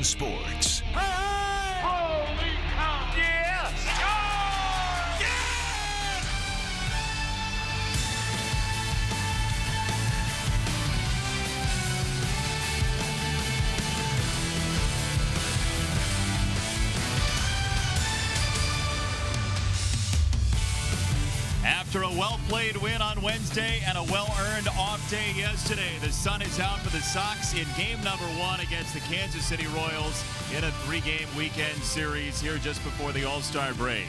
Sports. Holy cow! Yes! Oh! Yes! After a well-played win on Wednesday and a well-earned off day yesterday, the sun is out for the Sox in game number 1 against the Kansas City Royals in a 3-game weekend series here just before the All-Star break.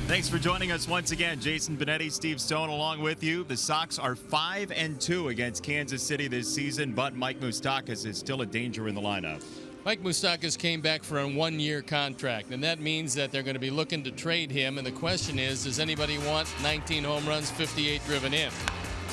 Thanks for joining us once again. Jason Benetti, Steve Stone along with you. The Sox are 5-2 against Kansas City this season, but Mike Moustakas is still a danger in the lineup. Mike Moustakas came back for a 1-year contract, and that means that they're going to be looking to trade him. And the question is, does anybody want 19 home runs, 58 driven in?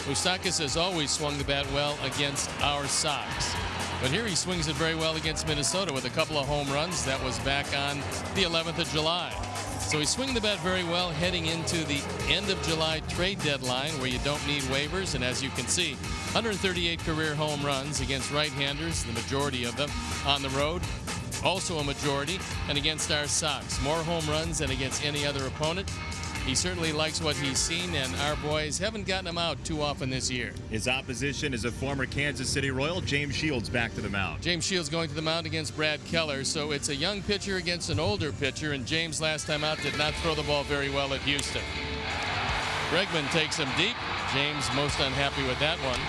Moustakas has always swung the bat well against our Sox. But here he swings it very well against Minnesota with a couple of home runs. That was back on the 11th of July. So he's swinging the bat very well heading into the end of July trade deadline where you don't need waivers. And as you can see, 138 career home runs against right-handers, the majority of them on the road, also a majority, and against our Sox. More home runs than against any other opponent. He certainly likes what he's seen, and our boys haven't gotten him out too often this year. His opposition is a former Kansas City Royal, James Shields, back to the mound. James Shields going to the mound against Brad Keller, so it's a young pitcher against an older pitcher, and James last time out did not throw the ball very well at Houston. Bregman takes him deep. James most unhappy with that one.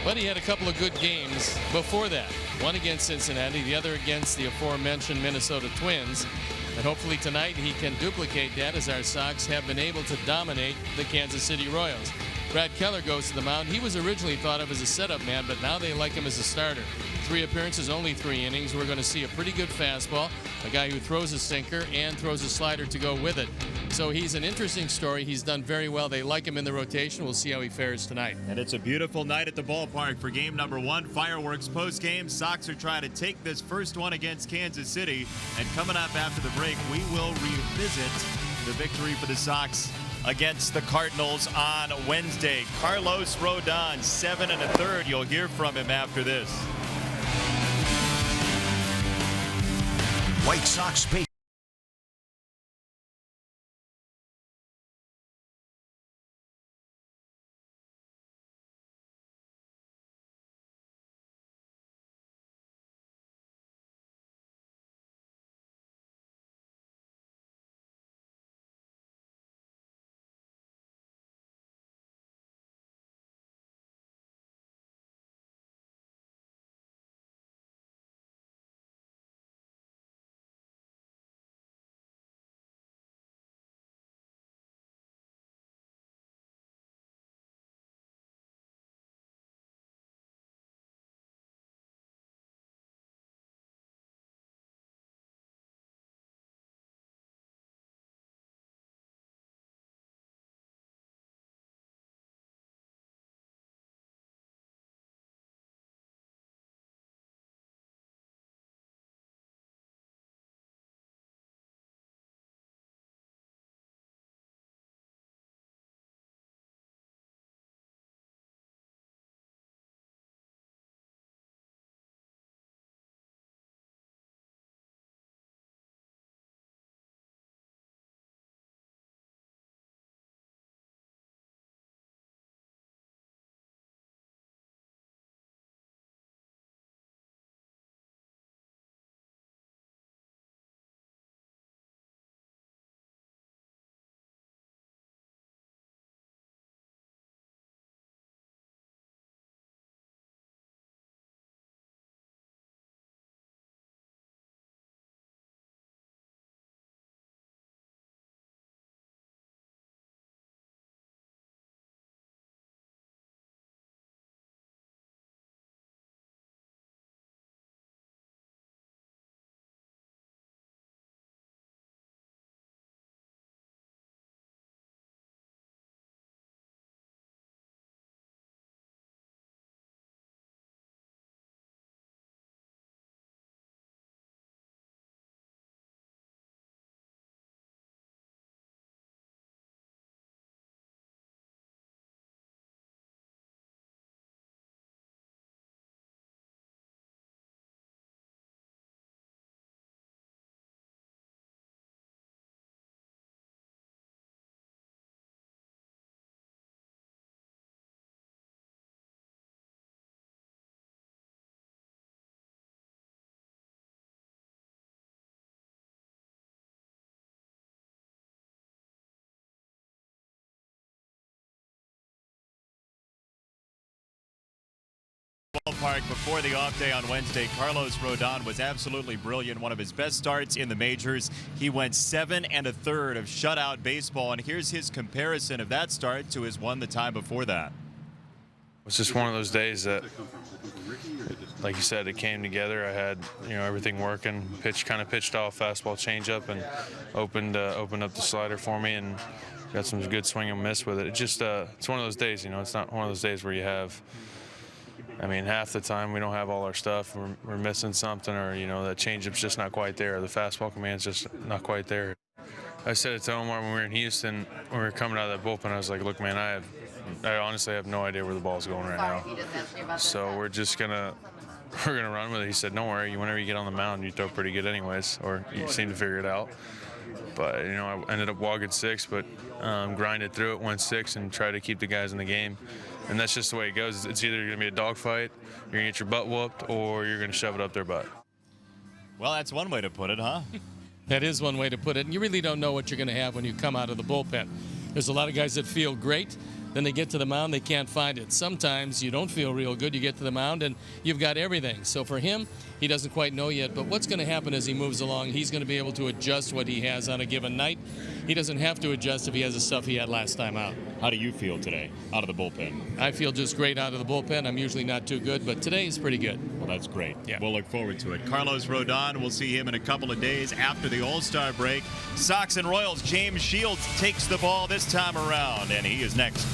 But he had a couple of good games before that. One against Cincinnati, the other against the aforementioned Minnesota Twins. And hopefully tonight he can duplicate that as our Sox have been able to dominate the Kansas City Royals. Brad Keller goes to the mound. He was originally thought of as a setup man, but now they like him as a starter. 3 appearances, only 3 innings. We're going to see a pretty good fastball, a guy who throws a sinker and throws a slider to go with it. So he's an interesting story. He's done very well. They like him in the rotation. We'll see how he fares tonight. And it's a beautiful night at the ballpark for game number 1. Fireworks post-game. Sox are trying to take this first one against Kansas City. And coming up after the break, we will revisit the victory for the Sox against the Cardinals on Wednesday. Carlos Rodon, 7 1/3. You'll hear from him after this. White Sox Ballpark before the off day on Wednesday. Carlos Rodon was absolutely brilliant. One of his best starts in the majors. He went 7 1/3 of shutout baseball, and here's his comparison of that start to his one the time before that. It's just one of those days that, like you said, it came together. I had, everything working. Kind of pitched off, fastball, changeup, and opened up the slider for me, and got some good swing and miss with it. It just, it's one of those days. It's not one of those days where you have. Half the time we don't have all our stuff. We're missing something, or that changeup's just not quite there. The fastball command's just not quite there. I said it to Omar when we were in Houston, when we were coming out of that bullpen. I was like, "Look, man, I honestly have no idea where the ball's going right now. So we're gonna run with it." He said, "Don't worry. Whenever you get on the mound, you throw pretty good anyways, or you seem to figure it out." But I ended up walking 6, but grinded through it, went 6, and tried to keep the guys in the game. And that's just the way it goes. It's either going to be a dogfight, you're going to get your butt whooped, or you're going to shove it up their butt. Well, that's one way to put it, huh? That is one way to put it. And you really don't know what you're going to have when you come out of the bullpen. There's a lot of guys that feel great. Then they get to the mound, they can't find it. Sometimes you don't feel real good. You get to the mound, and you've got everything. So for him, he doesn't quite know yet. But what's going to happen as he moves along, he's going to be able to adjust what he has on a given night. He doesn't have to adjust if he has the stuff he had last time out. How do you feel today out of the bullpen? I feel just great out of the bullpen. I'm usually not too good, but today is pretty good. Well, that's great. Yeah. We'll look forward to it. Carlos Rodon, we'll see him in a couple of days after the All-Star break. Sox and Royals, James Shields takes the ball this time around, and he is next.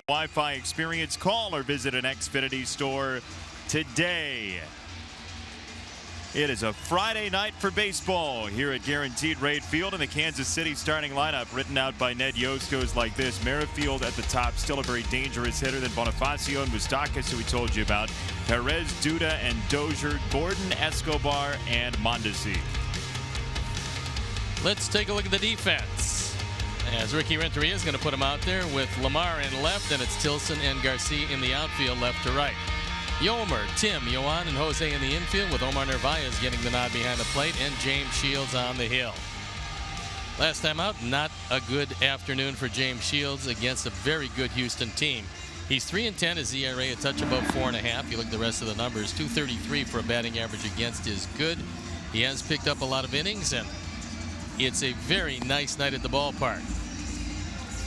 Wi-Fi experience. Call or visit an Xfinity store today. It is a Friday night for baseball here at Guaranteed Rate Field, and the Kansas City starting lineup written out by Ned Yost goes like this. Merrifield at the top, still a very dangerous hitter. Then Bonifacio and Moustakas, who we told you about. Perez, Duda, and Dozier. Gordon, Escobar, and Mondesi. Let's take a look at the defense. As Ricky Renteria is going to put him out there with Lamar in left, and it's Tilson and Garcia in the outfield, left to right. Yomer, Tim, Yohan, and Jose in the infield, with Omar Narvaez getting the nod behind the plate, and James Shields on the hill. Last time out, not a good afternoon for James Shields against a very good Houston team. He's 3-10, his ERA a touch above 4.5. You look at the rest of the numbers, 233 for a batting average against is good. He has picked up a lot of innings, and it's a very nice night at the ballpark.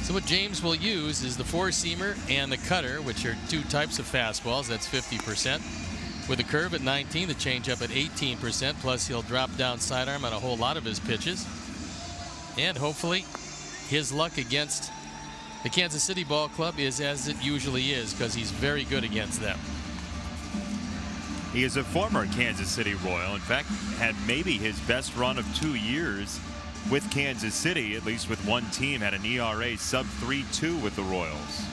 So what James will use is the four-seamer and the cutter, which are two types of fastballs. That's 50%. With the curve at 19, the changeup at 18%. Plus, he'll drop down sidearm on a whole lot of his pitches. And hopefully, his luck against the Kansas City Ball Club is as it usually is, because he's very good against them. He is a former Kansas City Royal. In fact, had maybe his best run of 2 years with Kansas City, at least with one team, had an ERA sub 3.2 with the Royals.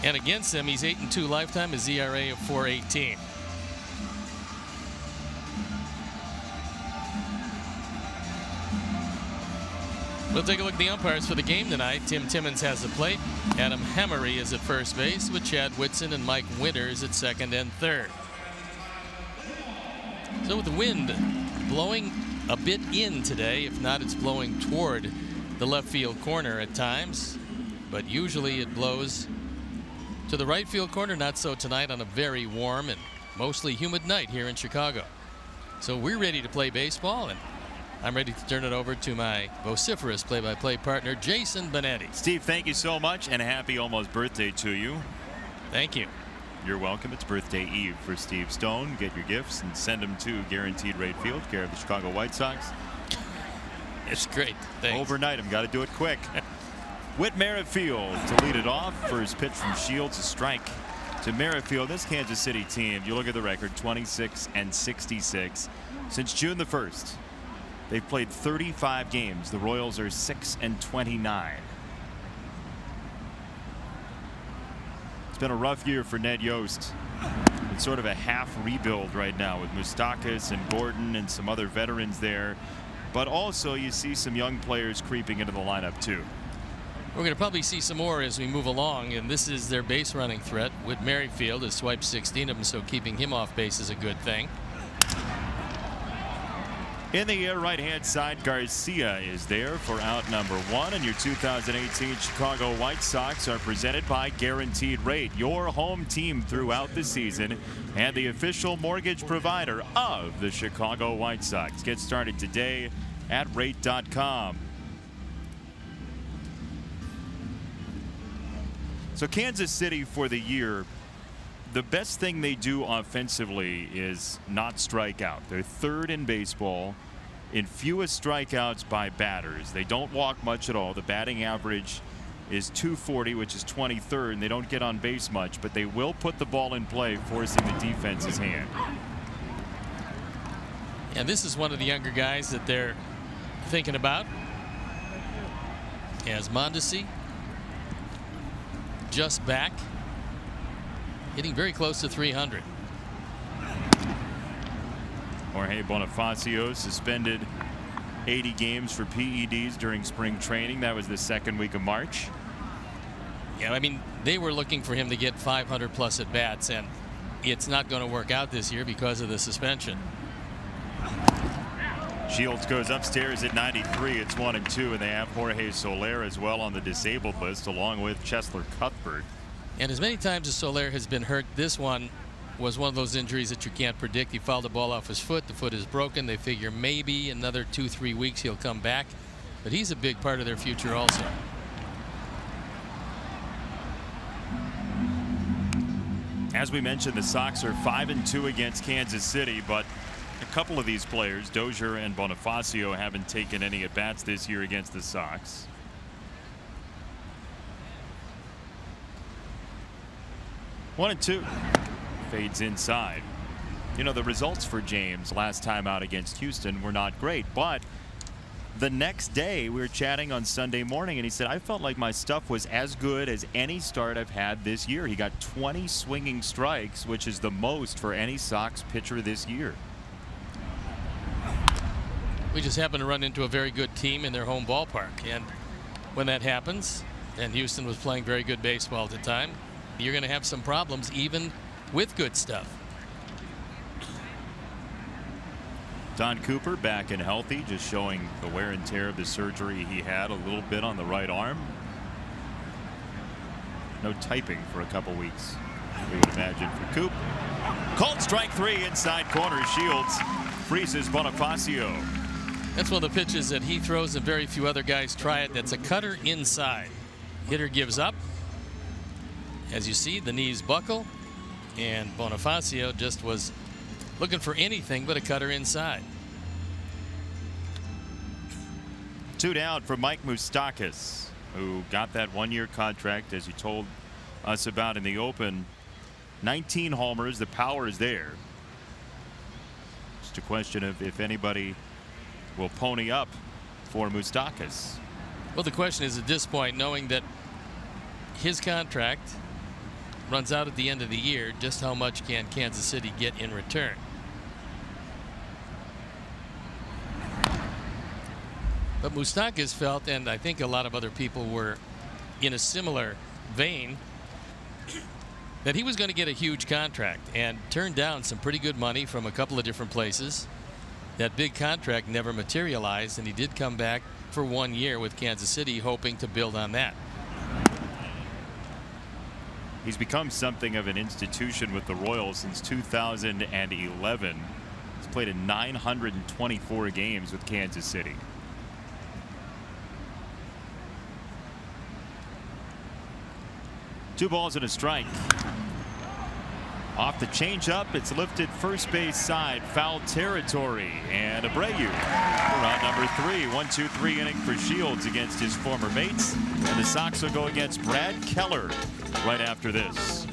And against them, he's 8-2 lifetime, his ERA of 4.18. We'll take a look at the umpires for the game tonight. Tim Timmons has the plate. Adam Hammery is at first base with Chad Whitson and Mike Winters at second and third. So with the wind blowing a bit in today, if not, it's blowing toward the left field corner at times, but usually it blows to the right field corner. Not so tonight on a very warm and mostly humid night here in Chicago. So we're ready to play baseball, and I'm ready to turn it over to my vociferous play-by-play partner, Jason Benetti. Steve, thank you so much, and happy almost birthday to you. Thank you. You're welcome. It's birthday eve for Steve Stone. Get your gifts and send them to Guaranteed Rate Field, care of the Chicago White Sox. It's great. Thanks. Overnight them. Got to do it quick. Whit Merrifield to lead it off. First pitch from Shields, a strike to Merrifield. This Kansas City team, you look at the record, 26-66. Since June the 1st, they've played 35 games. The Royals are 6-29. It's been a rough year for Ned Yost. It's sort of a half rebuild right now with Moustakas and Gordon and some other veterans there. But also you see some young players creeping into the lineup too. We're going to probably see some more as we move along, and this is their base running threat. With Merrifield has swiped 16 of them, so keeping him off base is a good thing. In the air, right-hand side, Garcia is there for out number 1. And your 2018 Chicago White Sox are presented by Guaranteed Rate, your home team throughout the season and the official mortgage provider of the Chicago White Sox. Get started today at rate.com. So Kansas City for the year, the best thing they do offensively is not strike out. They're third in baseball in fewest strikeouts by batters. They don't walk much at all. The batting average is .240, which is 23rd, and they don't get on base much, but they will put the ball in play, forcing the defense's hand. And this is one of the younger guys that they're thinking about, as Mondesi, just back, hitting very close to 300. Jorge Bonifacio suspended 80 games for PEDs during spring training. That was the second week of March. Yeah, I mean, they were looking for him to get 500 plus at bats, and it's not going to work out this year because of the suspension. Shields goes upstairs at 93. It's 1-2, and they have Jorge Soler as well on the disabled list, along with Cheslor Cuthbert. And as many times as Soler has been hurt, this one was one of those injuries that you can't predict. He fouled the ball off his foot. The foot is broken. They figure maybe another 2-3 weeks he'll come back, but he's a big part of their future also. As we mentioned, the Sox are 5-2 against Kansas City, but a couple of these players, Dozier and Bonifacio, haven't taken any at bats this year against the Sox. One and two. Fades inside. You know, the results for James last time out against Houston were not great, but the next day we were chatting on Sunday morning and he said, I felt like my stuff was as good as any start I've had this year. He got 20 swinging strikes, which is the most for any Sox pitcher this year. We just happen to run into a very good team in their home ballpark, and when that happens, and Houston was playing very good baseball at the time, you're going to have some problems even with good stuff. Don Cooper back and healthy, just showing the wear and tear of the surgery he had a little bit on the right arm. No typing for a couple weeks, we would imagine, for Coop. Called strike 3 inside corner. Shields freezes Bonifacio. That's one of the pitches that he throws and very few other guys try it. That's a cutter inside. Hitter gives up. As you see, the knees buckle, and Bonifacio just was looking for anything but a cutter inside. 2 down for Mike Moustakas, who got that 1-year contract, as he told us about in the open. 19 homers. The power is there. Just a question of if anybody will pony up for Moustakas. Well, the question is, at this point, knowing that his contract runs out at the end of the year, just how much can Kansas City get in return? But Moustakas felt, and I think a lot of other people were in a similar vein, that he was going to get a huge contract, and turned down some pretty good money from a couple of different places. That big contract never materialized, and he did come back for 1 year with Kansas City, hoping to build on that. He's become something of an institution with the Royals since 2011. He's played in 924 games with Kansas City. Two balls and a strike. Off the changeup, it's lifted first base side, foul territory, and Abreu round number 3. 1-2-3 inning for Shields against his former mates, and the Sox will go against Brad Keller right after this.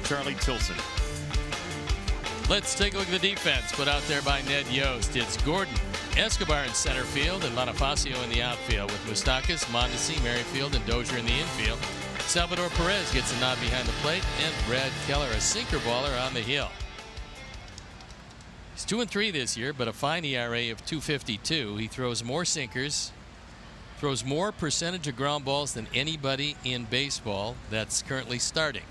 Charlie Tilson. Let's take a look at the defense put out there by Ned Yost. It's Gordon, Escobar in center field, and Bonifacio in the outfield, with Moustakas, Mondesi, Merrifield, and Dozier in the infield. Salvador Perez gets a nod behind the plate, and Brad Keller, a sinker baller, on the hill. He's 2-3 this year, but a fine ERA of .252. He throws more sinkers, throws more percentage of ground balls than anybody in baseball that's currently starting.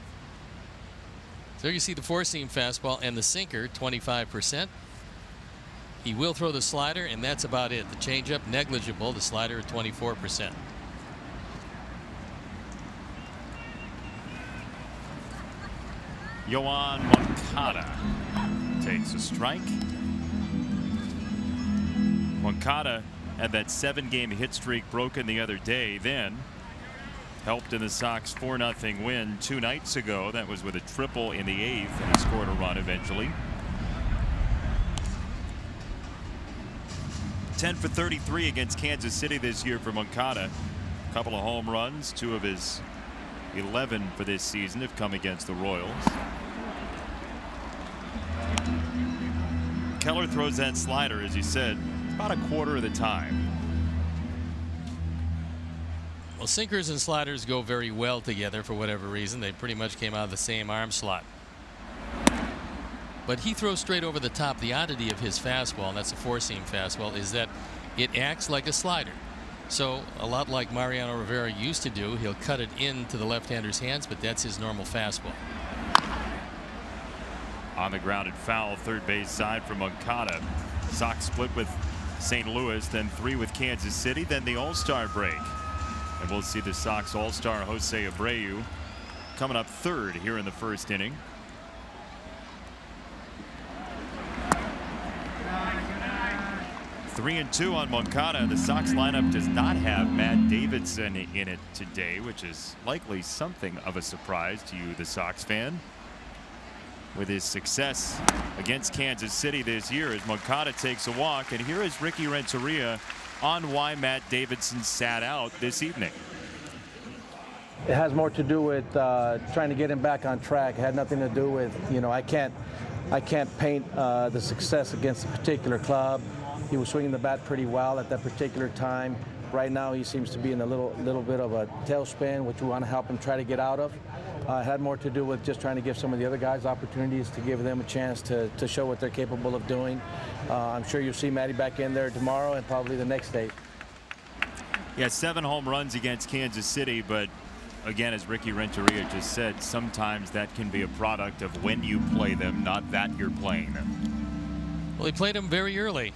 So you see the four-seam fastball and the sinker, 25%. He will throw the slider, and that's about it. The changeup, negligible. The slider, 24%. Yoan Moncada takes a strike. Moncada had that 7-game hit streak broken the other day, then helped in the Sox 4-0 win 2 nights ago. That was with a triple in the 8th, and he scored a run eventually. 10 for 33 against Kansas City this year for Moncada. A couple of home runs. 2 of his 11 for this season have come against the Royals. Keller throws that slider, as he said, about a quarter of the time. Well, sinkers and sliders go very well together for whatever reason. They pretty much came out of the same arm slot. But he throws straight over the top. The oddity of his fastball, and that's a four-seam fastball, is that it acts like a slider. So a lot like Mariano Rivera used to do, he'll cut it into the left-hander's hands, but that's his normal fastball. On the grounded foul, third base side for Moncada. Sox split with St. Louis, then 3 with Kansas City, then the All-Star break. And we'll see the Sox All-Star Jose Abreu coming up third here in the first inning. Three and 2 on Moncada. The Sox lineup does not have Matt Davidson in it today, which is likely something of a surprise to you, the Sox fan. With his success against Kansas City this year, as Moncada takes a walk, and here is Ricky Renteria on why Matt Davidson sat out this evening. It has more to do with trying to get him back on track. It had nothing to do with, I can't paint the success against a particular club. He was swinging the bat pretty well at that particular time. Right now, he seems to be in a little bit of a tailspin, which we want to help him try to get out of. It had more to do with just trying to give some of the other guys opportunities to give them a chance to show what they're capable of doing. I'm sure you'll see Matty back in there tomorrow and probably the next day. He has 7 home runs against Kansas City, but again, as Ricky Renteria just said, sometimes that can be a product of when you play them, not that you're playing them. Well, he played him very early.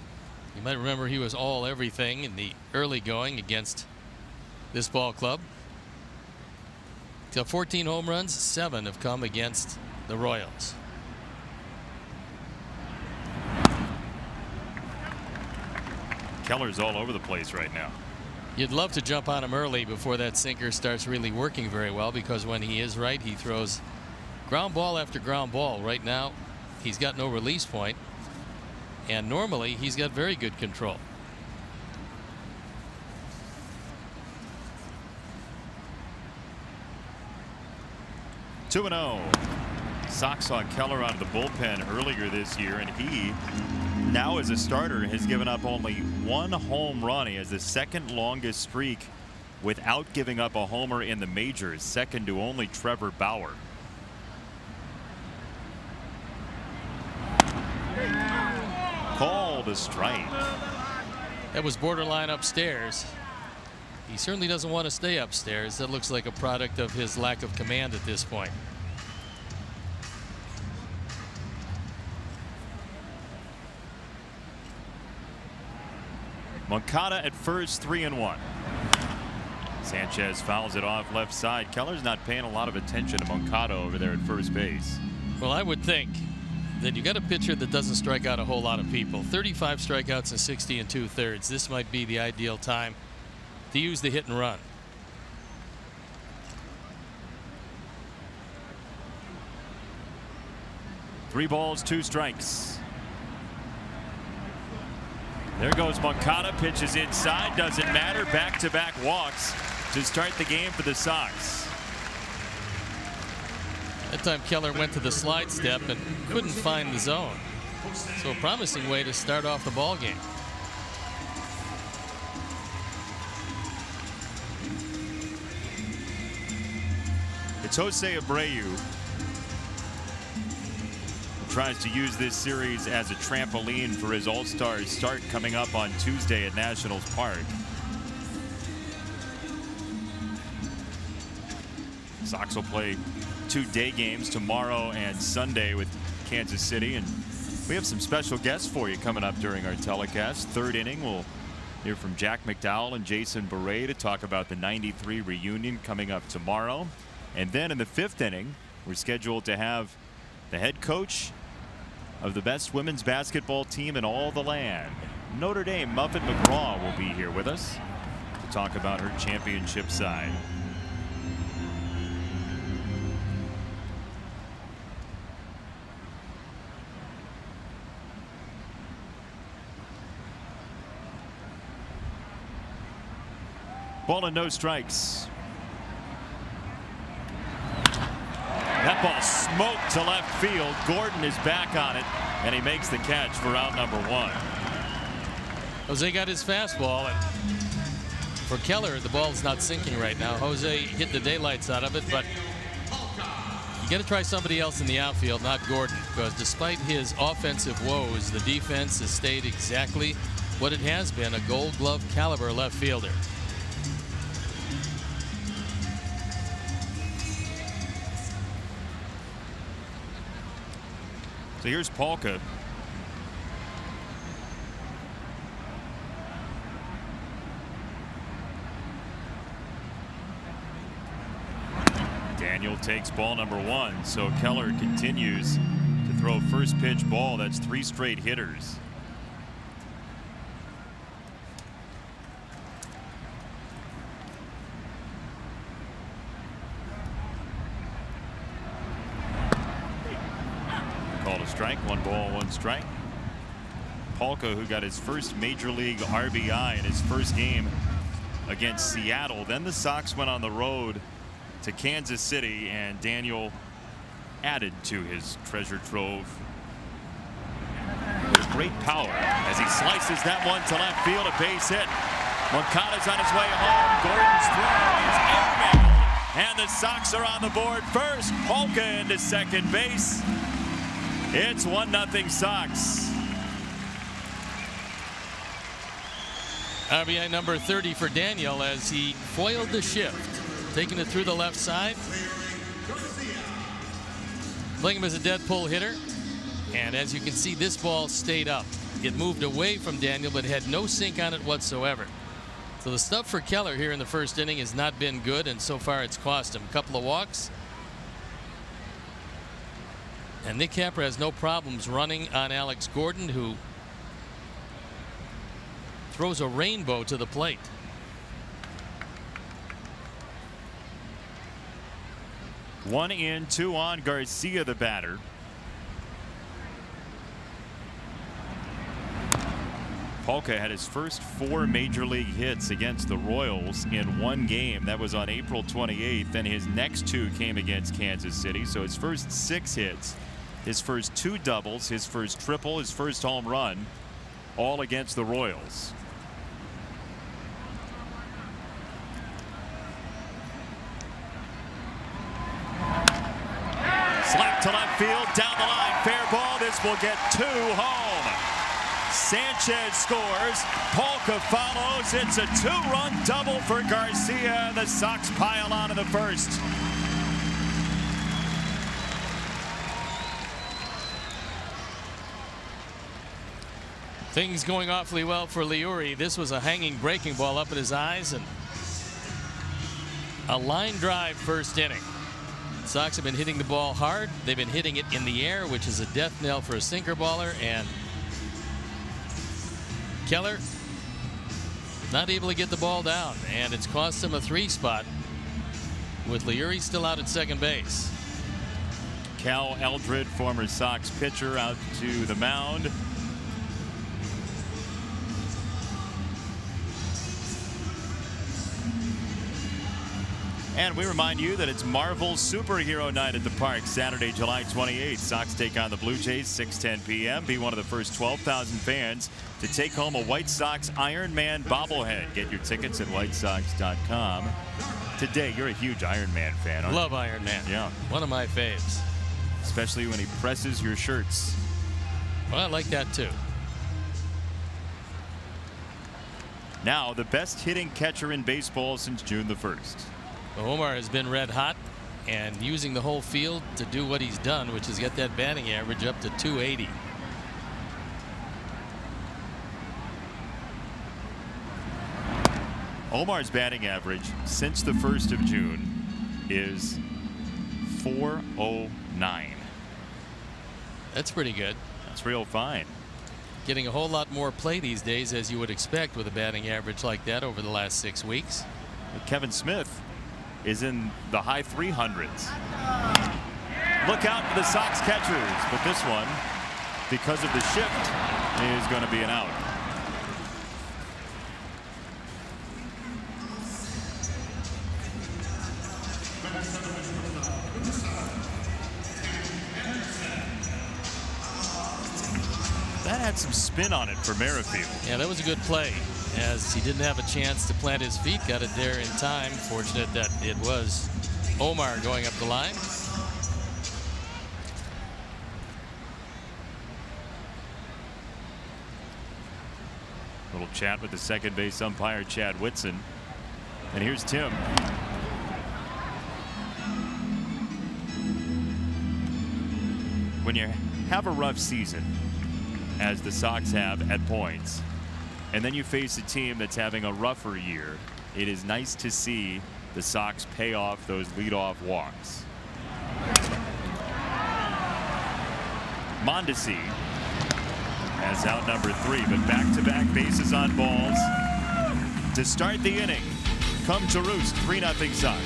You might remember he was all everything in the early going against this ball club. To 14 home runs, 7 have come against the Royals. Keller's all over the place right now. You'd love to jump on him early before that sinker starts really working very well, because when he is right, he throws ground ball after ground ball. Right now, he's got no release point, and normally he's got very good control. Two 2-0. Sox saw Keller out of the bullpen earlier this year, and he now as a starter has given up only 1 home run. He has the 2nd longest streak without giving up a homer in the majors, second to only Trevor Bauer. Called a strike. That was borderline upstairs. He certainly doesn't want to stay upstairs. That looks like a product of his lack of command at this point. Moncada at first, 3-1. Sanchez fouls it off left side. Keller's not paying a lot of attention to Moncada over there at first base. Well, I would think that you got a pitcher that doesn't strike out a whole lot of people. 35 strikeouts in 60 2/3. This might be the ideal time to use the hit and run. Three balls, 2 strikes. There goes Moncada, pitches inside, doesn't matter. Back-to-back walks to start the game for the Sox. That time Keller went to the slide step and couldn't find the zone. So a promising way to start off the ball game. It's Jose Abreu who tries to use this series as a trampoline for his All-Star start coming up on Tuesday at Nationals Park. Sox will play 2 day games tomorrow and Sunday with Kansas City, and we have some special guests for you coming up during our telecast. 3rd inning, we'll hear from Jack McDowell and Jason Beret to talk about the '93 reunion coming up tomorrow. And then in the 5th inning, we're scheduled to have the head coach of the best women's basketball team in all the land, Notre Dame, Muffet McGraw, will be here with us to talk about her championship side. Ball and no strikes. That ball smoked to left field. Gordon is back on it, and he makes the catch for out number 1. Jose got his fastball, and for Keller, the ball is not sinking right now. Jose hit the daylights out of it, but you got to try somebody else in the outfield, not Gordon, because despite his offensive woes, the defense has stayed exactly what it has been, a Gold Glove caliber left fielder. So here's Polka. Daniel takes ball number 1. So Keller continues to throw first pitch ball. That's 3 straight hitters. Called a strike. 1 ball, 1 strike. Polka, who got his first Major League RBI in his first game against Seattle. Then the Sox went on the road to Kansas City, and Daniel added to his treasure trove with great power as he slices that one to left field, a base hit. Moncada's on his way home. Gordon's throw is airmailed, and the Sox are on the board first. Polka into second base. It's 1-0 Sox. RBI number 30 for Daniel as he foiled the shift, taking it through the left side. Playing him as a dead pull hitter. And as you can see, this ball stayed up. It moved away from Daniel, but had no sink on it whatsoever. So the stuff for Keller here in the first inning has not been good, and so far it's cost him a couple of walks. And Nick Capra has no problems running on Alex Gordon, who throws a rainbow to the plate. One in, two on. Garcia, the batter. Polka had his first 4 major league hits against the Royals in one game. That was on April 28th. Then his next 2 came against Kansas City. So his first 6 hits, his first 2 doubles, his first triple, his first home run, all against the Royals. Slap to left field, down the line, fair ball. This will get 2 home. Sanchez scores. Polka follows. It's a 2-run double for Garcia. The Sox pile on in the first. Things going awfully well for Liuri. This was a hanging breaking ball up at his eyes, and a line drive first inning. Sox have been hitting the ball hard. They've been hitting it in the air, which is a death knell for a sinker baller, and Keller not able to get the ball down, and it's cost him a 3 spot with Liuri still out at second base. Cal Eldred, former Sox pitcher, out to the mound. And we remind you that it's Marvel Superhero Night at the Park, Saturday, July 28th. Sox take on the Blue Jays, 6:10 p.m. Be one of the first 12,000 fans to take home a White Sox Iron Man bobblehead. Get your tickets at whitesox.com. Today, you're a huge Iron Man fan, aren't you? Love Iron Man. Yeah. One of my faves. Especially when he presses your shirts. Well, I like that too. Now, the best hitting catcher in baseball since June the 1st. Omar has been red hot and using the whole field to do what he's done, which is get that batting average up to 280. Omar's batting average since the 1st of June is .409. That's pretty good. That's real fine. Getting a whole lot more play these days, as you would expect with a batting average like that over the last 6 weeks. Kevin Smith is in the high 300s. Look out for the Sox catchers, but this one, because of the shift, is going to be an out. That had some spin on it for Merrifield. Yeah, that was a good play, as he didn't have a chance to plant his feet. Got it there in time. Fortunate that it was Omar going up the line. Little chat with the second base umpire, Chad Whitson. And here's Tim. When you have a rough season, as the Sox have at points, and then you face a team that's having a rougher year, it is nice to see the Sox pay off those leadoff walks. Mondesi has out number 3, but back-to-back bases on balls to start the inning. Come to roost, 3-0 Sox.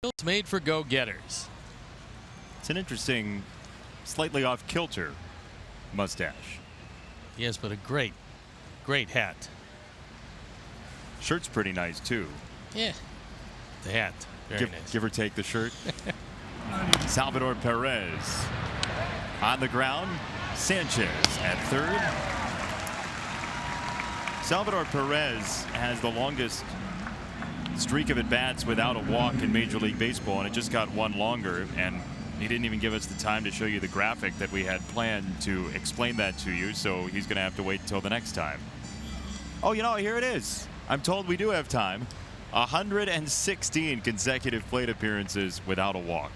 It's made for go-getters. It's an interesting, slightly off-kilter mustache. Yes, but a great hat. Shirt's pretty nice, too. Yeah, the hat. Very nice. Give or take the shirt. Salvador Perez on the ground. Sanchez at third. Salvador Perez has the longest streak of at-bats without a walk in Major League Baseball, and it just got one longer, and he didn't even give us the time to show you the graphic that we had planned to explain that to you, so he's going to have to wait until the next time. Oh, you know, here it is. I'm told we do have time. 116 consecutive plate appearances without a walk.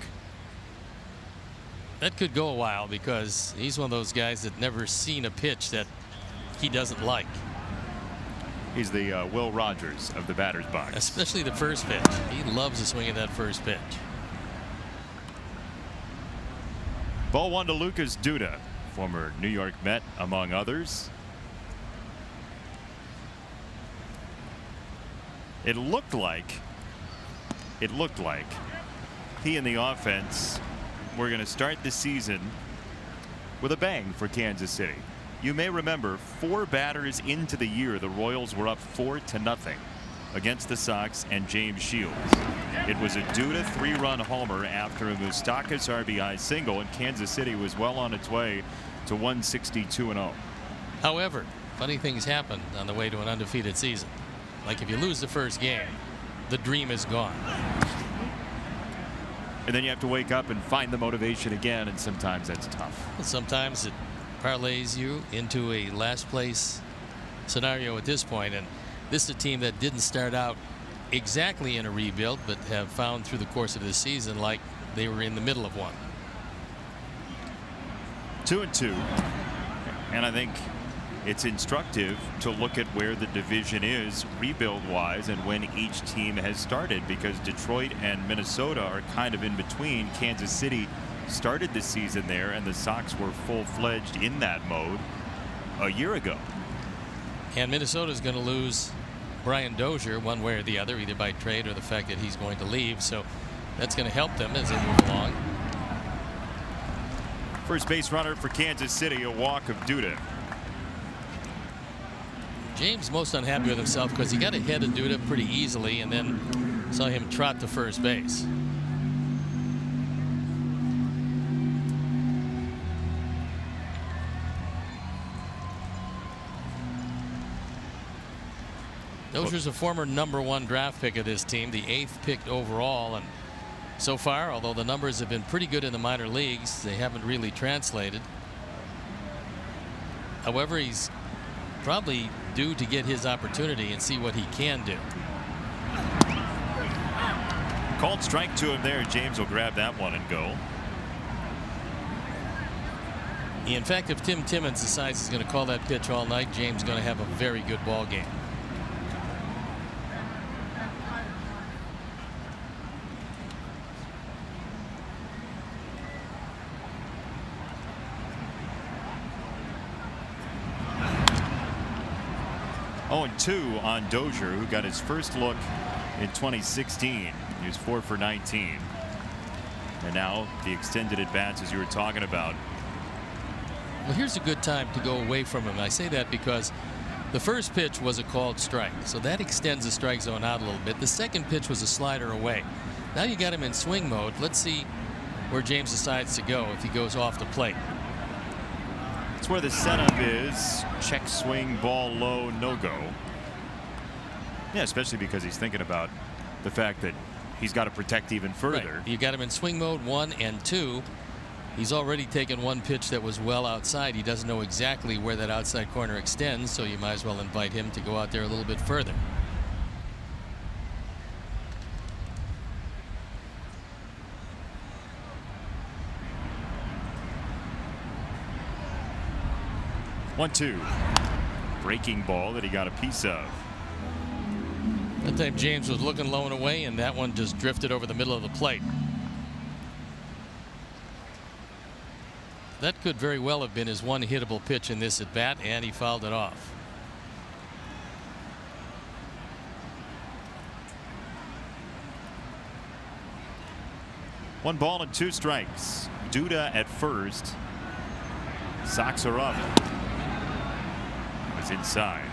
That could go a while because he's one of those guys that never seen a pitch that he doesn't like. He's the Will Rogers of the batter's box. Especially the first pitch. He loves the swing of that first pitch. Ball one to Lucas Duda, former New York Met, among others. It looked like he and the offense were going to start the season with a bang for Kansas City. You may remember 4 batters into the year, the Royals were up 4-0 against the Sox and James Shields. It was a Duda 3-run homer after a Moustakas RBI single, and Kansas City was well on its way to 162-0. However, funny things happened on the way to an undefeated season. Like if you lose the first game, the dream is gone. And then you have to wake up and find the motivation again, and sometimes that's tough. Sometimes it parlays you into a last place scenario at this point, and this is a team that didn't start out exactly in a rebuild, but have found through the course of this season like they were in the middle of one. 2-2, and I think it's instructive to look at where the division is rebuild wise and when each team has started, because Detroit and Minnesota are kind of in between. Kansas City started the season there, and the Sox were full-fledged in that mode a year ago. And Minnesota is going to lose Brian Dozier one way or the other, either by trade or the fact that he's going to leave, so that's going to help them as they move along. First base runner for Kansas City, a walk of Duda. James most unhappy with himself because he got ahead of Duda pretty easily and then saw him trot to first base. Dozier's a former #1 draft pick of this team, the 8th picked overall, and so far, although the numbers have been pretty good in the minor leagues, they haven't really translated. However, he's probably due to get his opportunity and see what he can do. Called strike to him there. James will grab that one and go. In fact, if Tim Timmons decides he's going to call that pitch all night, James is going to have a very good ball game. Oh, 2 on Dozier, who got his first look in 2016. He was 4 for 19. And now the extended at-bats, as you were talking about. Well, here's a good time to go away from him. I say that because the first pitch was a called strike, so that extends the strike zone out a little bit. The second pitch was a slider away. Now you got him in swing mode. Let's see where James decides to go if he goes off the plate. That's where the setup is. Check swing, ball low, no go. Yeah, especially because he's thinking about the fact that he's got to protect even further. Right. You got him in swing mode 1 and 2. He's already taken one pitch that was well outside. He doesn't know exactly where that outside corner extends, so you might as well invite him to go out there a little bit further. One, 2. Breaking ball that he got a piece of. That time James was looking low and away, and that one just drifted over the middle of the plate. That could very well have been his one hittable pitch in this at bat, and he fouled it off. 1 ball and 2 strikes. Duda at first. Sox are up. It's inside.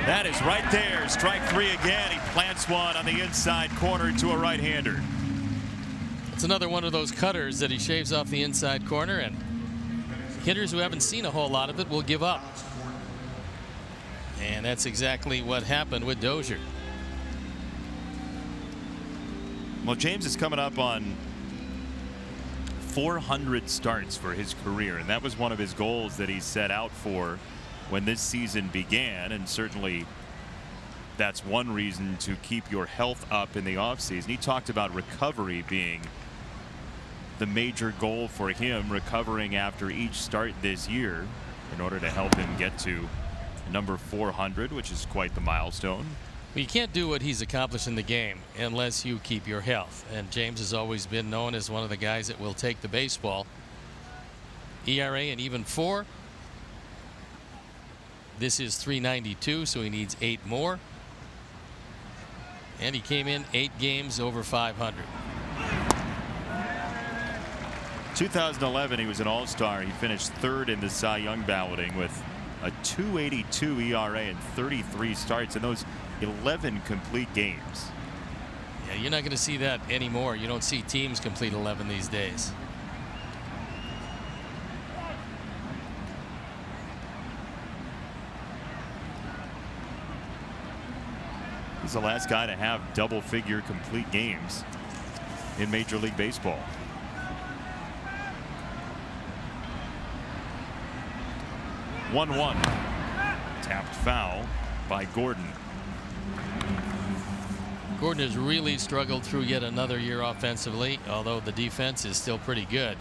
That is right there. Strike 3 again. He plants one on the inside corner to a right-hander. It's another one of those cutters that he shaves off the inside corner, and hitters who haven't seen a whole lot of it will give up. And that's exactly what happened with Dozier. Well, James is coming up on 400 starts for his career, and that was one of his goals that he set out for when this season began, and certainly that's one reason to keep your health up in the offseason. He talked about recovery being the major goal for him, recovering after each start this year in order to help him get to number 400, which is quite the milestone. Well, you can't do what he's accomplished in the game unless you keep your health, and James has always been known as one of the guys that will take the baseball. ERA and even 4. This is .392, so he needs 8 more. And he came in 8 games over 500. 2011, he was an all-star. He finished 3rd in the Cy Young balloting with a .282 ERA and 33 starts in those 11 complete games. Yeah, you're not going to see that anymore. You don't see teams complete 11 these days. He's the last guy to have double-figure complete games in Major League Baseball. (1-1). Tapped foul by Gordon. Gordon has really struggled through yet another year offensively, although the defense is still pretty good.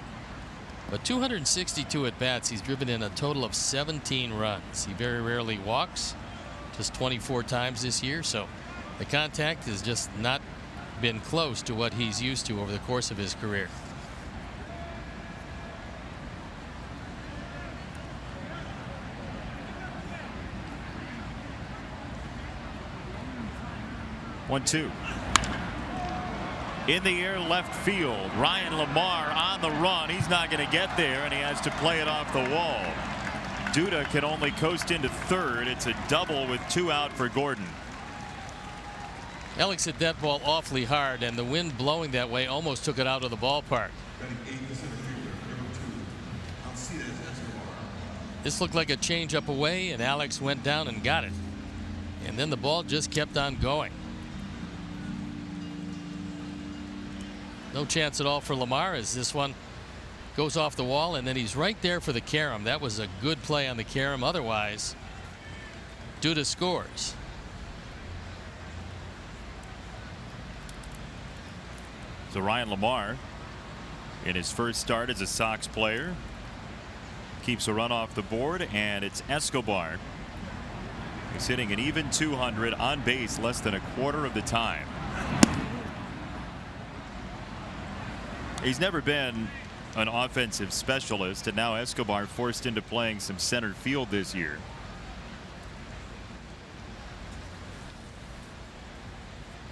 But 262 at-bats, he's driven in a total of 17 runs. He very rarely walks, just 24 times this year, so the contact has just not been close to what he's used to over the course of his career. (1-2). In the air left field. Ryan Lamar on the run. He's not going to get there, and he has to play it off the wall. Duda can only coast into 3rd. It's a double with 2 out for Gordon. Alex hit that ball awfully hard, and the wind blowing that way almost took it out of the ballpark. This looked like a changeup away, and Alex went down and got it. And then the ball just kept on going. No chance at all for Lamar as this one goes off the wall, and then he's right there for the carom. That was a good play on the carom. Otherwise, Duda scores. So Ryan Lamar, in his first start as a Sox player, keeps a run off the board, and it's Escobar. He's hitting an even 200 on base less than a quarter of the time. He's never been an offensive specialist, and now Escobar forced into playing some center field this year.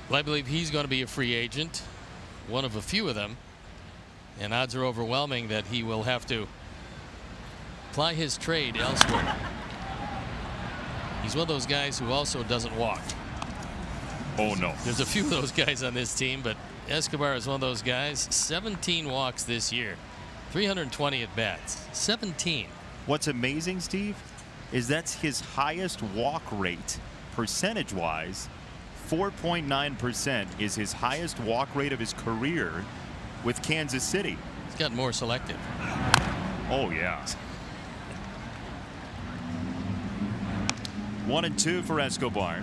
Well, I believe he's going to be a free agent, one of a few of them, and odds are overwhelming that he will have to apply his trade elsewhere. He's one of those guys who also doesn't walk. Oh no. There's a few of those guys on this team, but Escobar is one of those guys. 17 walks this year, 320 at bats. 17. What's amazing, Steve, is that's his highest walk rate percentage wise. 4.9% is his highest walk rate of his career with Kansas City. He's gotten more selective. Oh yeah. 1-2 for Escobar,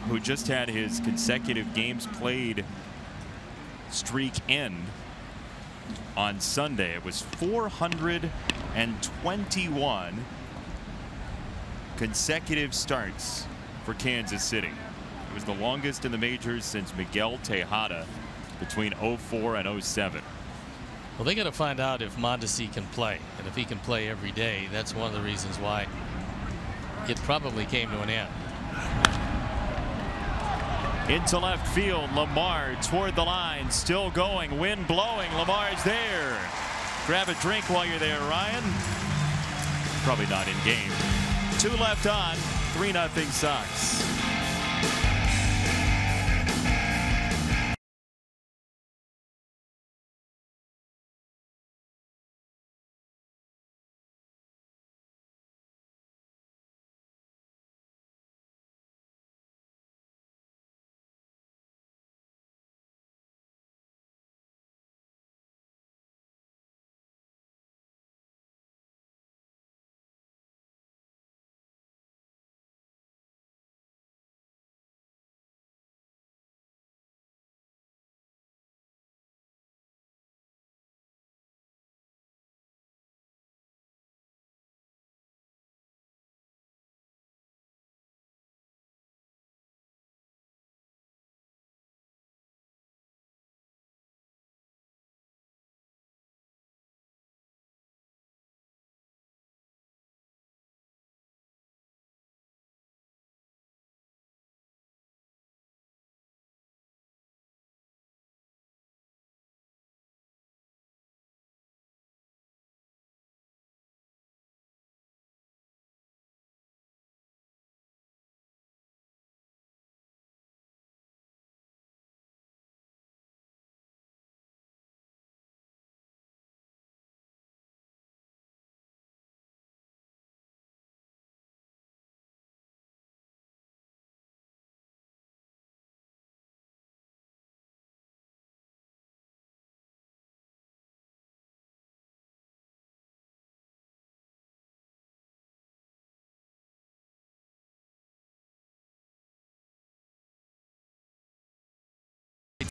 who just had his consecutive games played streak end on Sunday. It was 400 121 consecutive starts for Kansas City. It was the longest in the majors since Miguel Tejada between 04 and 07. Well, they got to find out if Mondesi can play, and if he can play every day. That's one of the reasons why it probably came to an end. Into left field, Lamar toward the line, still going, wind blowing. Lamar's there. Grab a drink while you're there, Ryan. Probably not in game. 2 left on, 3-0 Sox.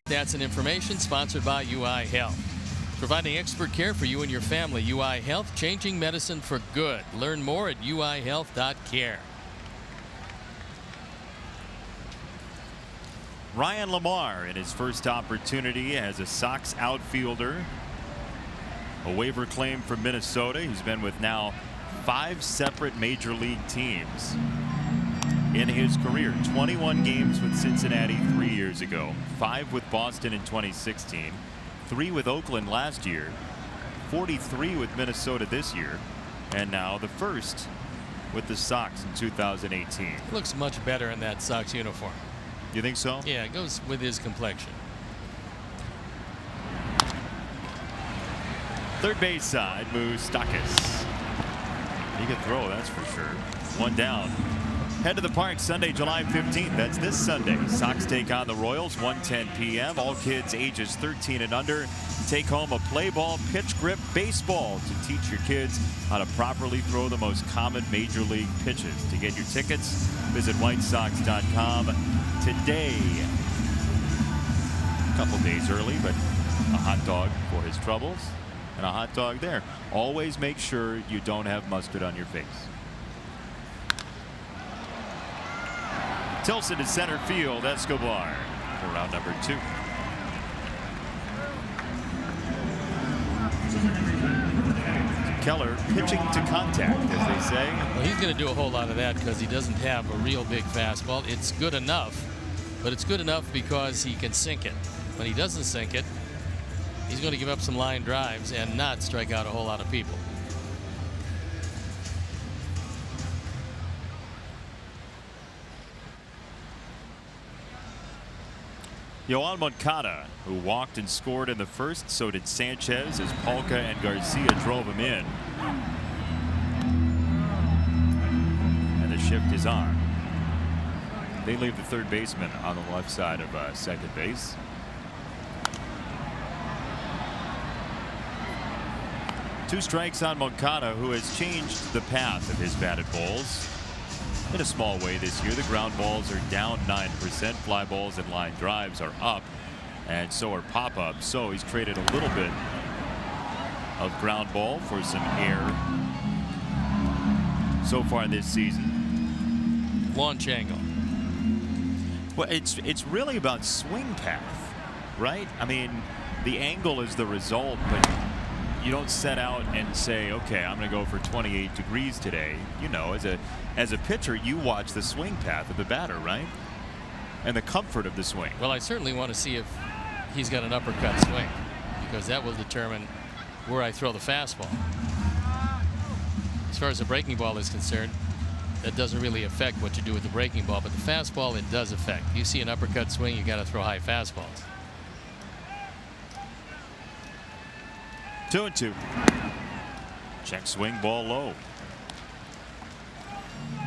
Stats and information sponsored by UI Health. Providing expert care for you and your family. UI Health, changing medicine for good. Learn more at uihealth.care. Ryan Lamar in his first opportunity as a Sox outfielder. A waiver claim from Minnesota. He's been with now 5 separate major league teams in his career. 21 games with Cincinnati 3 years ago, 5 with Boston in 2016, 3 with Oakland last year, 43 with Minnesota this year, and now the first with the Sox in 2018. Looks much better in that Sox uniform. You think so? Yeah, it goes with his complexion. Third base side, Moustakas. He could throw, that's for sure. 1 down. Head to the park Sunday, July 15th. That's this Sunday. Sox take on the Royals, 1:10 p.m. All kids ages 13 and under take home a play ball, pitch grip baseball to teach your kids how to properly throw the most common major league pitches. To get your tickets, visit whitesox.com today. A couple days early, but a hot dog for his troubles and a hot dog there. Always make sure you don't have mustard on your face. Tilson to center field. Escobar for round number 2. Keller pitching to contact, as they say. Well, he's going to do a whole lot of that because he doesn't have a real big fastball. It's good enough, but it's good enough because he can sink it. When he doesn't sink it, he's going to give up some line drives and not strike out a whole lot of people. Yoan Moncada, who walked and scored in the first, so did Sanchez as Palka and Garcia drove him in. And the shift is on. They leave the third baseman on the left side of second base. Two strikes on Moncada, who has changed the path of his batted balls in a small way this year. The ground balls are down 9%. Fly balls and line drives are up, and so are pop-ups. So he's traded a little bit of ground ball for some air so far this season. Launch angle. Well, it's really about swing path, right? I mean, the angle is the result, but you don't set out and say, okay, I'm going to go for 28 degrees today. You know, as a pitcher, you watch the swing path of the batter, right? And the comfort of the swing. Well, I certainly want to see if he's got an uppercut swing, because that will determine where I throw the fastball. As far as the breaking ball is concerned, that doesn't really affect what you do with the breaking ball, but the fastball, it does affect. You see an uppercut swing, you got to throw high fastballs. 2-2. Check swing, ball low.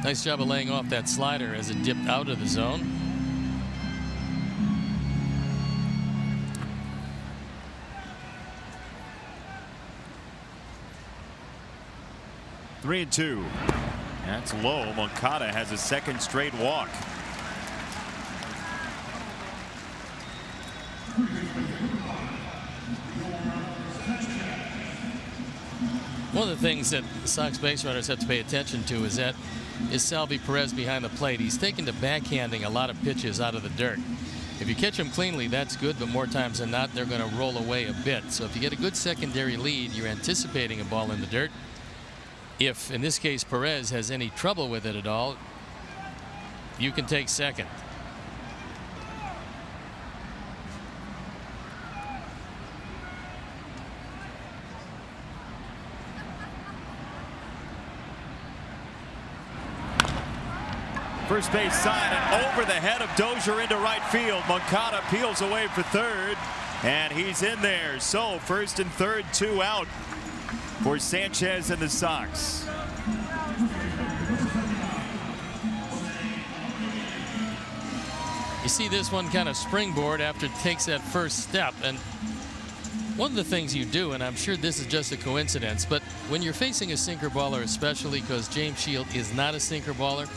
Nice job of laying off that slider as it dipped out of the zone. Three and two. That's low. Moncada has a second straight walk. One of the things that the Sox base runners have to pay attention to is Salvi Perez behind the plate. He's taken to backhanding a lot of pitches out of the dirt. If you catch them cleanly, that's good, but more times than not, they're going to roll away a bit. So if you get a good secondary lead, you're anticipating a ball in the dirt. If, in this case, Perez has any trouble with it at all, you can take second. First base side and over the head of Dozier into right field. Moncada peels away for third, and he's in there. So first and third, 2 out for Sanchez and the Sox. You see this one kind of springboard after it takes that first step. And one of the things you do, and I'm sure this is just a coincidence, but when you're facing a sinker baller, especially because James Shield is not a sinker baller,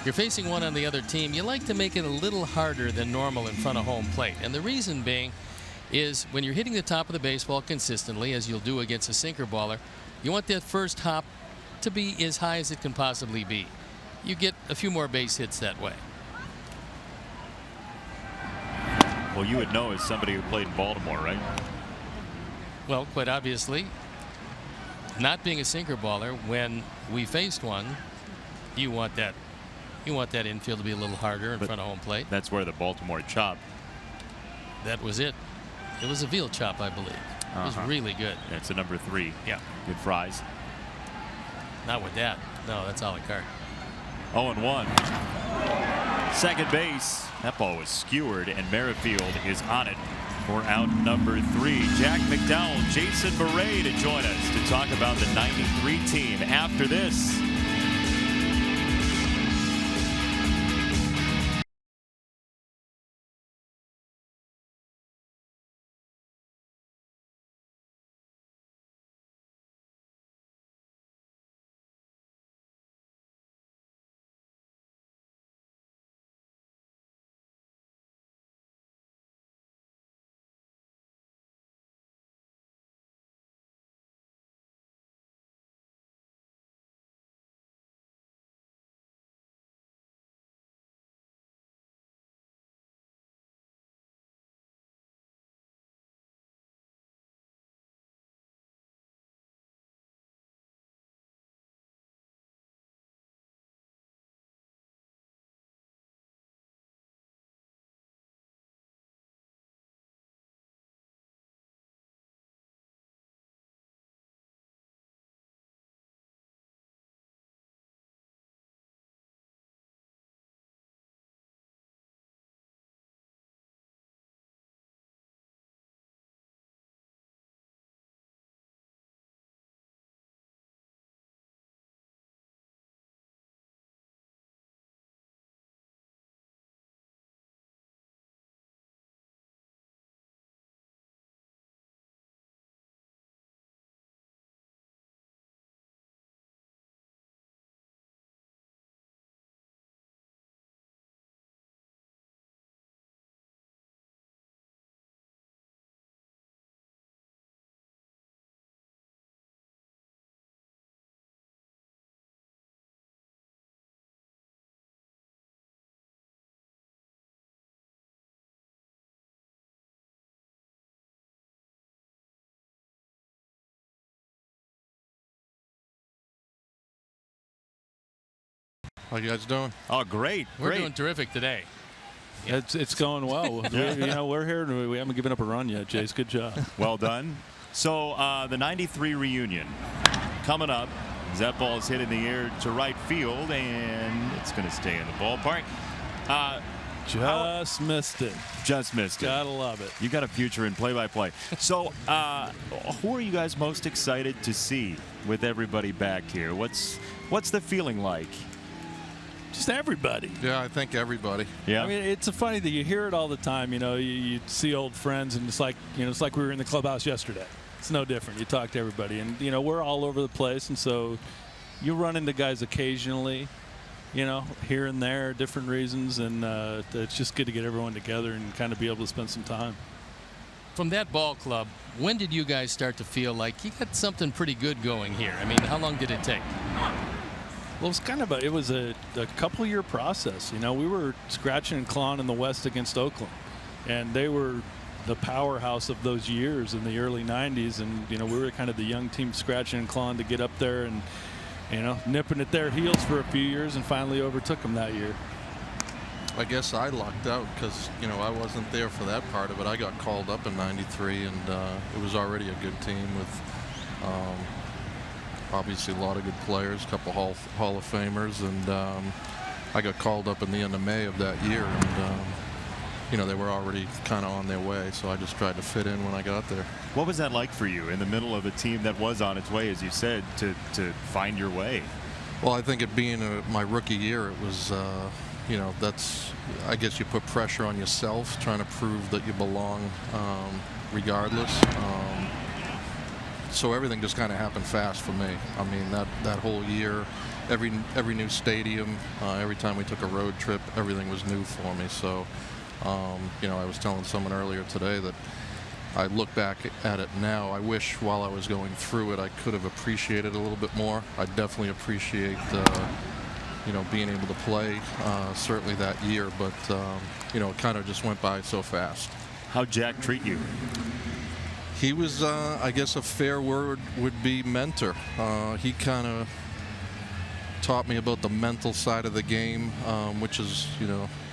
you're facing one on the other team, you like to make it a little harder than normal in front of home plate. And the reason being is when you're hitting the top of the baseball consistently, as you'll do against a sinker baller, you want that first hop to be as high as it can possibly be. You get a few more base hits that way. Well, you would know as somebody who played in Baltimore, right? Well, quite obviously, not being a sinker baller, when we faced one, you want that infield to be a little harder in front of home plate. That's where the Baltimore chop. That was it. It was a veal chop, I believe. It was really good. That's a number 3. Yeah. Good fries. Not with that. No, that's a la carte. 0-1. Second base. That ball was skewered, and Merrifield is on it for out number 3. Jack McDowell, Jason Beret to join us to talk about the 93 team after this. How you guys doing? Oh, great. We're doing terrific today. It's going well. We're here and we haven't given up a run yet, Jace. Good job. Well done. So the 93 reunion coming up. That ball is hit in the air to right field, and it's going to stay in the ballpark. Just missed it. Just missed it. Gotta love it. You got a future in play-by-play. So who are you guys most excited to see with everybody back here? What's the feeling like? Just everybody. Yeah, I think everybody. Yeah. I mean, it's funny that you hear it all the time. You see old friends, and it's like we were in the clubhouse yesterday. It's no different. You talk to everybody, and we're all over the place, and so you run into guys occasionally, here and there, different reasons, and it's just good to get everyone together and kind of be able to spend some time. From that ball club, when did you guys start to feel like you got something pretty good going here? I mean, how long did it take? Well, it was a couple-year process. We were scratching and clawing in the West against Oakland, and they were the powerhouse of those years in the early 90s, and we were kind of the young team scratching and clawing to get up there and nipping at their heels for a few years, and finally overtook them that year. I guess I lucked out because I wasn't there for that part of it. I got called up in '93, and it was already a good team with obviously a lot of good players, a couple Hall of Famers, and I got called up in the end of May of that year, and they were already kind of on their way, so I just tried to fit in when I got there. What was that like for you in the middle of a team that was on its way, as you said, to find your way? Well, I think it being my rookie year, it was, I guess you put pressure on yourself, trying to prove that you belong regardless. So everything just kind of happened fast for me. I mean, that whole year, every new stadium, every time we took a road trip, everything was new for me. So, I was telling someone earlier today that I look back at it now. I wish while I was going through it, I could have appreciated it a little bit more. I definitely appreciate, being able to play, certainly that year. But, it kind of just went by so fast. How'd Jack treat you? He was, I guess a fair word would be mentor. He kind of taught me about the mental side of the game, which is,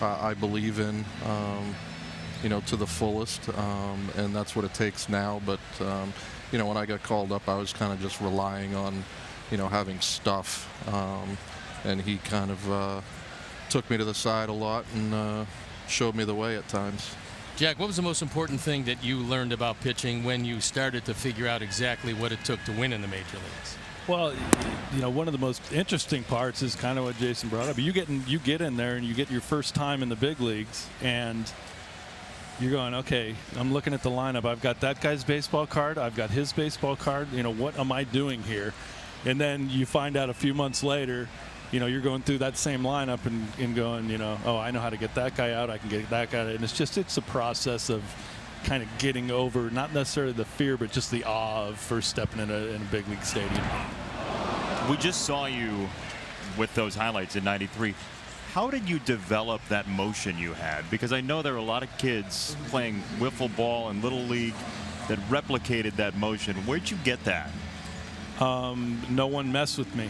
I believe in, to the fullest, and that's what it takes now. But, when I got called up, I was kind of just relying on, having stuff, and he kind of took me to the side a lot and showed me the way at times. Jack, what was the most important thing that you learned about pitching when you started to figure out exactly what it took to win in the major leagues? Well, one of the most interesting parts is kind of what Jason brought up. You get in there and you get your first time in the big leagues, and you're going, okay, I'm looking at the lineup. I've got that guy's baseball card. I've got his baseball card. What am I doing here? And then you find out a few months later, you're going through that same lineup and going, oh, I know how to get that guy out. I can get that guy out. And it's a process of kind of getting over, not necessarily the fear, but just the awe of first stepping in a big league stadium. We just saw you with those highlights in '93. How did you develop that motion you had? Because I know there are a lot of kids playing wiffle ball and Little League that replicated that motion. Where'd you get that? No one messed with me.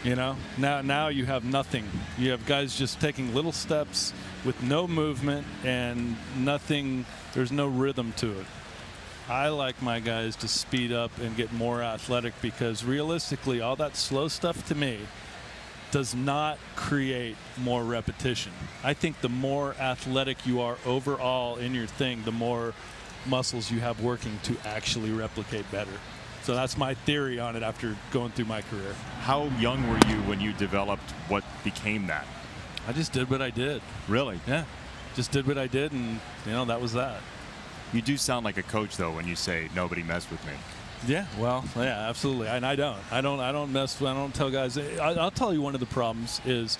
Now you have nothing. You have guys just taking little steps with no movement and nothing. There's no rhythm to it. I like my guys to speed up and get more athletic, because realistically, all that slow stuff to me does not create more repetition. I think the more athletic you are overall in your thing, the more muscles you have working to actually replicate better. So that's my theory on it after going through my career. How young were you when you developed what became that? I just did what I did. Really? Yeah. Just did what I did, and that was that. You do sound like a coach, though, when you say nobody messed with me. Yeah, well, yeah, absolutely. And I don't tell guys. I'll tell you one of the problems is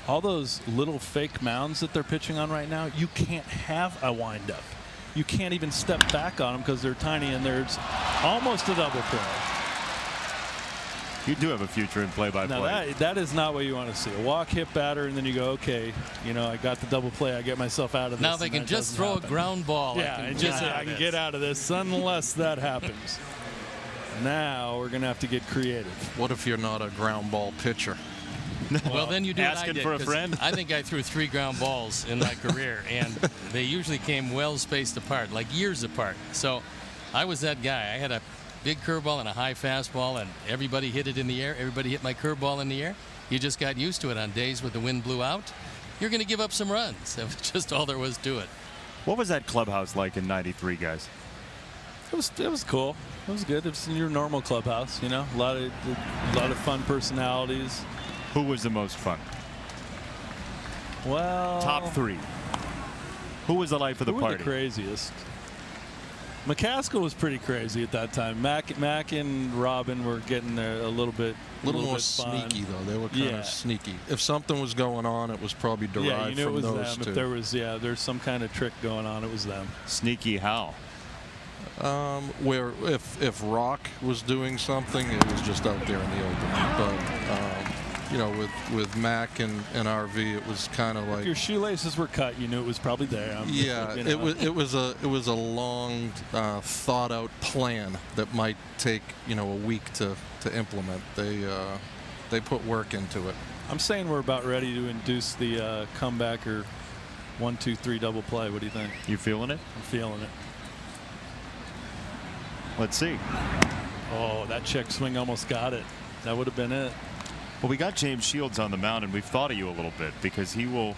all those little fake mounds that they're pitching on right now, you can't have a windup. You can't even step back on them because they're tiny, and there's almost a double play. You do have a future in play-by-play. No, that is not what you want to see. A walk, hit, batter, and then you go, okay, I got the double play. I get myself out of this. Now they can just throw a ground ball. Yeah, I can get out of this unless that happens. Now we're going to have to get creative. What if you're not a ground ball pitcher? Well, then you do what I Asking did, for a 'cause friend? I think I threw 3 ground balls in my career, and they usually came well spaced apart, like years apart. So I was that guy. I had a big curveball and a high fastball, and everybody hit it in the air. Everybody hit my curveball in the air. You just got used to it. On days when the wind blew out, you're going to give up some runs. That was just all there was to it. What was that clubhouse like in '93, guys? It was cool. It was good. It was your normal clubhouse, you know. A lot of fun personalities. Who was the most fun? Well, Top 3. Who was the life of the who party? were the craziest? McCaskill was pretty crazy at that time. Mac and Robin were getting there a little bit. A little more bit fun. sneaky though. They were kind of sneaky. If something was going on, it was probably derived Yeah, you knew from it was those them. two. If there was, there's some kind of trick going on, it was them. Sneaky how? Where if Rock was doing something, it was just out there in the open. But you know, with Mac and RV, it was kind of like If your shoelaces were cut, you knew it was probably there. Yeah, you know. it was a long thought out plan that might take a week to implement. They put work into it. I'm saying we're about ready to induce the comeback or 1-2-3 double play. What do you think? You feeling it? I'm feeling it. Let's see. Oh, that check swing almost got it. That would have been it. Well, we got James Shields on the mound, and we've thought of you a little bit because he'll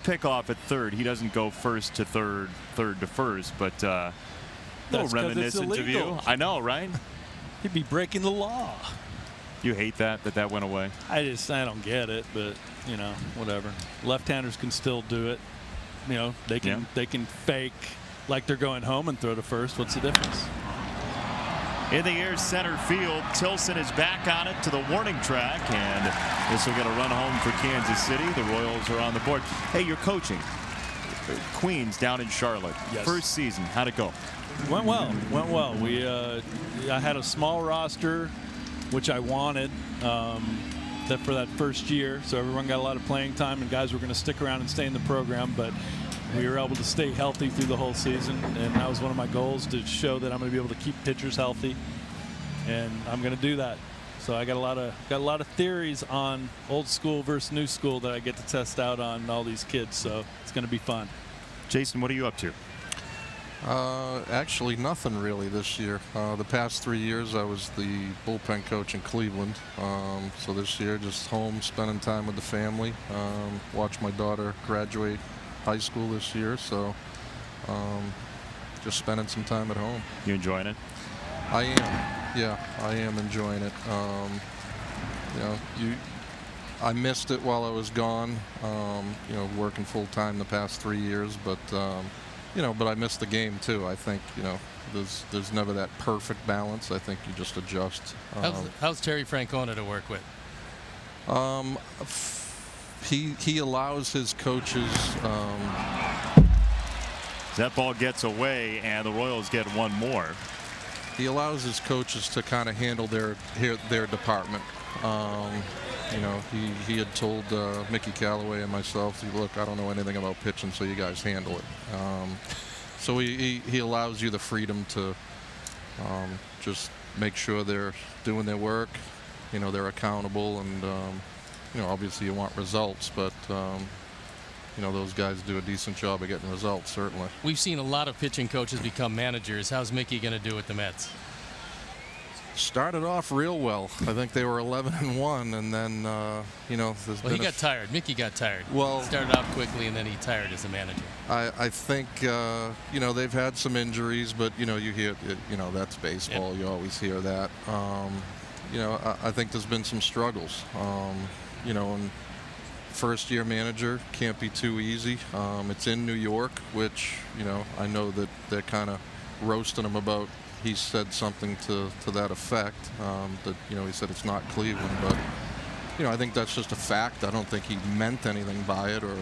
pick off at third. He doesn't go first to third, third to first, but a little That's 'cause it's reminiscent of you. illegal. I know, right? He'd be breaking the law. You hate that went away. I don't get it, but whatever. Left-handers can still do it. They can fake like they're going home and throw to first. What's the difference? In the air, center field. Tilson is back on it to the warning track, and this will get a run home for Kansas City. The Royals are on the board. Hey, you're coaching Queens down in Charlotte. Yes. First season, how'd it go? Went well. I had a small roster, which I wanted for that first year, so everyone got a lot of playing time, and guys were going to stick around and stay in the program, but we were able to stay healthy through the whole season, and that was one of my goals, to show that I'm going to be able to keep pitchers healthy, and I'm going to do that. So I got a lot of theories on old school versus new school that I get to test out on all these kids, so it's going to be fun. Jason, what are you up to? Actually, nothing really this year. The past 3 years, I was the bullpen coach in Cleveland. So this year, just home, spending time with the family. Watched my daughter graduate high school this year, so just spending some time at home. You enjoying it? I am. Yeah, I am enjoying it. I missed it while I was gone. Working full time the past 3 years, but but I missed the game too. I think there's never that perfect balance. I think you just adjust. How's Terry Francona to work with? He allows his coaches. That ball gets away, and the Royals get one more. He allows his coaches to kind of handle their department. He had told Mickey Callaway and myself, "Look, I don't know anything about pitching, so you guys handle it." So he allows you the freedom to just make sure they're doing their work. They're accountable, and obviously you want results, but those guys do a decent job of getting results, certainly. We've seen a lot of pitching coaches become managers. How's Mickey going to do with the Mets? Started off real well. I think they were 11-1, and then he got tired. Mickey got tired. Well, he started out quickly, and then he tired as a manager. I think they've had some injuries, but you hear that's baseball. Yep. You always hear that. I think there's been some struggles. And first-year manager can't be too easy. It's in New York, which I know that they're kind of roasting him about. He said something to that effect, that he said it's not Cleveland, but I think that's just a fact. I don't think he meant anything by it, or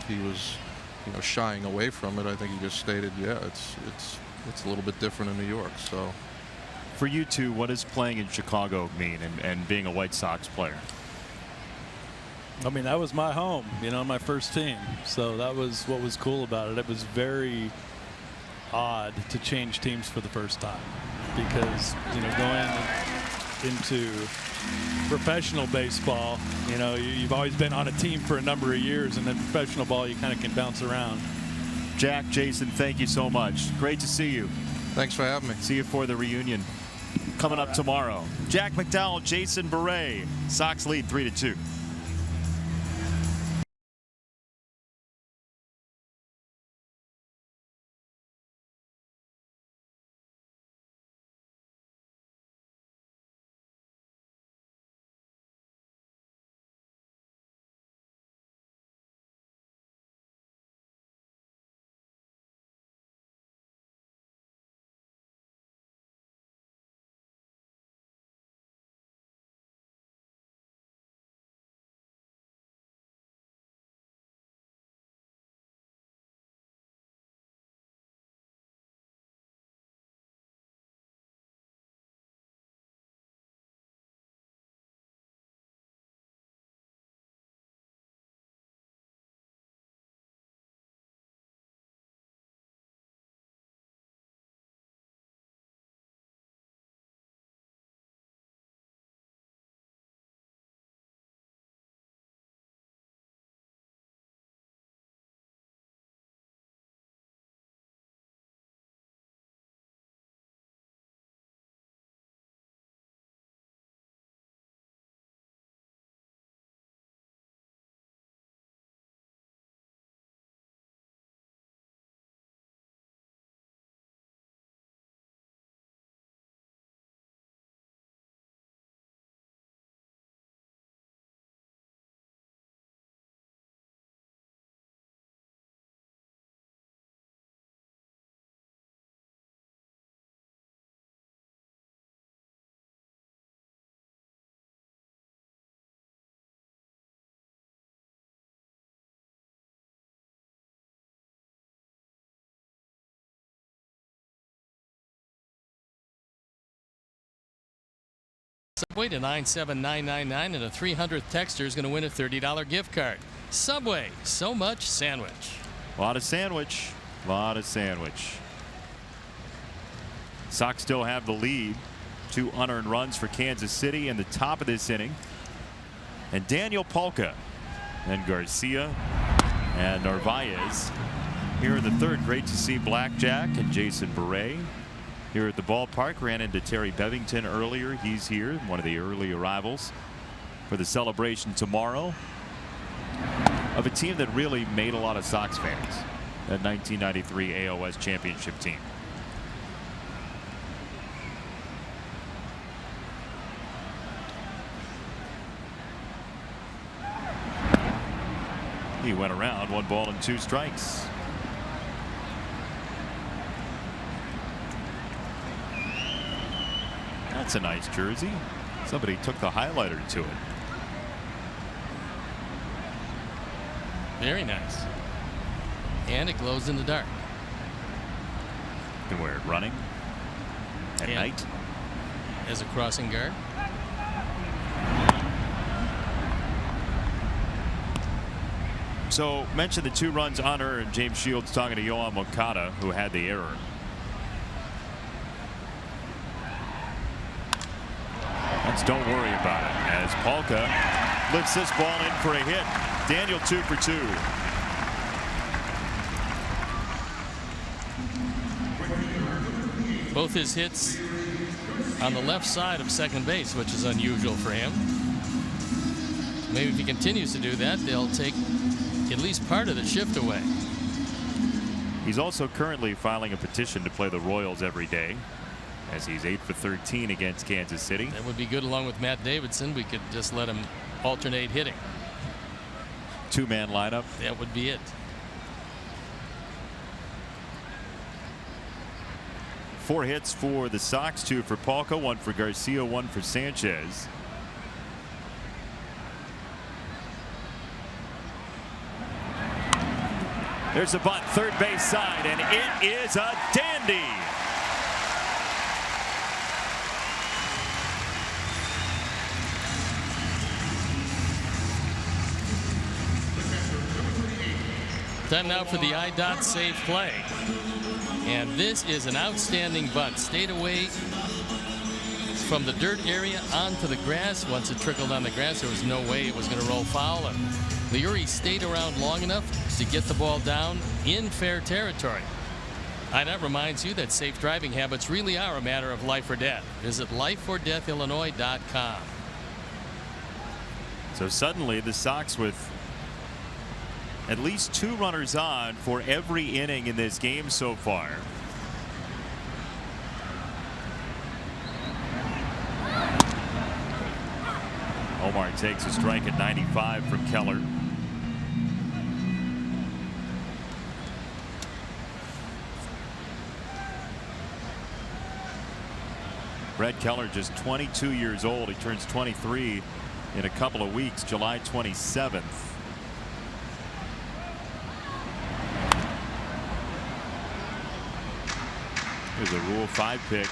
he was shying away from it. I think he just stated, it's a little bit different in New York. So for you two, what does playing in Chicago mean, and being a White Sox player? I mean, that was my home, my first team. So that was what was cool about it. It was very odd to change teams for the first time, because going into professional baseball. You know, you've always been on a team for a number of years, and then professional ball, you kind of can bounce around. Jack, Jason, thank you so much. Great to see you. Thanks for having me. See you for the reunion coming up tomorrow. Jack McDowell, Jason Beret. Sox lead 3-2. Subway to 97999, and a 300th texter is going to win a $30 gift card. Subway, so much sandwich. A lot of sandwich. A lot of sandwich. Sox still have the lead. 2 unearned runs for Kansas City in the top of this inning. And Daniel Polka and Garcia and Narvaez here in the third. Great to see Blackjack and Jason Beret here at the ballpark. Ran into Terry Bevington earlier. He's here, one of the early arrivals for the celebration tomorrow of a team that really made a lot of Sox fans. That 1993 AOS championship team. He went around, 1 ball and 2 strikes. That's a nice jersey. Somebody took the highlighter to it. Very nice. And it glows in the dark. You can wear it running at night. As a crossing guard. So, mentioned the 2 runs unearned. James Shields talking to Yohan Moncada, who had the error. Don't worry about it, as Polka lifts this ball in for a hit. Daniel 2 for 2. Both his hits on the left side of second base, which is unusual for him. Maybe if he continues to do that, they'll take at least part of the shift away. He's also currently filing a petition to play the Royals every day, as he's 8 for 13 against Kansas City. That would be good along with Matt Davidson. We could just let him alternate hitting. 2-man lineup. That would be it. 4 hits for the Sox, 2 for Polka, 1 for Garcia, 1 for Sanchez. There's a bunt, third base side, and it is a dandy. Time now for the IDOT safe play. And this is an outstanding bunt. Stayed away from the dirt area onto the grass. Once it trickled on the grass, there was no way it was going to roll foul. And Liuri stayed around long enough to get the ball down in fair territory. And that reminds you that safe driving habits really are a matter of life or death. Visit lifeordeathillinois.com. So suddenly the Sox with at least 2 runners on for every inning in this game so far. Omar takes a strike at 95 from Keller. Brett Keller, just 22 years old. He turns 23 in a couple of weeks, July 27th. Here's a Rule 5 pick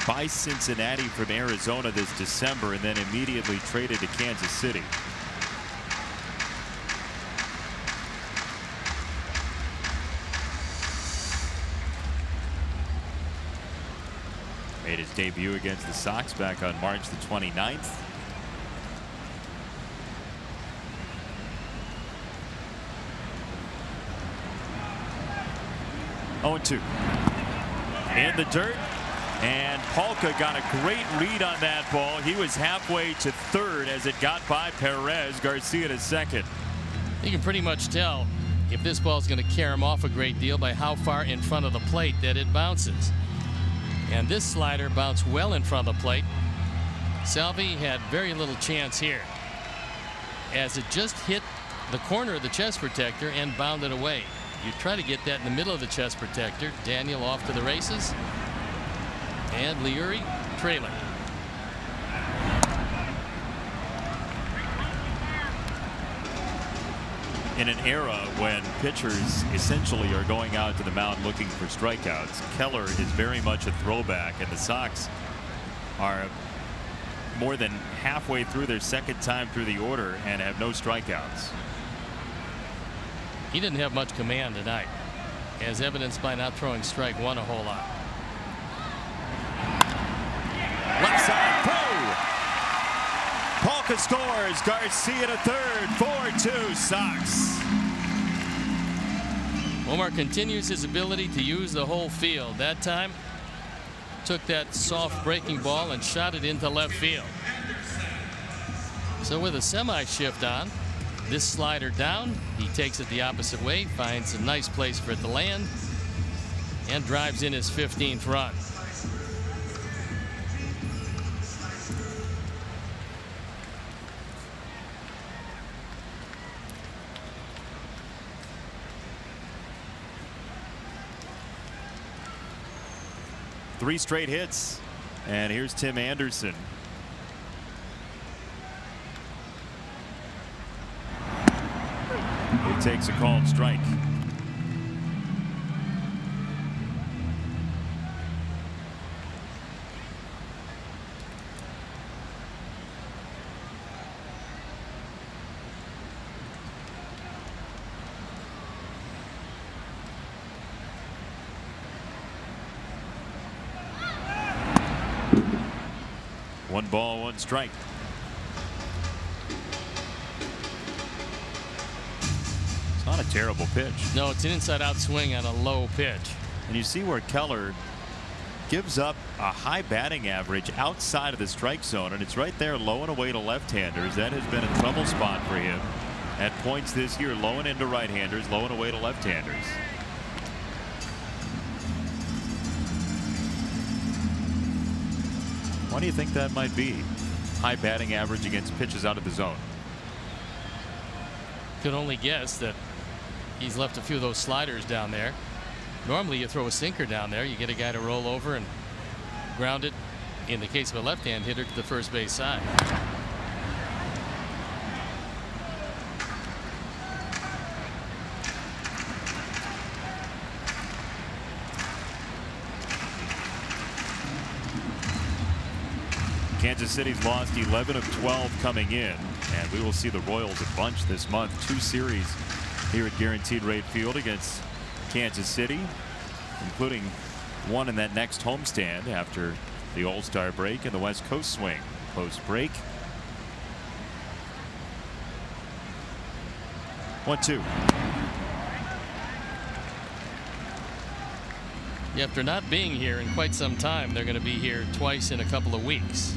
by Cincinnati from Arizona this December, and then immediately traded to Kansas City. Made his debut against the Sox back on March the 29th. Oh, 2 in the dirt, and Polka got a great read on that ball. He was halfway to third as it got by Perez. Garcia to second. You can pretty much tell if this ball is going to carry him off a great deal by how far in front of the plate that it bounces. And this slider bounced well in front of the plate. Salvi had very little chance here, as it just hit the corner of the chest protector and bounded away. You try to get that in the middle of the chest protector. Daniel off to the races, and Liuri trailing. In an era when pitchers essentially are going out to the mound looking for strikeouts, Keller is very much a throwback, and the Sox are more than halfway through their second time through the order and have no strikeouts. He didn't have much command tonight, as evidenced by not throwing strike 1 a whole lot. Left side throw. Polka scores. Garcia to third. 4-2 Sox. Omar continues his ability to use the whole field. That time took that soft breaking ball and shot it into left field. So with a semi shift on, this slider down, he takes it the opposite way, finds a nice place for it to land, and drives in his 15th run. Three straight hits, and here's Tim Anderson. He takes a called strike. One ball, one strike. It's not a terrible pitch. No, it's an inside-out swing on a low pitch. And you see where Keller gives up a high batting average outside of the strike zone, and it's right there low and away to left-handers. That has been a trouble spot for him at points this year, low and into right-handers, low and away to left-handers. Why do you think that might be? High batting average against pitches out of the zone. Could only guess that he's left a few of those sliders down there. Normally you throw a sinker down there, you get a guy to roll over and ground it, in the case of a left-hand hitter, to the first base side. Kansas City's lost 11 of 12 coming in, and we will see the Royals a bunch this month. 2 series here at Guaranteed Rate Field against Kansas City, including one in that next homestand after the All-Star break and the West Coast swing. Post-break. 1-2. After not being here in quite some time, they're going to be here twice in a couple of weeks.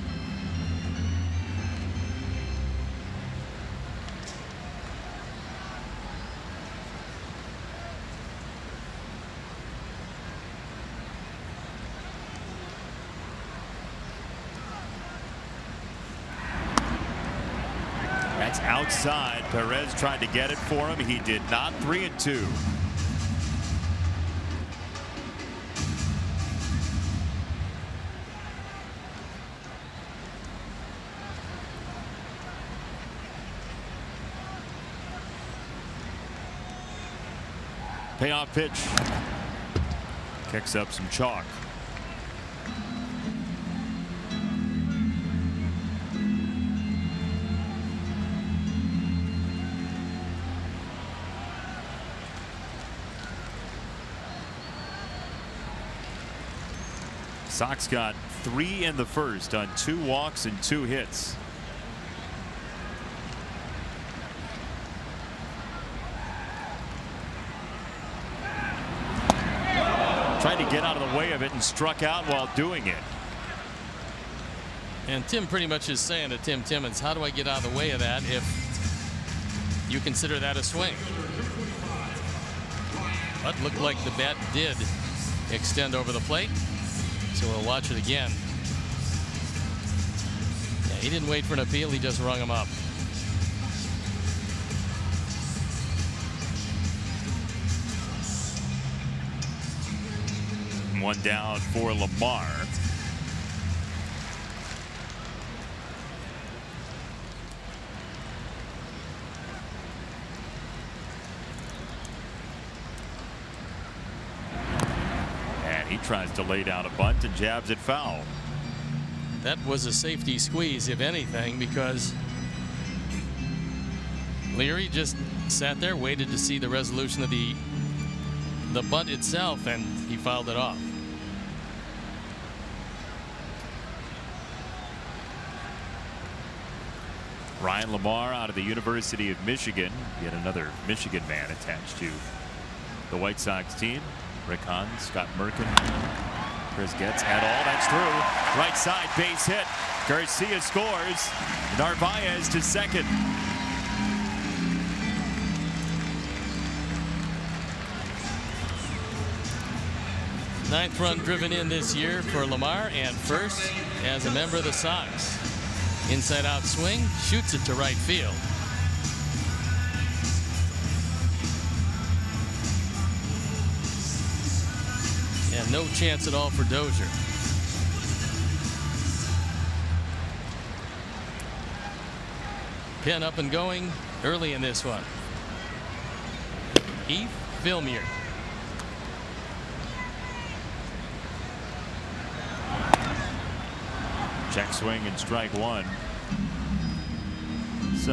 That's outside. Perez tried to get it for him. He did not. 3-2. Payoff pitch. Kicks up some chalk. Sox got 3 in the first on 2 walks and 2 hits. Tried to get out of the way of it and struck out while doing it. And Tim pretty much is saying to Tim Timmons, how do I get out of the way of that if you consider that a swing? But looked like the bat did extend over the plate. So we'll watch it again. Yeah, he didn't wait for an appeal. He just rung him up. One down for Lamar. And he tries to lay down a bunt and jabs it foul. That was a safety squeeze, if anything, because Leary just sat there, waited to see the resolution of the bunt itself, and he fouled it off. Ryan Lamar out of the University of Michigan. Yet another Michigan man attached to the White Sox team. Rick Hahn, Scott Merkin, Chris Getz had all. That's through. Right side base hit. Garcia scores. Narvaez to second. Ninth run driven in this year for Lamar, and first as a member of the Sox. Inside out swing, shoots it to right field. And no chance at all for Dozier. Pen up and going early in this one. Heath Vilmier. Check swing and strike one. This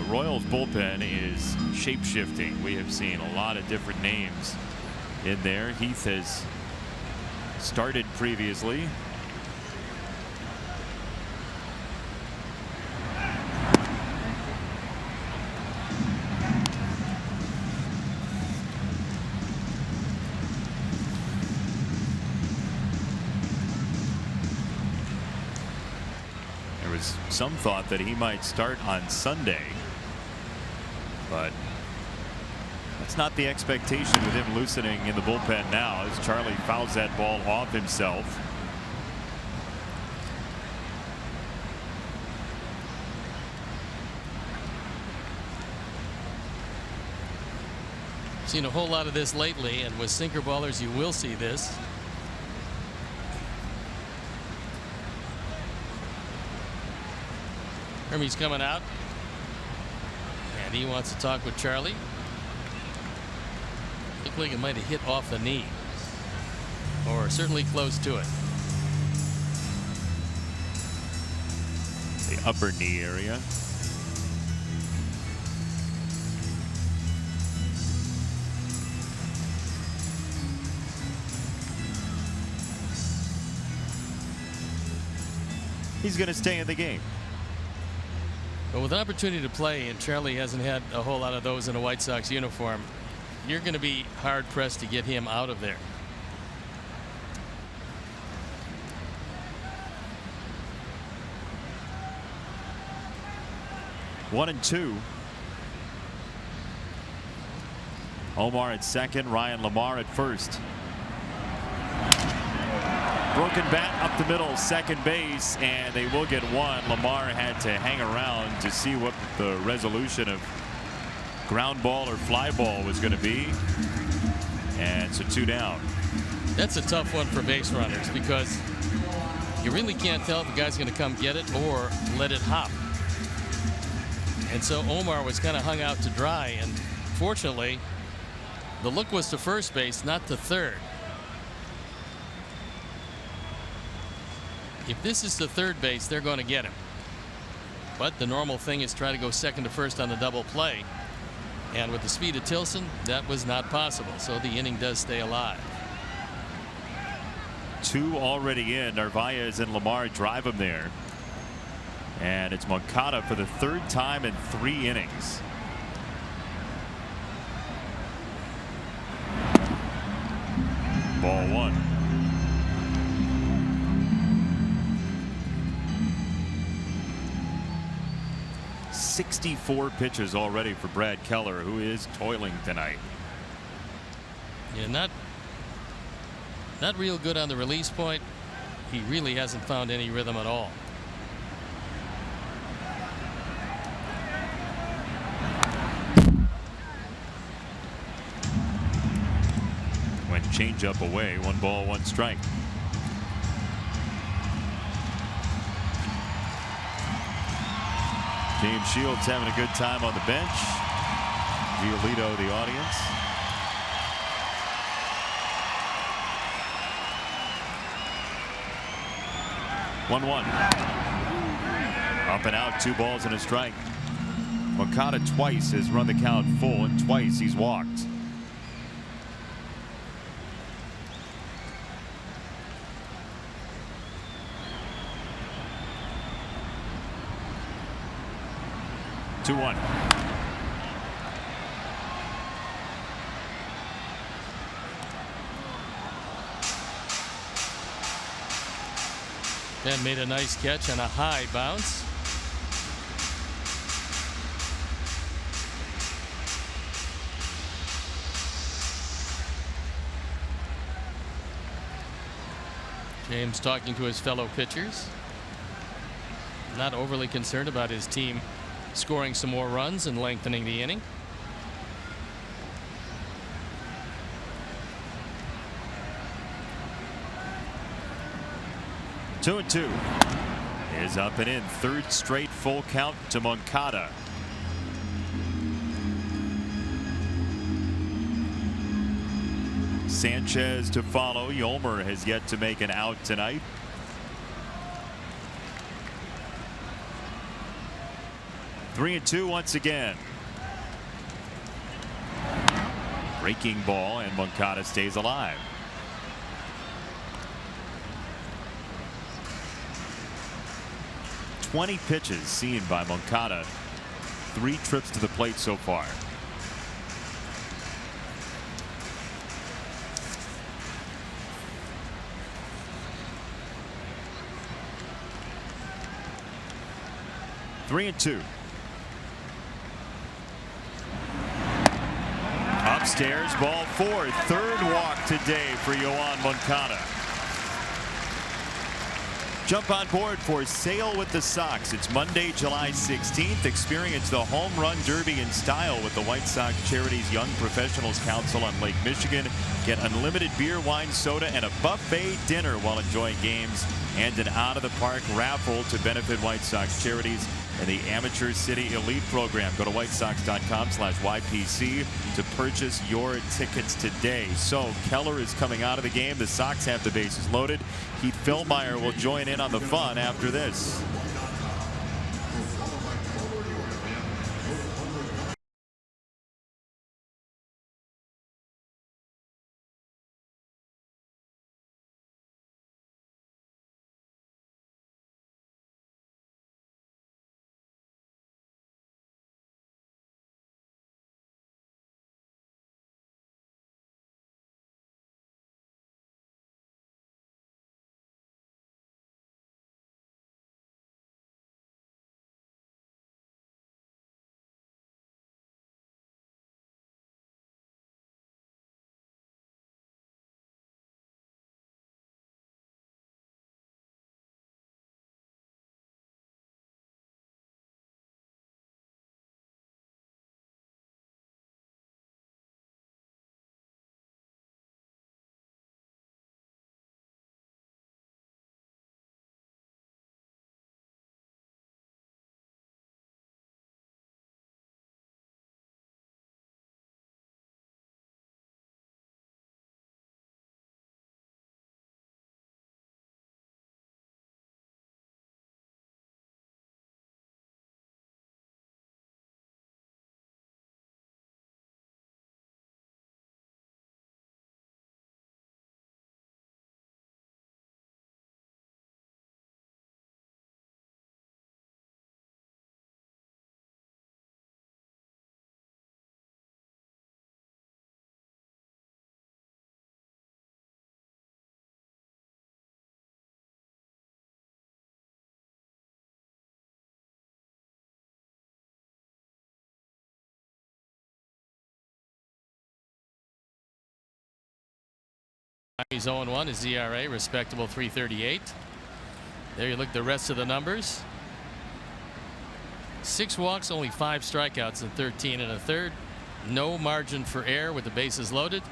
Royals bullpen is shape-shifting. We have seen a lot of different names in there. Heath has started previously. Some thought that he might start on Sunday, but that's not the expectation with him loosening in the bullpen now as Charlie fouls that ball off himself. Seen a whole lot of this lately, and with sinker ballers you will see this. Hermie's coming out, and he wants to talk with Charlie. Looked like it might have hit off the knee, or certainly close to it. The upper knee area. he's going to stay in the game. But with an opportunity to play, and Charlie hasn't had a whole lot of those in a White Sox uniform, you're going to be hard-pressed to get him out of there. One and two. Omar at second, Ryan Lamar at first. Broken bat up the middle, second base, and they will get one. Lamar had to hang around to see what the resolution of ground ball or fly ball was going to be. And so 2 down. That's a tough one for base runners because you really can't tell if the guy's going to come get it or let it hop. And so Omar was kind of hung out to dry, and fortunately the look was to first base, not to third. If this is to third base, they're going to get him. But the normal thing is try to go second to first on the double play. And with the speed of Tilson, that was not possible. So the inning does stay alive. 2 already in. Narvaez and Lamar drive him there. And it's Moncada for the 3rd time in 3 innings. Ball 1. "64 pitches already for Brad Keller, who is toiling tonight." Yeah, not real good on the release point. He really hasn't found any rhythm at all. Went changeup away. 1 ball, 1 strike. James Shields having a good time on the bench. Giolito, the audience. One. Up and out, 2 balls and a strike. Moncada twice has run the count full, and twice he's walked. Two one. Ben made a nice catch on a high bounce. James talking to his fellow pitchers. Not overly concerned about his team scoring some more runs and lengthening the inning. Two and 2 is up and in. 3rd straight full count to Moncada. Sanchez to follow. Yolmer has yet to make an out tonight. Three and 2 once again. Breaking ball, and Moncada stays alive. "20 pitches seen by Moncada. 3 trips to the plate so far. Three and 2. Upstairs, ball 4. 3rd walk today for Yoan Moncada. Jump on board for Sail with the Sox. It's Monday, July 16th. Experience the Home Run Derby in style with the White Sox Charities Young Professionals Council on Lake Michigan. Get unlimited beer, wine, soda, and a buffet dinner while enjoying games, and an out-of-the-park raffle to benefit White Sox Charities and the Amateur City Elite Program. Go to whitesox.com/YPC to purchase your tickets today. So Keller is coming out of the game. The Sox have the bases loaded. Heath Fillmyer will join in on the fun after this. He's 0-1. His ERA, respectable 3.38. There you look at the rest of the numbers. 6 walks, only 5 strikeouts in 13 1/3. No margin for error with the bases loaded.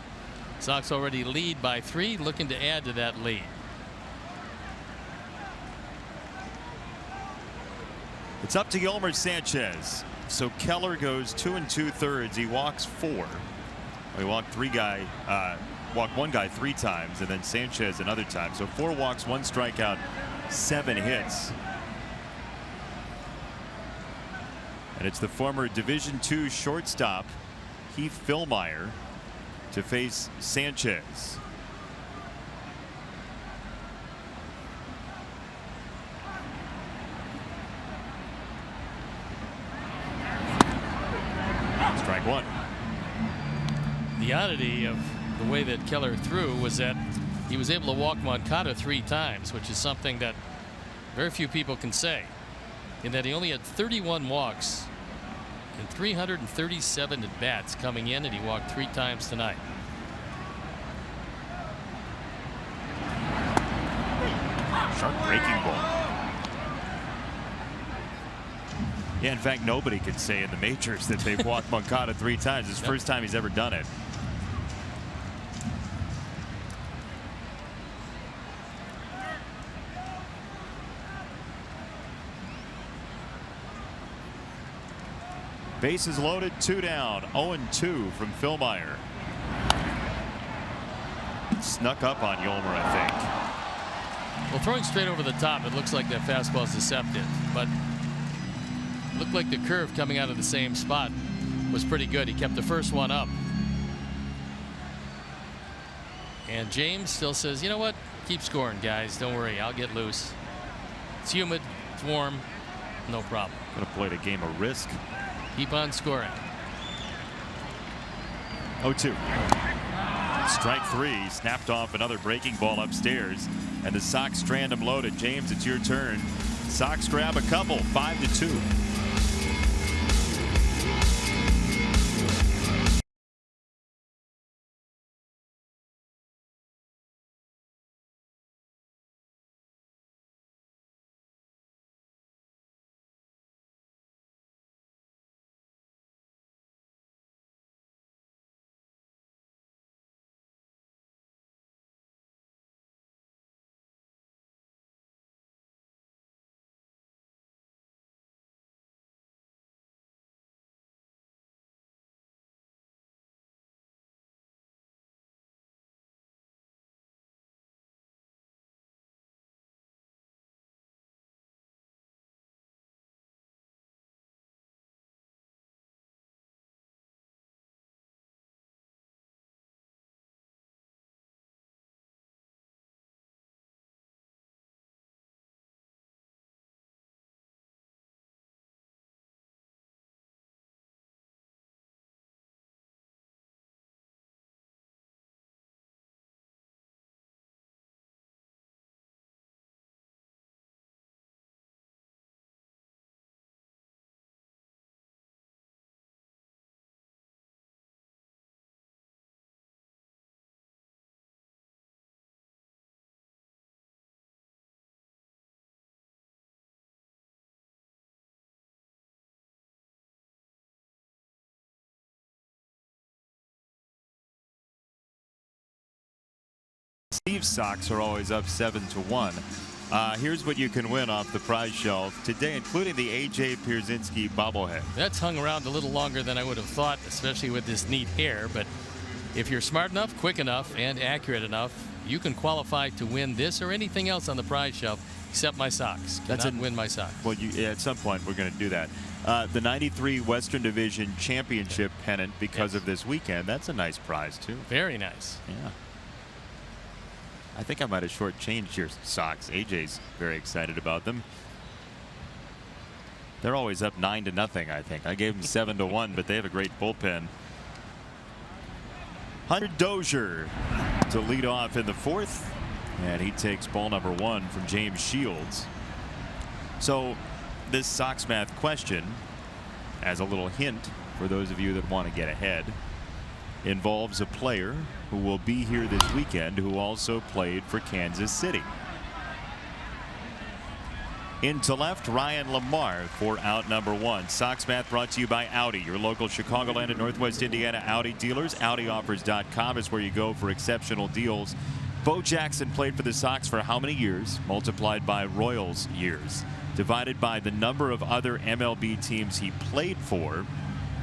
Sox already lead by 3, looking to add to that lead. It's up to Yolmer Sanchez. So Keller goes 2 2/3. He walks 4. He walked walked one guy 3 times, and then Sanchez another time. So 4 walks, 1 strikeout, 7 hits. And it's the former Division II shortstop Heath Fillmyer to face Sanchez. Strike 1. The oddity of the way that Keller threw was that he was able to walk Moncada 3 times, which is something that very few people can say, in that he only had 31 walks and 337 at bats coming in, and he walked 3 times tonight. Sharp breaking ball. Yeah, in fact, nobody could say in the majors that they've walked Moncada 3 times. It's the first time he's ever done it. Bases loaded, 2 down, 0-2 from Fillmyer. Snuck up on Yolmer, I think. Well, throwing straight over the top, it looks like that fastball is deceptive, but it looked like the curve coming out of the same spot was pretty good. He kept the first one up. And James still says, you know what? Keep scoring, guys. Don't worry. I'll get loose. It's humid. It's warm. No problem. Gonna play the game of risk. Keep on scoring. 0-2. Strike 3. Snapped off another breaking ball upstairs. And the Sox strand him loaded. James, it's your turn. Sox grab a couple. 5-2. Steve's Sox are always up 7-1. Here's what you can win off the prize shelf today, including the A.J. Pierzynski bobblehead. That's hung around a little longer than I would have thought, especially with this neat hair. But if you're smart enough, quick enough, and accurate enough, you can qualify to win this or anything else on the prize shelf except my socks. Cannot win my socks. Well, at some point we're going to do that. The 93 Western Division Championship pennant because of this weekend. That's a nice prize, too. Very nice. Yeah. I think I might have shortchanged your socks. AJ's very excited about them. They're always up 9-0, I think. I gave them 7-1, but they have a great bullpen. Hunter Dozier to lead off in the 4th, and he takes ball number 1 from James Shields. So this Sox math question, as a little hint for those of you that want to get ahead, involves a player who who will be here this weekend, who also played for Kansas City. Into left, Ryan Lamar for out number 1. Sox Math brought to you by Audi, your local Chicagoland and Northwest Indiana Audi dealers. AudiOffers.com is where you go for exceptional deals. Bo Jackson played for the Sox for how many years? Multiplied by Royals years, divided by the number of other MLB teams he played for,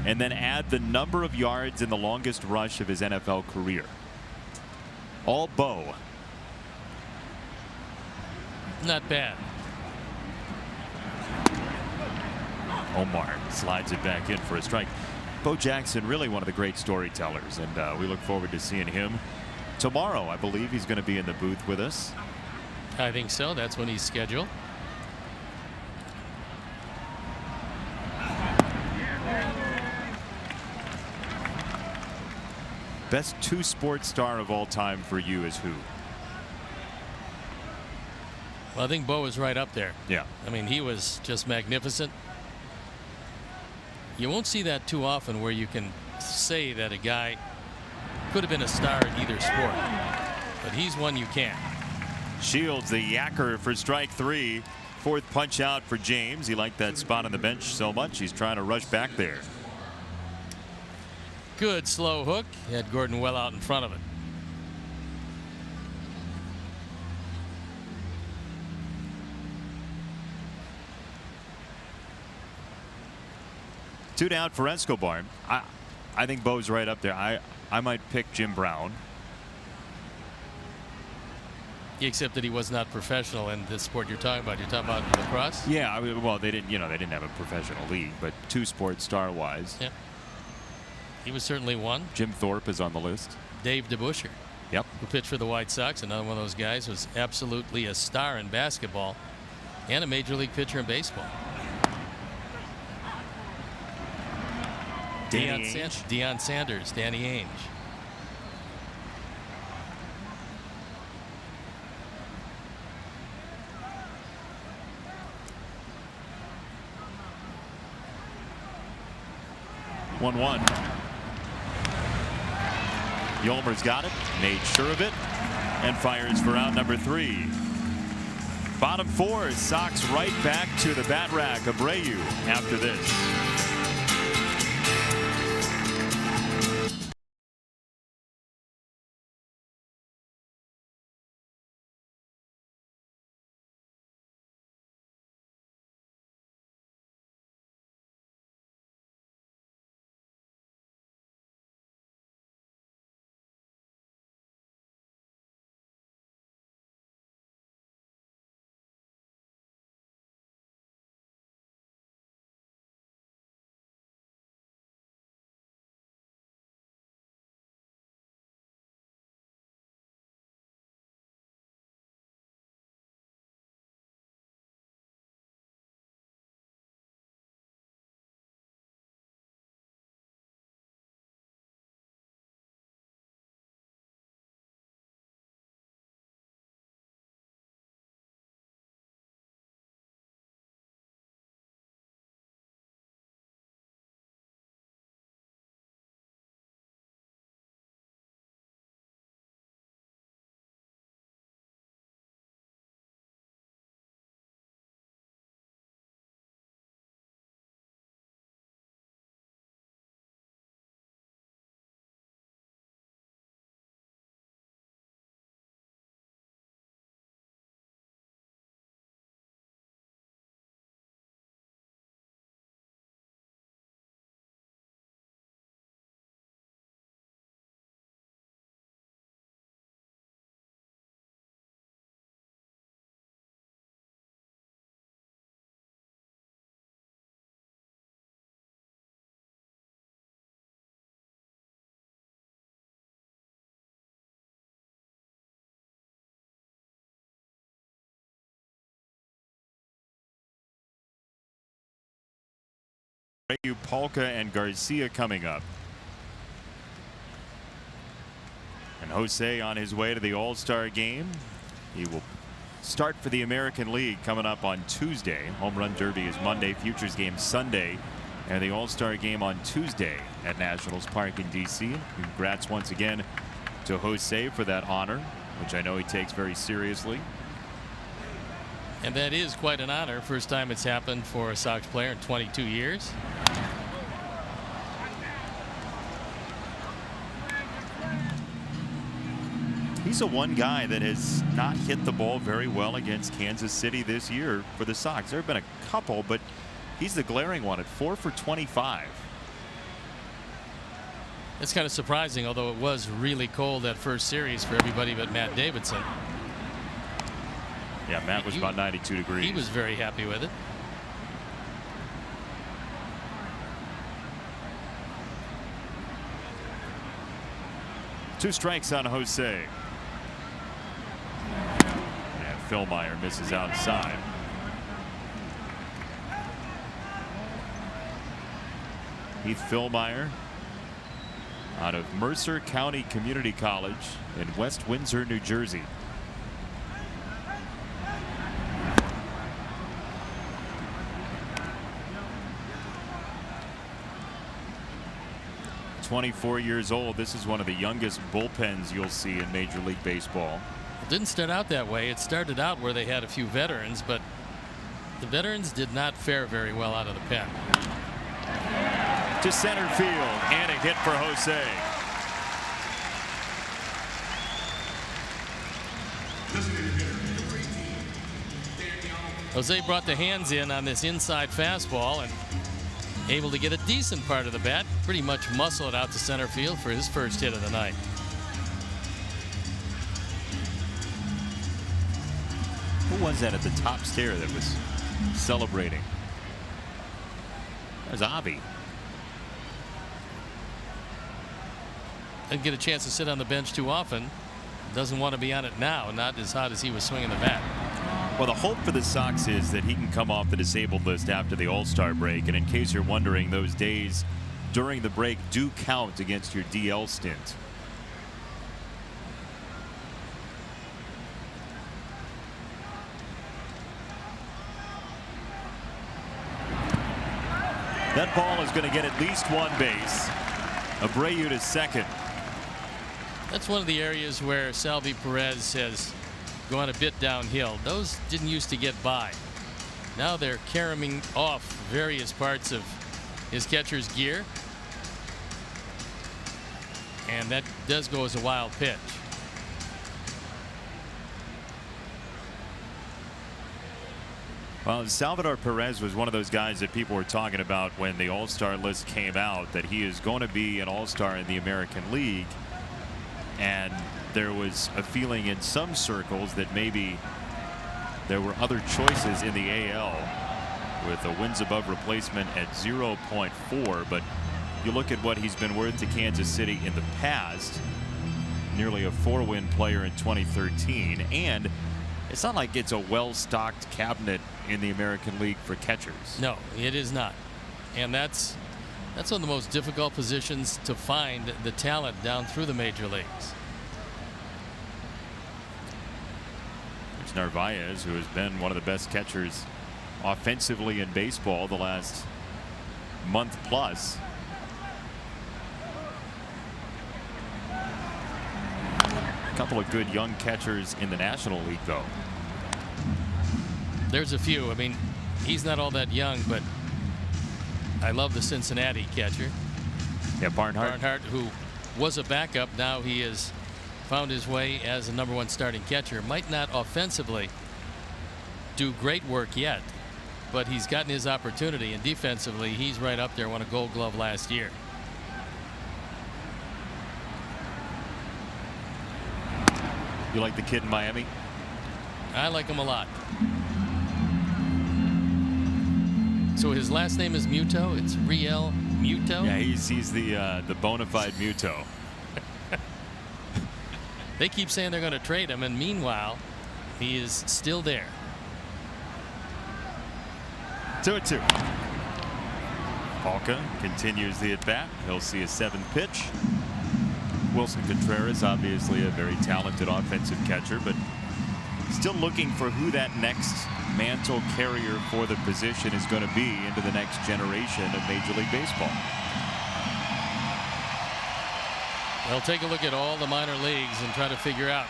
and then add the number of yards in the longest rush of his NFL career. All Bo. Not bad. Omar slides it back in for a strike. Bo Jackson, really one of the great storytellers, and we look forward to seeing him tomorrow. I believe he's going to be in the booth with us. I think so. That's when he's scheduled. Best two-sport star of all time for you is who? Well, I think Bo is right up there. Yeah. I mean, he was just magnificent. You won't see that too often where you can say that a guy could have been a star in either sport, but he's one you can. Shields the yacker for strike 3. 4th punch out for James. He liked that spot on the bench so much he's trying to rush back there. Good slow hook. He had Gordon well out in front of it. Two down for Escobar. I think Bo's right up there. I might pick Jim Brown. Except that he was not professional in the sport you're talking about. You're talking about lacrosse? Yeah, I mean, well, they didn't have a professional league, but two-sport star-wise. Yeah. He was certainly one. Jim Thorpe is on the list. Dave DeBusschere. Yep. Who pitched for the White Sox. Another one of those guys was absolutely a star in basketball and a major league pitcher in baseball. Deion Sanders, Danny Ainge. One. Yolmer's got it, made sure of it, and fires for out number 3. Bottom 4, Sox right back to the bat rack. Abreu after this. Polka and Garcia coming up. And Jose on his way to the All-Star game. He will start for the American League coming up on Tuesday. Home Run Derby is Monday, Futures game Sunday, and the All-Star game on Tuesday at Nationals Park in D.C. Congrats once again to Jose for that honor, which I know he takes very seriously. And that is quite an honor. First time it's happened for a Sox player in 22 years. He's the one guy that has not hit the ball very well against Kansas City this year for the Sox. There have been a couple, but he's the glaring one at 4 for 25. It's kind of surprising, although it was really cold that first series for everybody but Matt Davidson. Yeah, Matt was about 92 degrees. He was very happy with it. Two strikes on Jose. And Philmeyer misses outside. Heath Philmeyer out of Mercer County Community College in West Windsor, New Jersey. .24 years old. This is one of the youngest bullpens you'll see in Major League Baseball. It didn't start out that way. It started out where they had a few veterans, but the veterans did not fare very well out of the pen. To center field, and a hit for Jose. Jose brought the hands in on this inside fastball and able to get a decent part of the bat, pretty much muscle it out to center field for his first hit of the night. Who was that at the top stair that was celebrating? There's Avi. Didn't get a chance to sit on the bench too often. Doesn't want to be on it now, not as hot as he was swinging the bat. Well, the hope for the Sox is that he can come off the disabled list after the All-Star break. And in case you're wondering, those days during the break do count against your DL stint. That ball is going to get at least one base. Abreu to second. That's one of the areas where Salvi Perez has gone a bit downhill. Those didn't used to get by. Now they're caroming off various parts of his catcher's gear. And that does go as a wild pitch. Well, Salvador Perez was one of those guys that people were talking about when the All-Star list came out, that he is going to be an All-Star in the American League. And there was a feeling in some circles that maybe there were other choices in the AL with a wins above replacement at 0.4. But you look at what he's been worth to Kansas City in the past, nearly a 4-win player in 2013. And it's not like it's a well-stocked cabinet in the American League for catchers. No, it is not. And that's one of the most difficult positions to find the talent down through the major leagues. There's Narvaez, who has been one of the best catchers offensively in baseball the last month plus. A couple of good young catchers in the National League, though. There's a few. I mean, he's not all that young, but I love the Cincinnati catcher. Yeah, Barnhart. Barnhart, who was a backup. Now he has found his way as a #1 starting catcher. Might not offensively do great work yet, but he's gotten his opportunity, and defensively he's right up there. Won a Gold Glove last year. You like the kid in Miami? I like him a lot. So his last name is Muto. It's Riel Muto. Yeah, he's the bona fide Muto. They keep saying they're going to trade him, and meanwhile, he is still there. 2-2. Palka continues the at bat. He'll see a 7th pitch. Wilson Contreras, obviously a very talented offensive catcher, but still looking for who that next mantle carrier for the position is going to be into the next generation of Major League Baseball. They'll take a look at all the minor leagues and try to figure out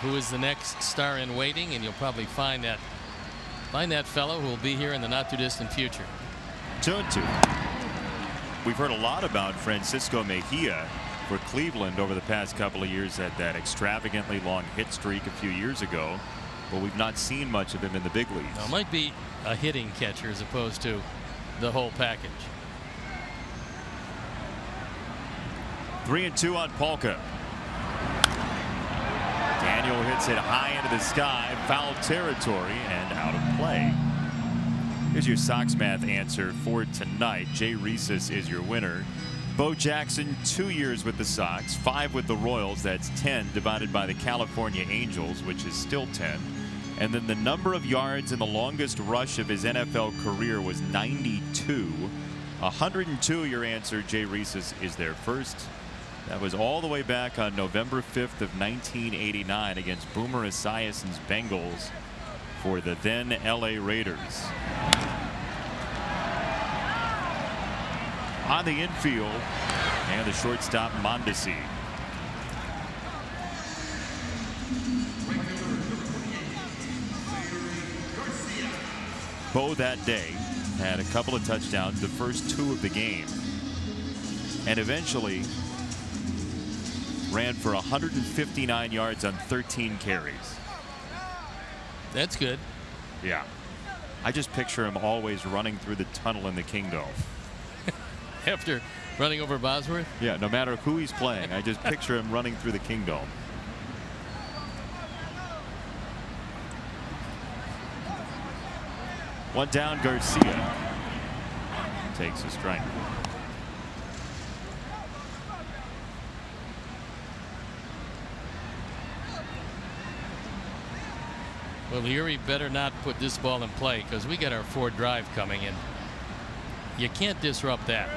who is the next star in waiting, and you'll probably find that fellow who will be here in the not too distant future. 2-2. We've heard a lot about Francisco Mejia for Cleveland over the past couple of years. Had that extravagantly long hit streak a few years ago, but we've not seen much of him in the big leagues. Now, it might be a hitting catcher as opposed to the whole package. 3-2 on Polka. Daniel hits it high into the sky, foul territory, and out of play. Here's your Sox math answer for tonight. Jay Reeses is your winner. Bo Jackson, 2 years with the Sox, 5 with the Royals. That's 10 divided by the California Angels, which is still 10. And then the number of yards in the longest rush of his NFL career was 92. 102, your answer. Jay Reeses is there first. That was all the way back on November 5th of 1989 against Boomer Esiason's Bengals for the then LA Raiders. On the infield, and the shortstop Mondesi. Bo that day had a couple of touchdowns, the first 2 of the game, and eventually ran for 159 yards on 13 carries. That's good. Yeah. I just picture him always running through the tunnel in the Kingdome. After running over Bosworth? Yeah, no matter who he's playing, I just picture him running through the Kingdome. One down, Garcia takes a strike. Well, Leary better not put this ball in play because we got our 4th drive coming in. You can't disrupt that.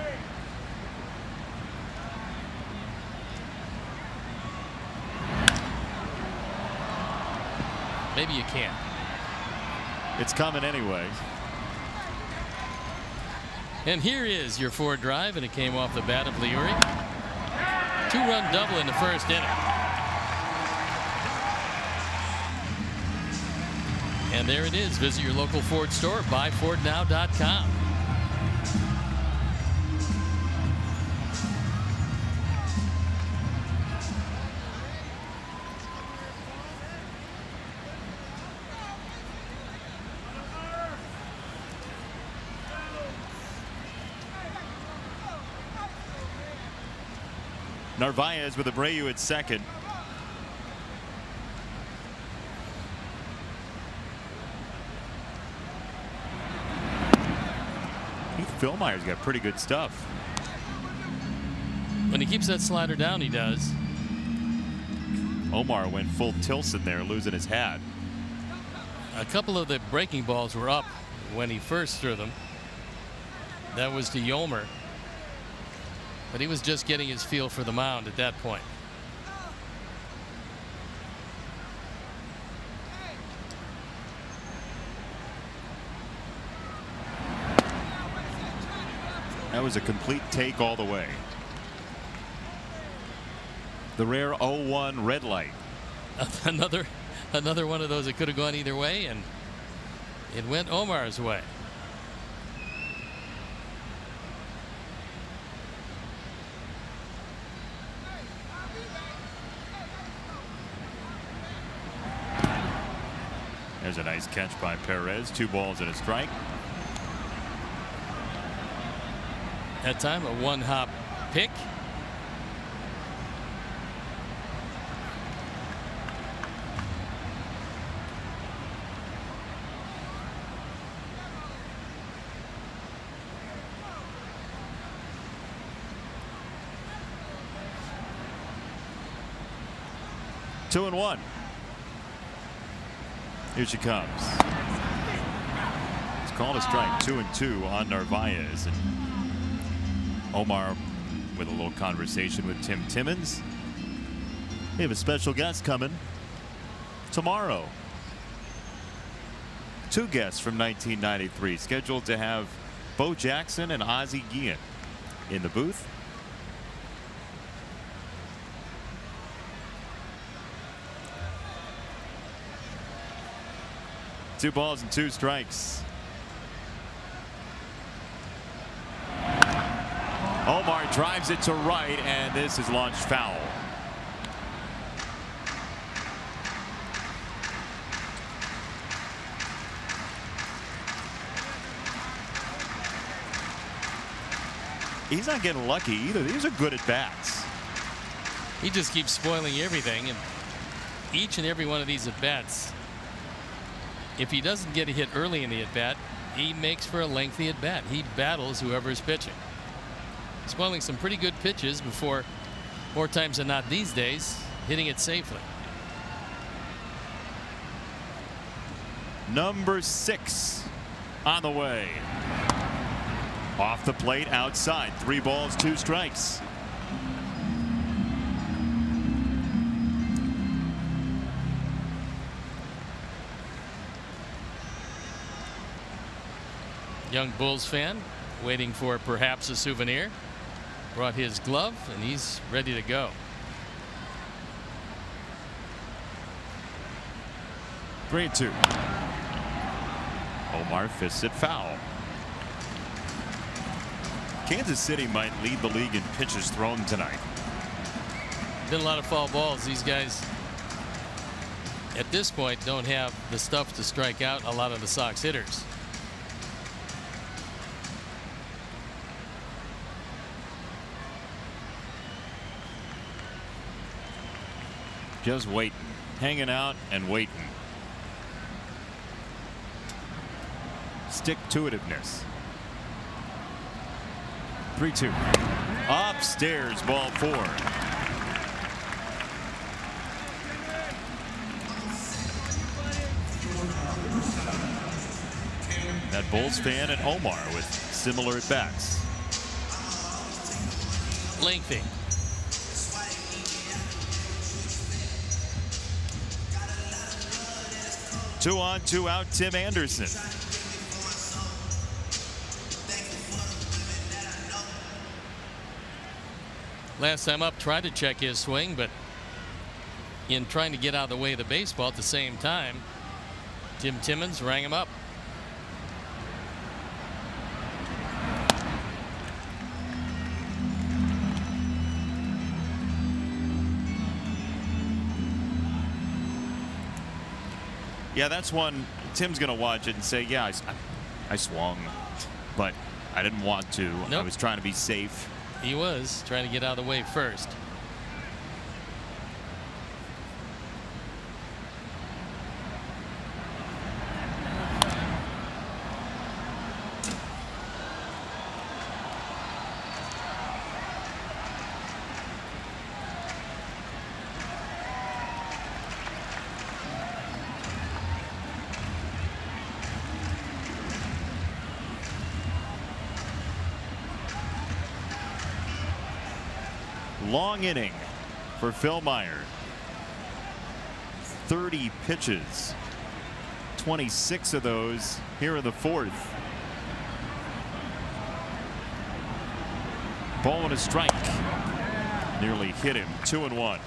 Maybe you can. It's coming anyway. And here is your 4th drive, and it came off the bat of Leary. 2-run double in the first inning. And there it is. Visit your local Ford store, buyfordnow.com. Narvaez with Abreu at second. Philmeyer's got pretty good stuff. When he keeps that slider down, he does. Omar went full Tilson there, losing his hat. A couple of the breaking balls were up when he first threw them. That was to Yomer. But he was just getting his feel for the mound at that point. That was a complete take all the way. The rare 0-1 red light. Another one of those that could have gone either way, and it went Omar's way. There's a nice catch by Perez. 2 balls and a strike. That time a 1-hop pick. Two and one. Here she comes. It's called a strike. 2-2 on Narvaez. And Omar with a little conversation with Tim Timmons. We have a special guest coming tomorrow. 2 guests from 1993 scheduled to have Bo Jackson and Ozzie Guillen in the booth. 2 balls and 2 strikes. Omar drives it to right, and this is launched foul. He's not getting lucky either. These are good at bats. He just keeps spoiling everything, and each and every one of these at bats, if he doesn't get a hit early in the at bat, he makes for a lengthy at bat. He battles whoever is pitching. Spoiling some pretty good pitches before, more times than not these days, hitting it safely. Number 6 on the way. Off the plate, outside. 3 balls, 2 strikes. Young Bulls fan waiting for perhaps a souvenir. Brought his glove, and he's ready to go. 3-2. Omar fists it foul. Kansas City might lead the league in pitches thrown tonight. Been a lot of foul balls. These guys at this point don't have the stuff to strike out a lot of the Sox hitters. Just waiting, hanging out and waiting. Stick-to-itiveness. 3-2. Upstairs, ball 4. That Bulls fan and Omar with similar at bats. Lengthy. Two on, 2 out, Tim Anderson. Last time up, tried to check his swing, but in trying to get out of the way of the baseball at the same time, Tim Timmons rang him up. Yeah, that's one Tim's going to watch it and say, yeah, I swung, but I didn't want to. Nope. I was trying to be safe. He was trying to get out of the way first. Long inning for Phil Meyer. 30 pitches. 26 of those here in the 4th. Ball and a strike. Nearly hit him. 2-1.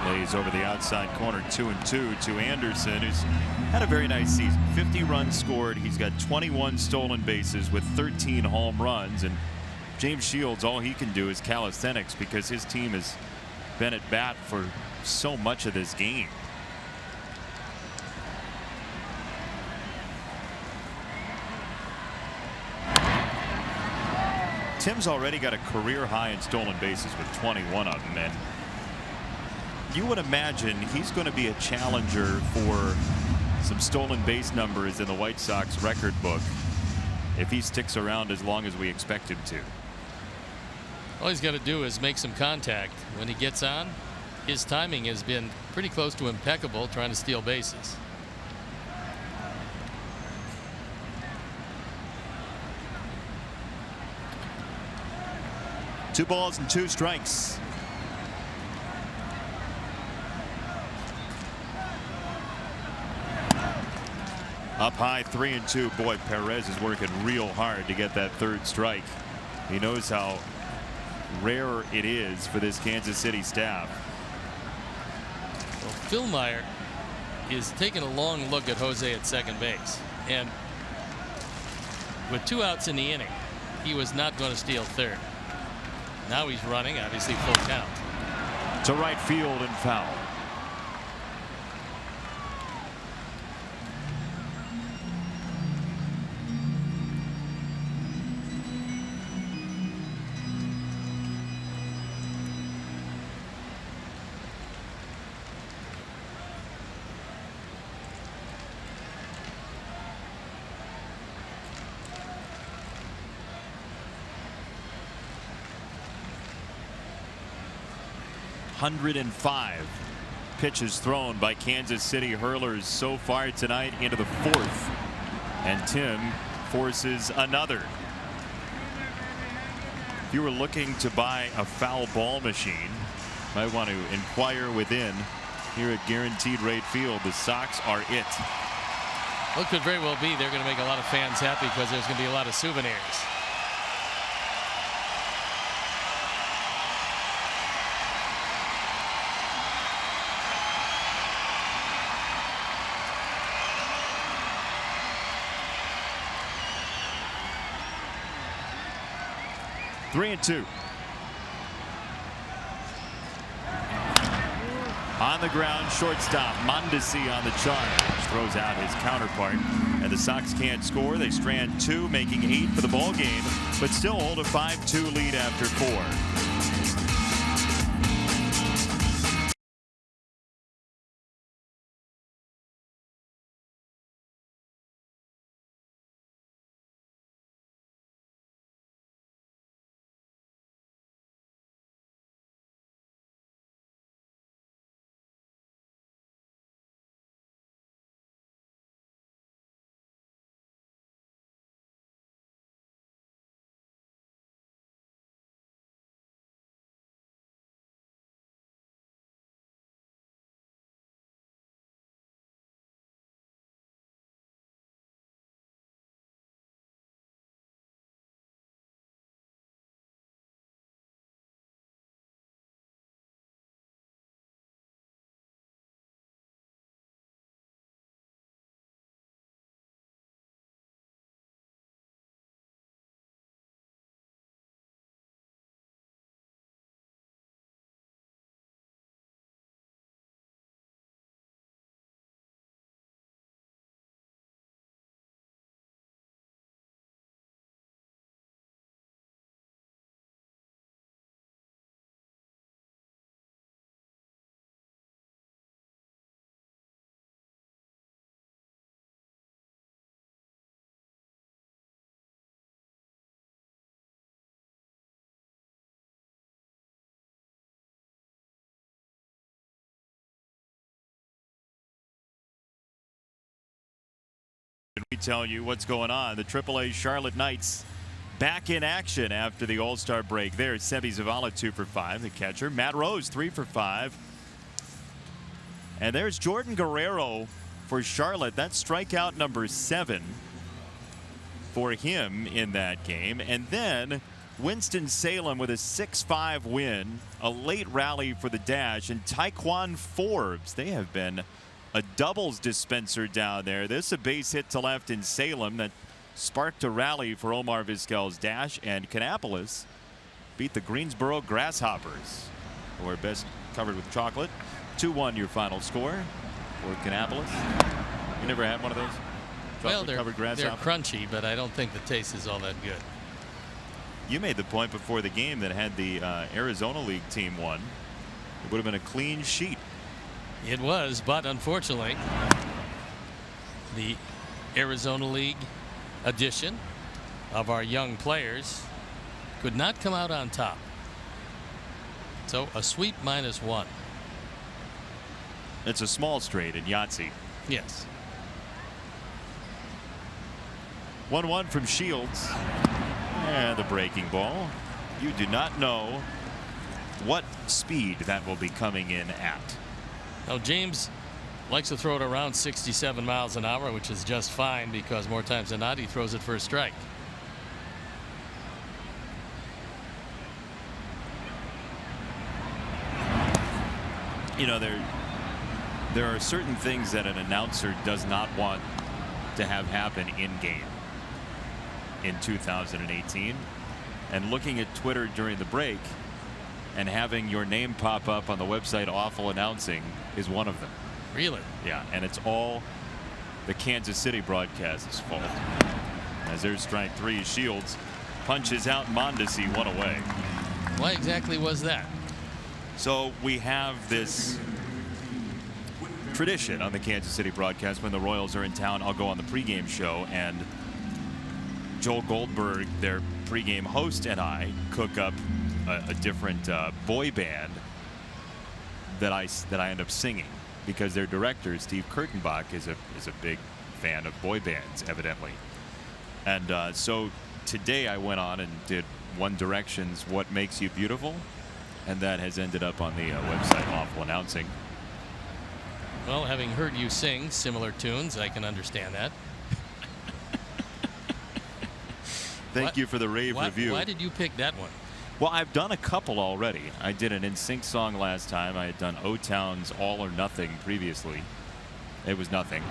Lays over the outside corner, 2-2 to Anderson, who's had a very nice season. 50 runs scored. He's got 21 stolen bases with 13 home runs. And James Shields, all he can do is calisthenics because his team has been at bat for so much of this game. Tim's already got a career high in stolen bases with 21 of them, and you would imagine he's going to be a challenger for some stolen base numbers in the White Sox record book if he sticks around as long as we expect him to. All he's got to do is make some contact. When he gets on, his timing has been pretty close to impeccable trying to steal bases. Two balls and 2 strikes. Up high, 3-2. Boy, Perez is working real hard to get that third strike. He knows how rare it is for this Kansas City staff. Well, Phil Meyer is taking a long look at Jose at second base, and with 2 outs in the inning, he was not going to steal third. Now he's running, obviously full count. To right field and foul. .105 pitches thrown by Kansas City hurlers so far tonight into the 4th, and Tim forces another. If you were looking to buy a foul ball machine, might want to inquire within here at Guaranteed Rate Field. The Sox are it. Well, it could very well be. They're going to make a lot of fans happy because there's going to be a lot of souvenirs. Three and two. On the ground, shortstop Mondesi on the charge. Throws out his counterpart, and the Sox can't score. They strand 2, making 8 for the ball game, but still hold a 5-2 lead after 4. We tell you what's going on. The AAA Charlotte Knights back in action after the All-Star break. There's Sebi Zavala 2 for 5, the catcher. Matt Rose 3 for 5. And there's Jordan Guerrero for Charlotte. That's strikeout number 7 for him in that game. And then Winston-Salem with a 6-5 win, a late rally for the Dash, and Taekwon Forbes. They have been a doubles dispenser down there. This a base hit to left in Salem that sparked a rally for Omar Vizquel's Dash, and Kannapolis beat the Greensboro Grasshoppers, who are best covered with chocolate. 2-1 your final score for Kannapolis. You never had one of those? Well, they're crunchy, but I don't think the taste is all that good. You made the point before the game that had the Arizona League team won, it would have been a clean sheet. It was, but unfortunately, the Arizona League edition of our young players could not come out on top. So a sweep -1. It's a small straight in Yahtzee. Yes. 1-1 from Shields. And the breaking ball. You do not know what speed that will be coming in at. Now, James Likes to throw it around 67 miles an hour, which is just fine because more times than not he throws it for a strike. You know, there are certain things that an announcer does not want to have happen in game in 2018. And looking at Twitter during the break and having your name pop up on the website Awful Announcing is one of them. Really? Yeah, and it's all the Kansas City broadcast's fault. As there's strike three, Shields punches out Mondesi one away. Why exactly was that? So we have this tradition on the Kansas City broadcast when the Royals are in town. I'll go on the pregame show, and Joel Goldberg, their pregame host, and I cook up a different boy band that I end up singing, because their director Steve Kurtenbach is a big fan of boy bands, evidently. And so today I went on and did One Direction's "What Makes You Beautiful," and that has ended up on the website Awful Announcing. Well, having heard you sing similar tunes, I can understand that. Thank you for the rave review. Why did you pick that one? Well, I've done a couple already. I did an NSYNC song last time. I had done O-Town's All or Nothing previously. It was nothing.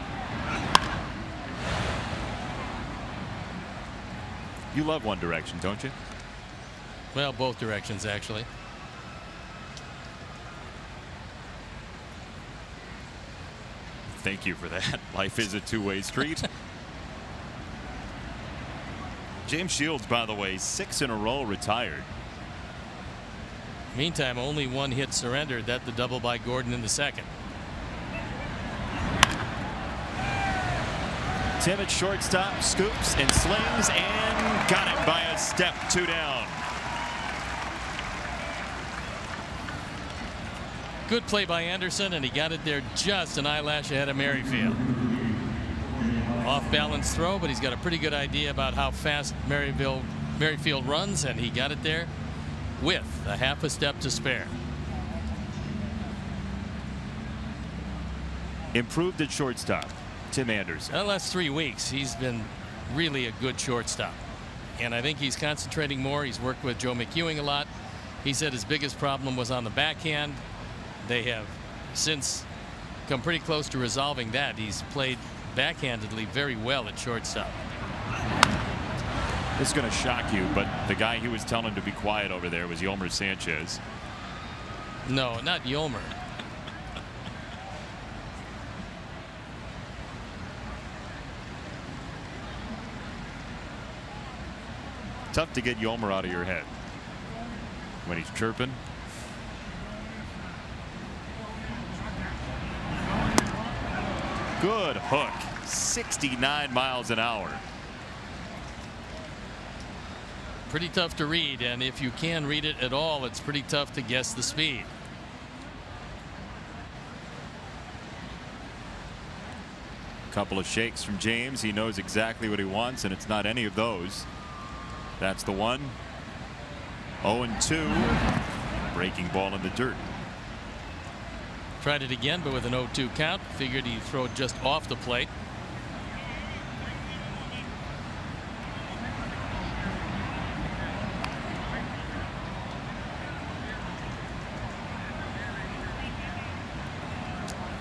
You love One Direction, don't you? Well, both directions, actually. Thank you for that. Life is a two-way street. James Shields, by the way, 6 in a row retired. Meantime, only one hit surrendered. That the double by Gordon in the second. Tim at shortstop scoops and slings and got it by a step. 2 down. Good play by Anderson, and he got it there just an eyelash ahead of Merrifield. Off balance throw, but he's got a pretty good idea about how fast Merrifield runs, and he got it there with a half a step to spare. Improved at shortstop, Tim Anderson. The last 3 weeks, he's been really a good shortstop. And I think he's concentrating more. He's worked with Joe McEwing a lot. He said his biggest problem was on the backhand. They have since come pretty close to resolving that. He's played backhandedly very well at shortstop. This is going to shock you, but the guy he was telling to be quiet over there was Yolmer Sanchez. No, not Yolmer. Tough to get Yolmer out of your head when he's chirping. Good hook. 69 miles an hour. Pretty tough to read, and if you can read it at all, it's pretty tough to guess the speed. Couple of shakes from James. He knows exactly what he wants, and it's not any of those. That's the one. 0-2. Breaking ball in the dirt. Tried it again, but with an 0-2 count. Figured he'd throw it just off the plate.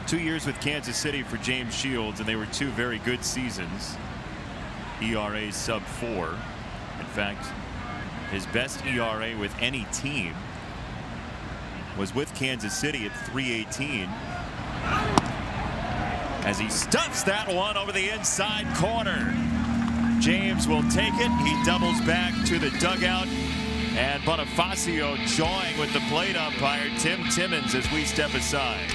Two years with Kansas City for James Shields, and they were 2 very good seasons. ERA sub-4. In fact, his best ERA with any team was with Kansas City at 3.18. As he stuffs that one over the inside corner. James will take it. He doubles back to the dugout. And Bonifacio jawing with the plate umpire, Tim Timmons, as we step aside.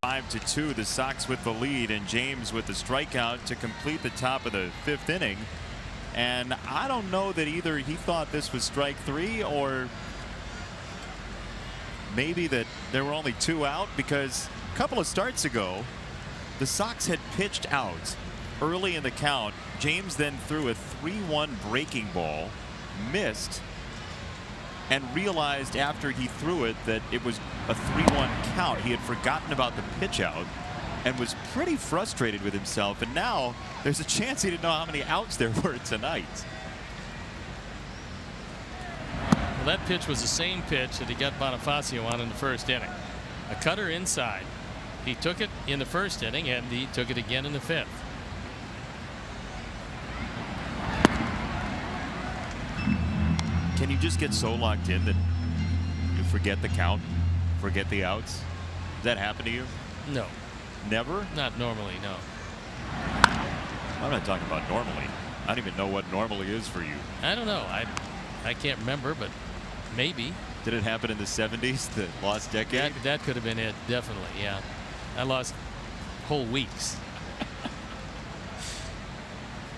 5-2, the Sox with the lead, and James with the strikeout to complete the top of the 5th inning. And I don't know that either he thought this was strike 3 or maybe that there were only 2 out, because a couple of starts ago the Sox had pitched out early in the count. James then threw a 3-1 breaking ball, missed, and realized after he threw it that it was a 3-1 count. He had forgotten about the pitch out and was pretty frustrated with himself, and now there's a chance he didn't know how many outs there were tonight. Well, that pitch was the same pitch that he got Bonifacio on in the 1st inning. A cutter inside. He took it in the 1st inning, and he took it again in the 5th. Can you just get so locked in that you forget the count, forget the outs? Does that happen to you? No. Never? Not normally, no. I'm not talking about normally. I don't even know what normally is for you. I don't know. I can't remember, but maybe. Did it happen in the 70s, the lost decade? That could have been it, definitely, yeah. I lost whole weeks.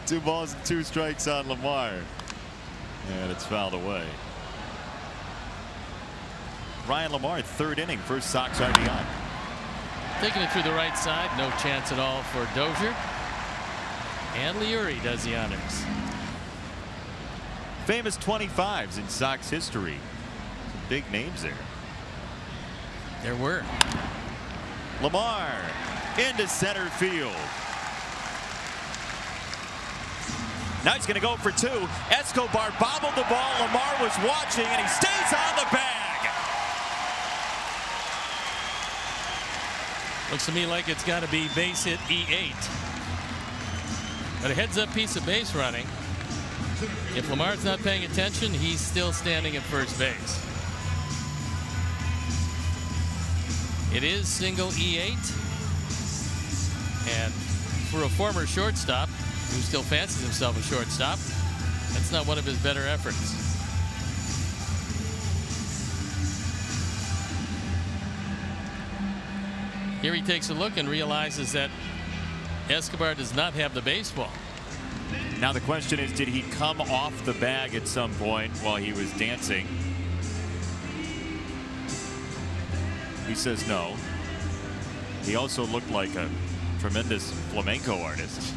2 balls and 2 strikes on Lamar. And it's fouled away. Ryan Lamar, 3rd inning, first Sox RBI. Taking it through the right side, no chance at all for Dozier. And Liuri does the honors. Famous 25s in Sox history. Some big names there. There were. Lamar into center field. Now he's going to go for 2. Escobar bobbled the ball. Lamar was watching, and he stays on the bag. Looks to me like it's got to be base hit E8. But a heads-up piece of base running. If Lamar's not paying attention, he's still standing at first base. It is single E8. And for a former shortstop who still fancies himself a shortstop, that's not one of his better efforts. Here he takes a look and realizes that Escobar does not have the baseball. Now the question is, did he come off the bag at some point while he was dancing? He says no. He also looked like a tremendous flamenco artist.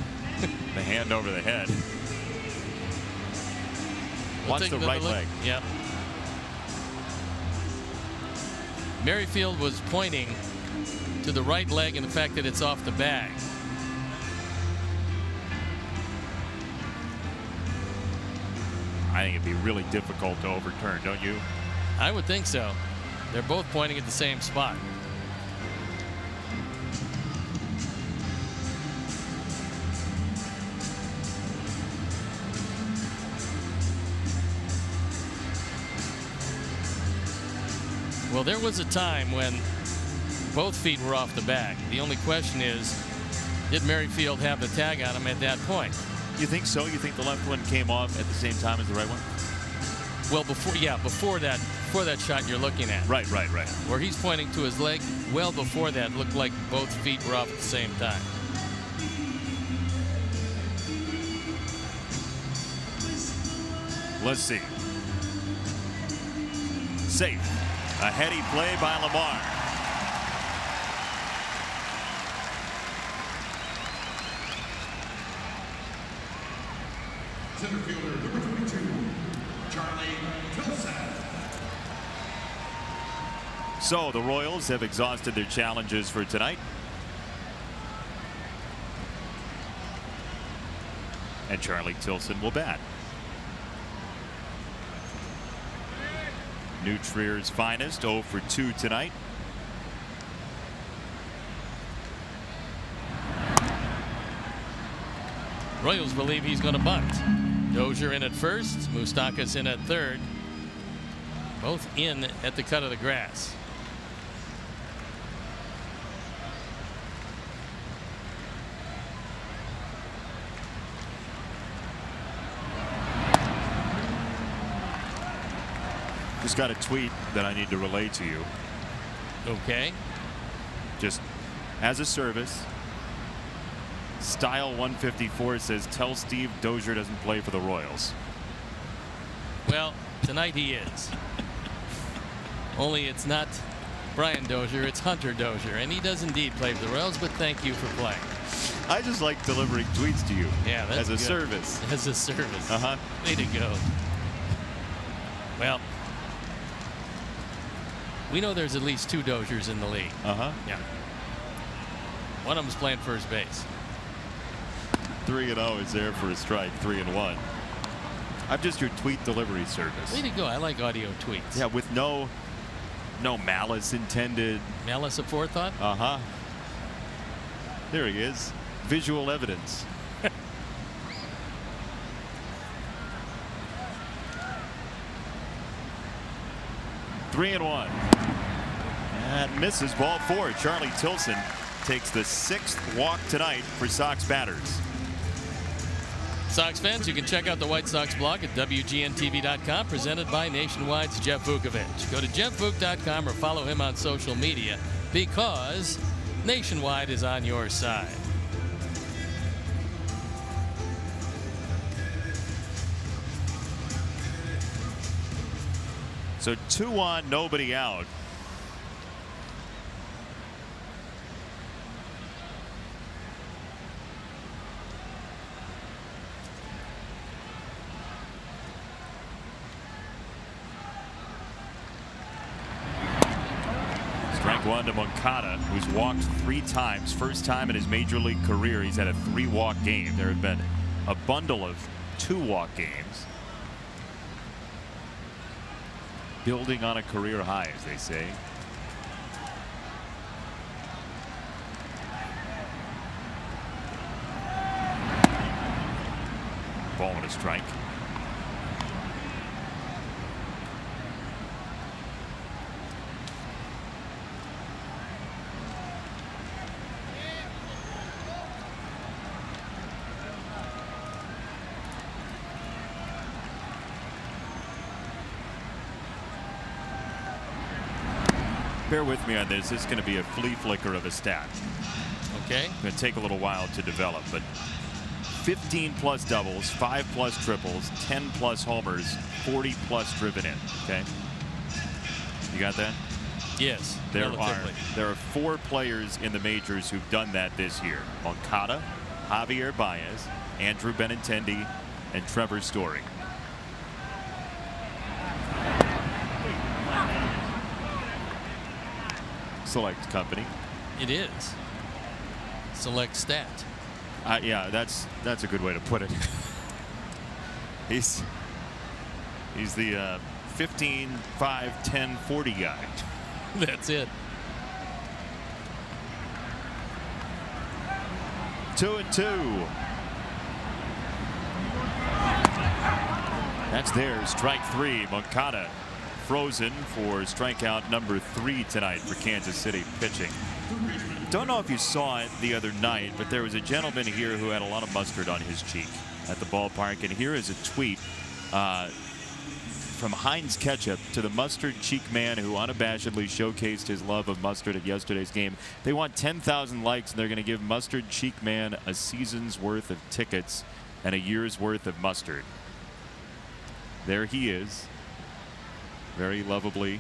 The hand over the head. Wants the right leg. Yep. Merrifield was pointing to the right leg and the fact that it's off the bag. I think it'd be really difficult to overturn, don't you? I would think so. They're both pointing at the same spot. Well, there was a time when both feet were off the bag. The only question is, did Merrifield have the tag on him at that point? You think so? You think the left one came off at the same time as the right one? Well, before that shot you're looking at. Right. Where he's pointing to his leg, well before that, looked like both feet were off at the same time. Let's see. Safe. A heady play by Lamar. Center fielder number 22, Charlie Tilson. So the Royals have exhausted their challenges for tonight. And Charlie Tilson will bat. New Trier's finest, 0 for 2 tonight. Royals believe he's going to bunt. Dozier in at first, Moustakas in at third. Both in at the cut of the grass. Just got a tweet that I need to relay to you. Okay. Just as a service. Style 154 says, tell Steve Dozier doesn't play for the Royals. Well, tonight he is. Only it's not Brian Dozier, it's Hunter Dozier, and he does indeed play for the Royals, but thank you for playing. I just like delivering tweets to you. Yeah, that's as a good. service. As a service. Uh-huh. Way to go. Well, we know there's at least 2 Doziers in the league. Uh-huh. Yeah. One of them's playing first base. 3-0 is there for a strike. 3-1. I'm just your tweet delivery service. Way to go. I like audio tweets. Yeah, with no malice intended. Malice aforethought? Uh-huh. There he is. Visual evidence. Three and one. And misses ball 4. Charlie Tilson takes the 6th walk tonight for Sox batters. Sox fans, you can check out the White Sox blog at WGNTV.com, presented by Nationwide's Jeff Vukovich. Go to jeffvuk.com or follow him on social media, because Nationwide is on your side. So 2 on, nobody out. Strike 1 to Moncada, who's walked 3 times. First time in his major league career he's had a 3-walk game. There have been a bundle of 2-walk games. Building on a career high, as they say. Ball and a strike. Bear with me on this. This is going to be a flea flicker of a stat. Okay. It's going to take a little while to develop, but 15 plus doubles, 5 plus triples, 10 plus homers, 40 plus driven in. Okay. You got that? Yes. There are 4 players in the majors who've done that this year. Moncada, Javier Baez, Andrew Benintendi, and Trevor Story. Select company. It is. Select stat. Yeah, that's a good way to put it. he's the 15, 5, 10, 40 guy. That's it. 2-2. That's there. Strike 3. Moncada frozen for strikeout number 3 tonight for Kansas City pitching. Don't know if you saw it the other night, but there was a gentleman here who had a lot of mustard on his cheek at the ballpark, and here is a tweet from Heinz Ketchup to the mustard cheek man who unabashedly showcased his love of mustard at yesterday's game. They want 10,000 likes, and they're going to give mustard cheek man a season's worth of tickets and a year's worth of mustard. There he is. Very lovably.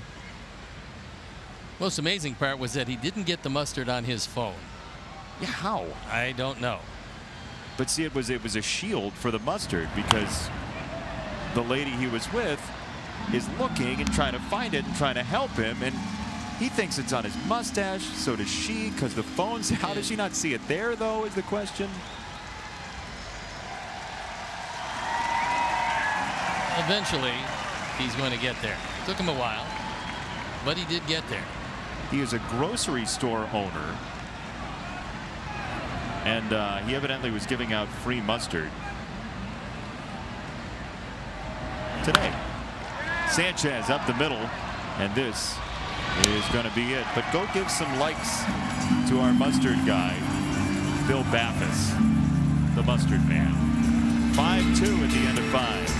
Most amazing part was that he didn't get the mustard on his phone. Yeah, how? I don't know. But see, it was a shield for the mustard, because the lady he was with is looking and trying to find it and trying to help him, and he thinks it's on his mustache. So does she, because the phone's. How does she not see it there, though, is the question. Eventually, he's going to get there. Took him a while, but he did get there. He is a grocery store owner, and he evidently was giving out free mustard today. Sanchez up the middle, and this is going to be it. But go give some likes to our mustard guy, Bill Baffis, the mustard man. 5-2 at the end of 5.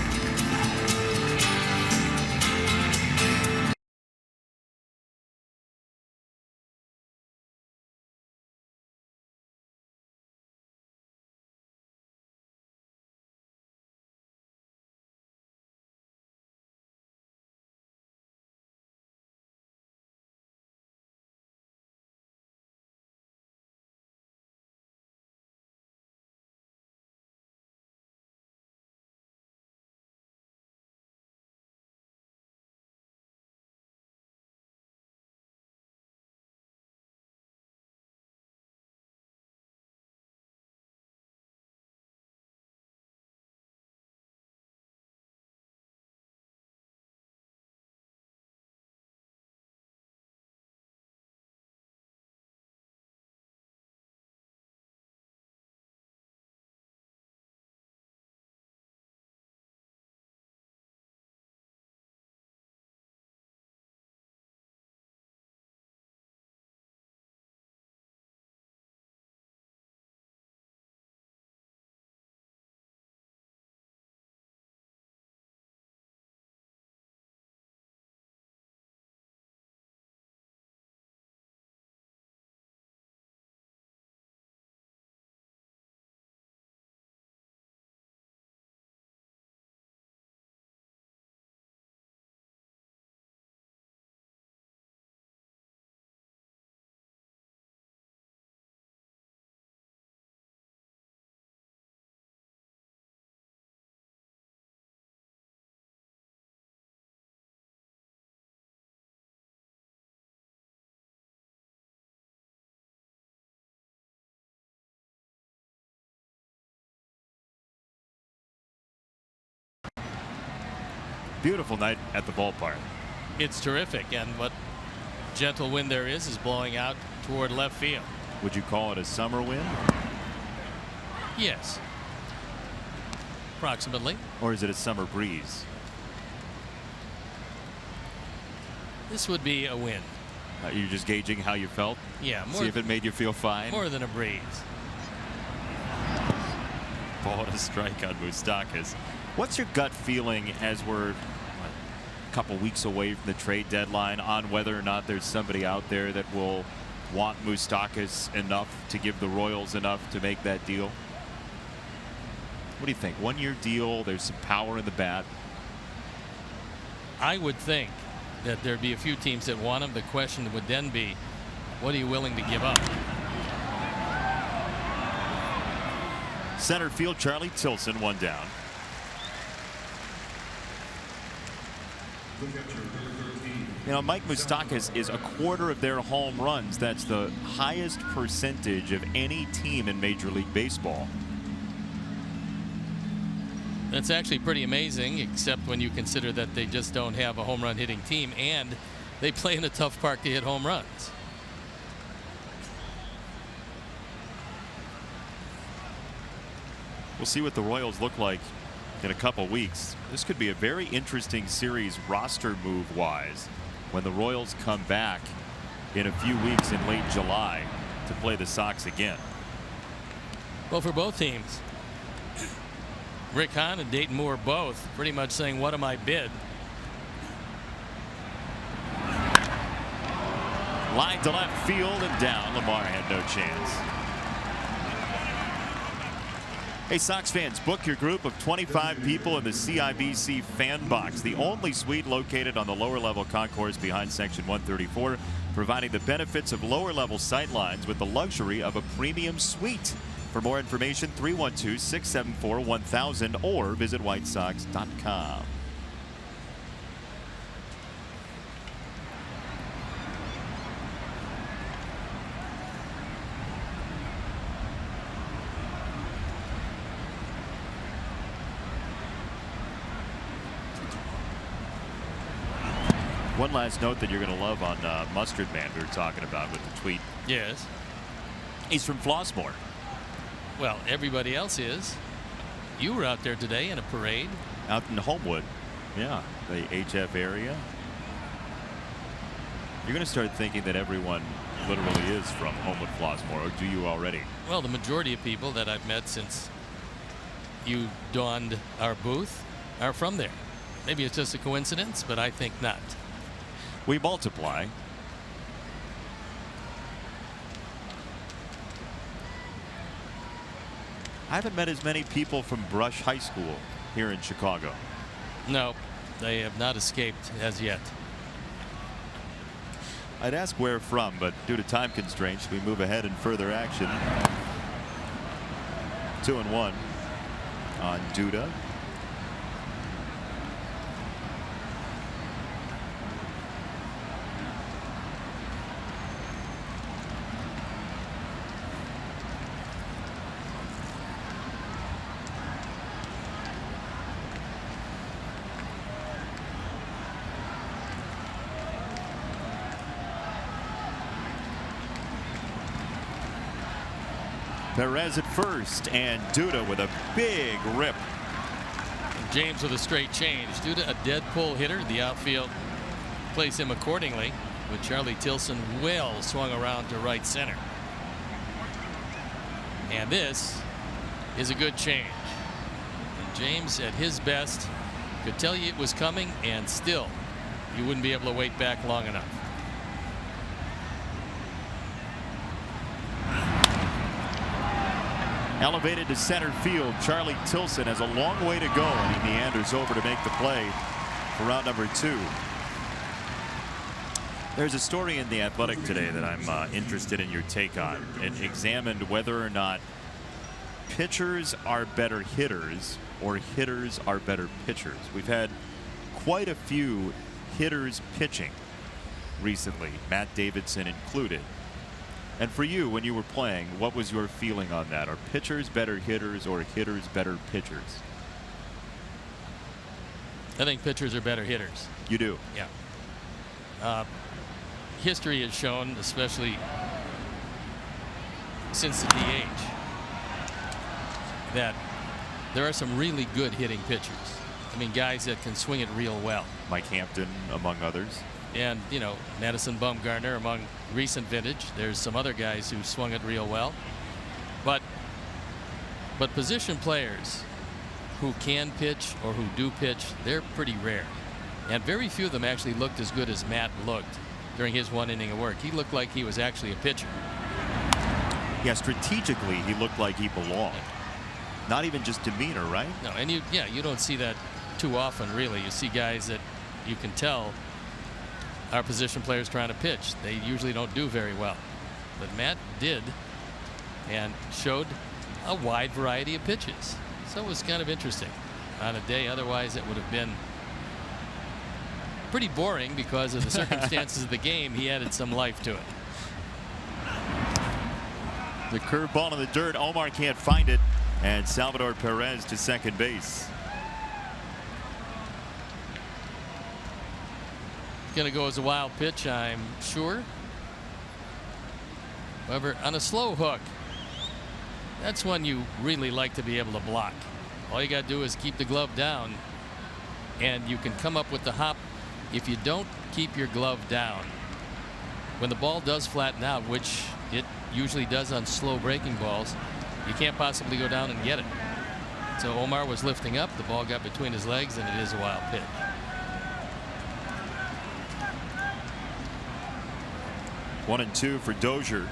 beautiful night at the ballpark. It's terrific, and what gentle wind there is blowing out toward left field. Would you call it a summer wind? Yes. Approximately. Or is it a summer breeze? This would be a wind. You're just gauging how you felt? Yeah. See if it made you feel fine? More than a breeze. Ball to strike on Moustakas. What's your gut feeling as we're a couple weeks away from the trade deadline on whether or not there's somebody out there that will want Moustakas enough to give the Royals enough to make that deal? What do you think? 1 year deal, there's some power in the bat. I would think that there'd be a few teams that want him. The question would then be, what are you willing to give up? Center field, Charlie Tilson, one down. You know, Mike Moustakas is a quarter of their home runs. That's the highest percentage of any team in Major League Baseball. That's actually pretty amazing, except when you consider that they just don't have a home run hitting team and they play in a tough park to hit home runs. We'll see what the Royals look like in a couple weeks. This could be a very interesting series roster move wise when the Royals come back in a few weeks in late July to play the Sox again. Well, for both teams, Rick Hahn and Dayton Moore both pretty much saying, what am I bid? Line to left field and down. Lamar had no chance. Hey, Sox fans, book your group of 25 people in the CIBC Fan Box, the only suite located on the lower level concourse behind Section 134, providing the benefits of lower level sight lines with the luxury of a premium suite. For more information, 312-674-1000 or visit whitesox.com. One last note that you're going to love on Mustard Man we were talking about with the tweet. Yes. He's from Flossmoor. Well, everybody else is. You were out there today in a parade. Out in Homewood. Yeah, the HF area. You're going to start thinking that everyone literally is from Homewood, Flossmoor, or do you already? Well, the majority of people that I've met since you donned our booth are from there. Maybe it's just a coincidence, but I think not. We multiply. I haven't met as many people from Brush High School here in Chicago. No, they have not escaped as yet. I'd ask where from, but due to time constraints, we move ahead in further action. 2-1 on Duda. Perez at first, and Duda with a big rip. And James with a straight change. Duda a dead pull hitter. The outfield plays him accordingly, with Charlie Tilson well swung around to right center. And this is a good change. And James at his best could tell you it was coming, and still you wouldn't be able to wait back long enough. Elevated to center field, Charlie Tilson has a long way to go, and he meanders over to make the play for round number 2. There's a story in The Athletic today that I'm interested in your take on. It examined whether or not pitchers are better hitters or hitters are better pitchers. We've had quite a few hitters pitching recently, Matt Davidson included. And for you, when you were playing, what was your feeling on that? Are pitchers better hitters or hitters better pitchers? I think pitchers are better hitters. You do? Yeah. History has shown, especially since the DH, that there are some really good hitting pitchers. I mean, guys that can swing it real well. Mike Hampton, among others. And, you know, Madison Bumgarner among recent vintage. There's some other guys who swung it real well. But position players who can pitch or who do pitch, they're pretty rare. And very few of them actually looked as good as Matt looked during his 1 inning of work. He looked like he was actually a pitcher. Yeah, strategically, he looked like he belonged. Not even just demeanor, right? No, and you don't see that too often, really. You see guys that you can tell are position players trying to pitch. They usually don't do very well. But Matt did and showed a wide variety of pitches. So it was kind of interesting on a day otherwise it would have been pretty boring because of the circumstances of the game. He added some life to it. The curveball in the dirt. Omar can't find it. And Salvador Perez to second base. Going to go as a wild pitch, I'm sure. However, on a slow hook, that's one you really like to be able to block. All you got to do is keep the glove down, and you can come up with the hop. If you don't keep your glove down, when the ball does flatten out, which it usually does on slow breaking balls, you can't possibly go down and get it. So Omar was lifting up, the ball got between his legs, and it is a wild pitch. One and two for Dozier.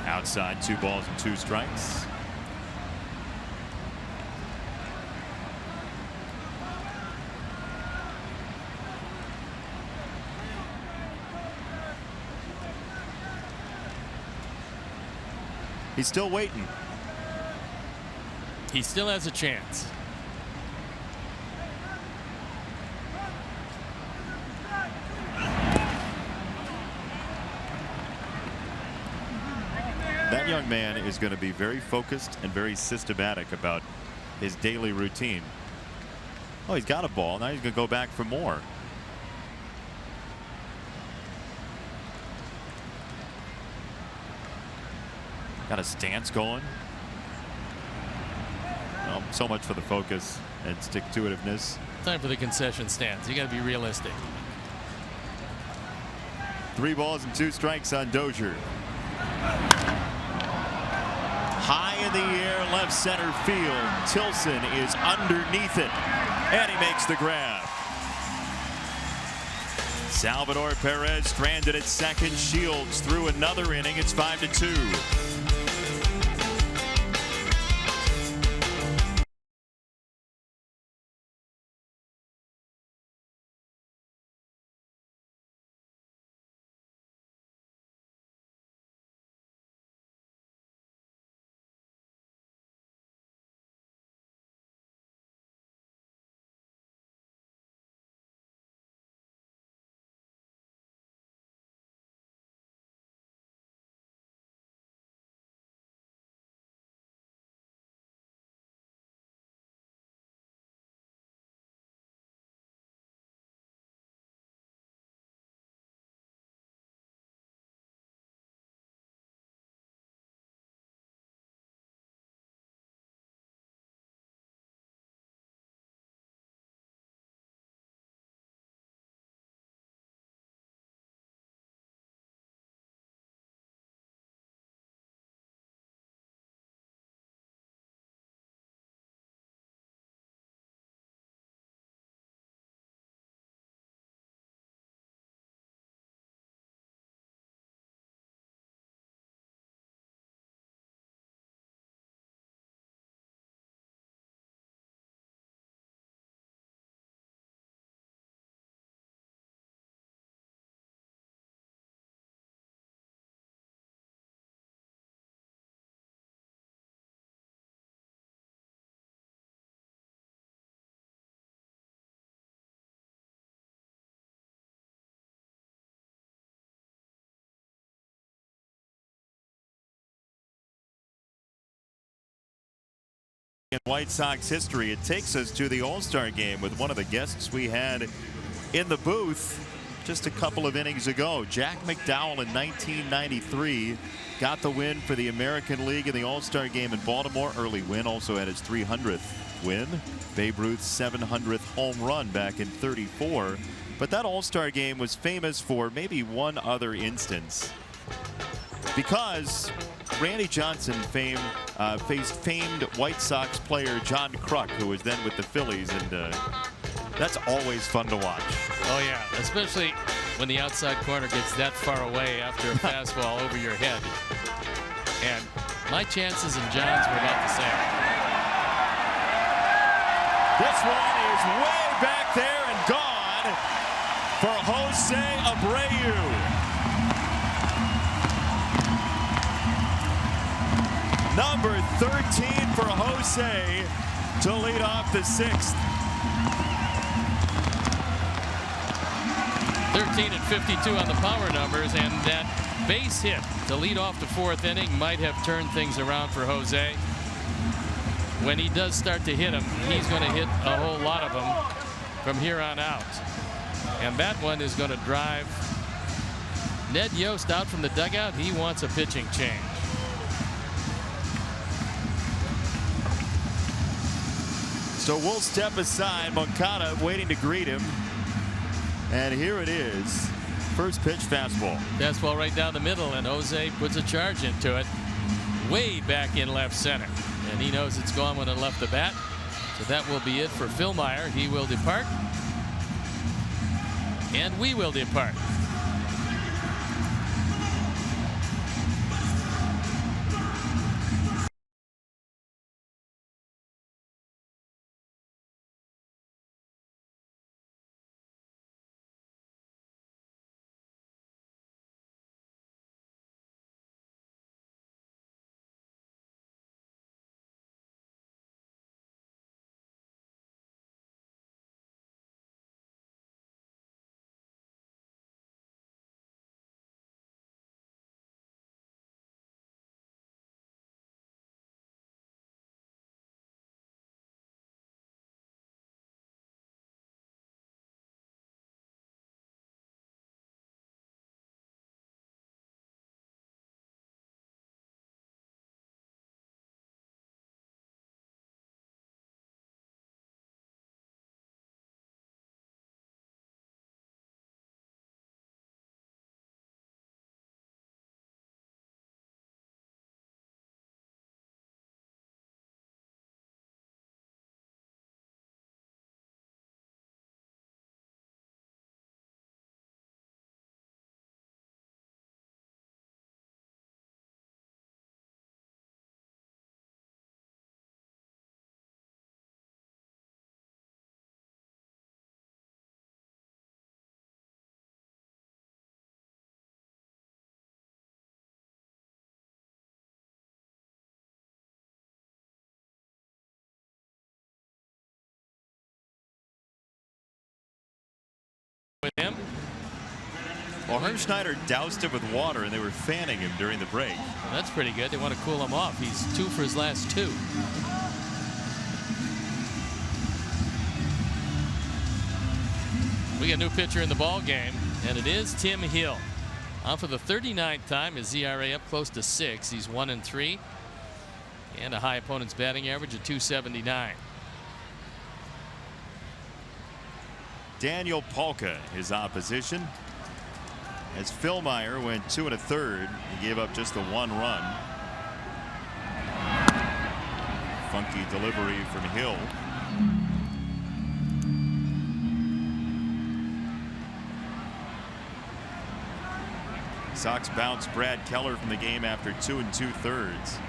Outside, 2 balls and 2 strikes. He's still waiting. He still has a chance. That young man is going to be very focused and very systematic about his daily routine. Oh, he's got a ball. Now he's going to go back for more. Got a stance going. Well, so much for the focus and stick-to-itiveness. Time for the concession stands. You got to be realistic. 3 balls and 2 strikes on Dozier. High in the air, left center field. Tilson is underneath it, and he makes the grab. Salvador Perez stranded at second. Shields through another inning. It's 5-2. in White Sox history. It takes us to the All-Star game with one of the guests we had in the booth just a couple of innings ago. Jack McDowell in 1993 got the win for the American League in the All-Star game in Baltimore. Early win, also had his 300th win. Babe Ruth's 700th home run back in '34. But that All-Star game was famous for maybe one other instance, because Randy Johnson faced famed White Sox player John Kruk, who was then with the Phillies, and that's always fun to watch. Oh yeah, especially when the outside corner gets that far away after a fastball over your head. And my chances and John's were about the same. This one is way back there and gone for Jose Abreu. Number 13 for Jose to lead off the 6th. 13 and 52 on the power numbers, and that base hit to lead off the 4th inning might have turned things around for Jose. When he does start to hit them, he's going to hit a whole lot of them from here on out. And that one is going to drive Ned Yost out from the dugout. He wants a pitching change. So we'll step aside. Moncada waiting to greet him. And here it is. First pitch, fastball. Fastball right down the middle, and Jose puts a charge into it. Way back in left center. And he knows it's gone when it left the bat. So that will be it for Phil Meyer. He will depart. And we will depart. With him. Well, Hermschneider doused him with water, and they were fanning him during the break. Well, that's pretty good. They want to cool him off. He's 2 for his last 2. We got a new pitcher in the ball game, and it is Tim Hill. On for the 39th time. His ERA up close to 6. He's 1-3, and a high opponent's batting average of .279. Daniel Polka, his opposition, as Phil Meyer went 2 1/3. He gave up just the 1 run. Funky delivery from Hill. Sox bounce Brad Keller from the game after 2 2/3.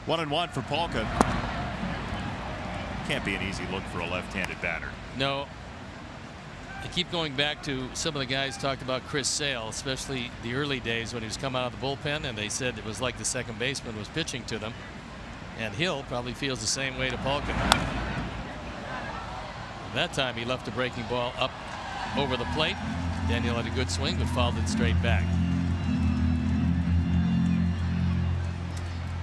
One and one for Polka. Can't be an easy look for a left-handed batter. No. I keep going back to some of the guys talked about Chris Sale, especially the early days when he was coming out of the bullpen, and they said it was like the second baseman was pitching to them. And Hill probably feels the same way to Palkin. That time he left a breaking ball up over the plate. Daniel had a good swing but fouled it straight back.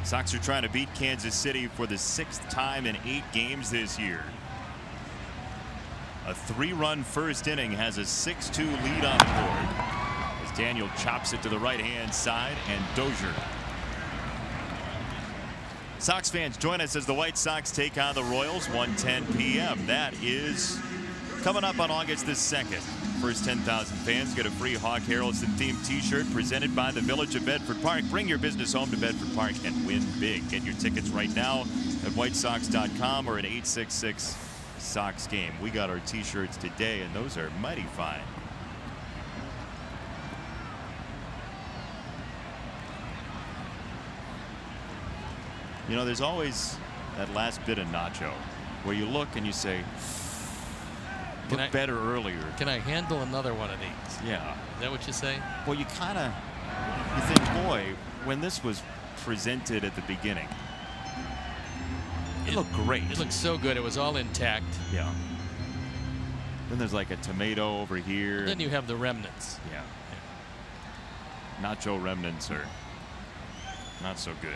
Sox are trying to beat Kansas City for the 6th time in 8 games this year. A 3-run first inning has a 6-2 lead on the board as Daniel chops it to the right-hand side, and Dozier. Sox fans, join us as the White Sox take on the Royals, 1:10 p.m. That is coming up on August the 2nd. First 10,000 fans get a free Hawk Harrelson themed t-shirt presented by the Village of Bedford Park. Bring your business home to Bedford Park and win big. Get your tickets right now at whitesox.com or at 866 Sox Game. We got our t-shirts today, and those are mighty fine. You know, there's always that last bit of nacho where you look and you say, look better earlier. Can I handle another one of these? Yeah. Is that what you say? Well, you kind of, you think, boy, when this was presented at the beginning, it looked great. It looked so good. It was all intact. Yeah. Then there's like a tomato over here. Then you have the remnants. Yeah. Nacho remnants are not so good.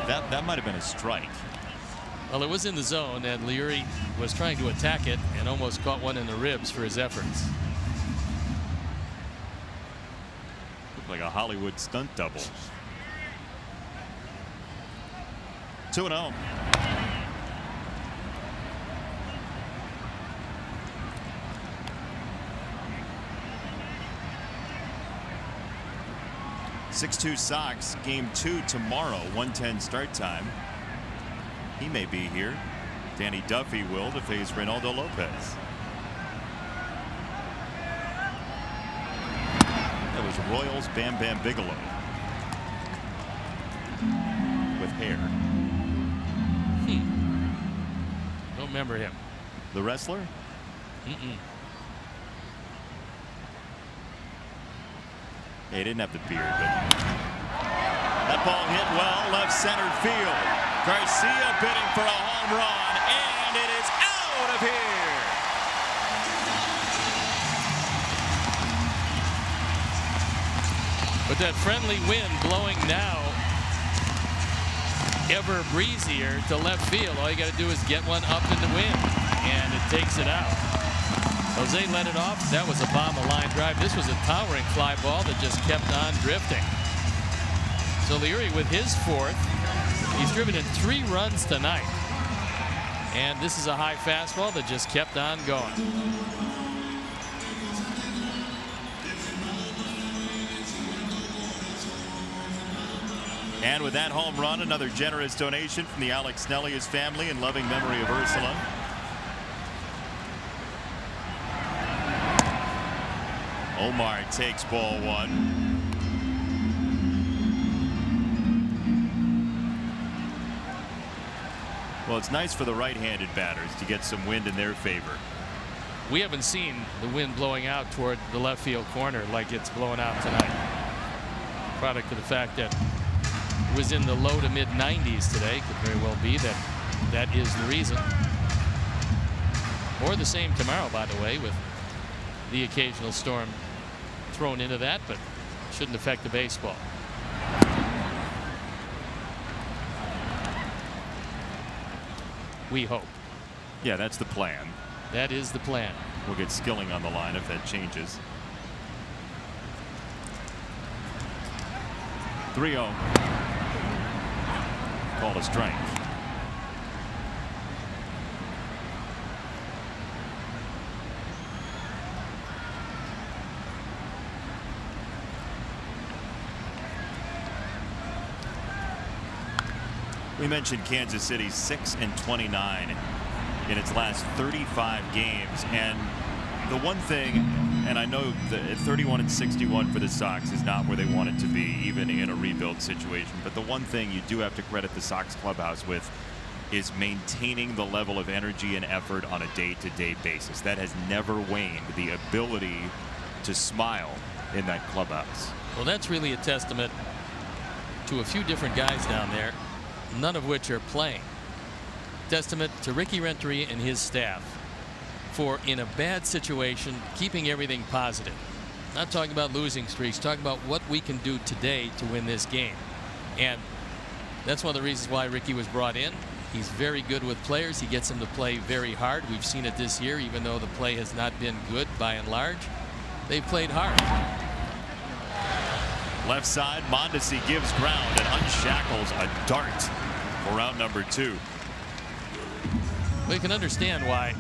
That might have been a strike. Well, it was in the zone, and Leary was trying to attack it and almost caught one in the ribs for his efforts. Looked like a Hollywood stunt double. 2-0. (6-2) Sox. Game 2 tomorrow. 1:10 start time. He may be here. Danny Duffy will to face Reynaldo Lopez. That was Royals Bam Bam Bigelow with hair. Don't remember him. The wrestler? Yeah, he didn't have the beard, but that ball hit well left center field. Garcia bidding for a home run, and it is out of here. But that friendly wind blowing now ever breezier to left field. All you got to do is get one up in the wind, and it takes it out. Jose let it off. That was a bomb line drive. This was a towering fly ball that just kept on drifting. So Leary with his 4th. He's driven in 3 runs tonight. And this is a high fastball that just kept on going. And with that home run, another generous donation from the Alex Snellius family in loving memory of Ursula. Omar takes ball 1. Well, it's nice for the right-handed batters to get some wind in their favor. We haven't seen the wind blowing out toward the left field corner like it's blowing out tonight. Product of the fact that it was in the low to mid 90s today. Could very well be that that is the reason. Or the same tomorrow, by the way, with the occasional storm thrown into that, but shouldn't affect the baseball. We hope. Yeah, that's the plan. That is the plan. We'll get Skilling on the line if that changes. 3-0. Called a strike. We mentioned Kansas City 6-29 in its last 35 games, and the one thing, and I know that 31-61 for the Sox is not where they want it to be, even in a rebuild situation, but the one thing you do have to credit the Sox clubhouse with is maintaining the level of energy and effort on a day-to-day basis. That has never waned, the ability to smile in that clubhouse. Well, that's really a testament to a few different guys down there, none of which are playing. Testament to Ricky Renteria and his staff for, in a bad situation, keeping everything positive. Not talking about losing streaks, talking about what we can do today to win this game. And that's one of the reasons why Ricky was brought in. He's very good with players. He gets them to play very hard. We've seen it this year, even though the play has not been good by and large. They've played hard. Left side, Mondesi gives ground and unshackles a dart for round number 2. We can understand why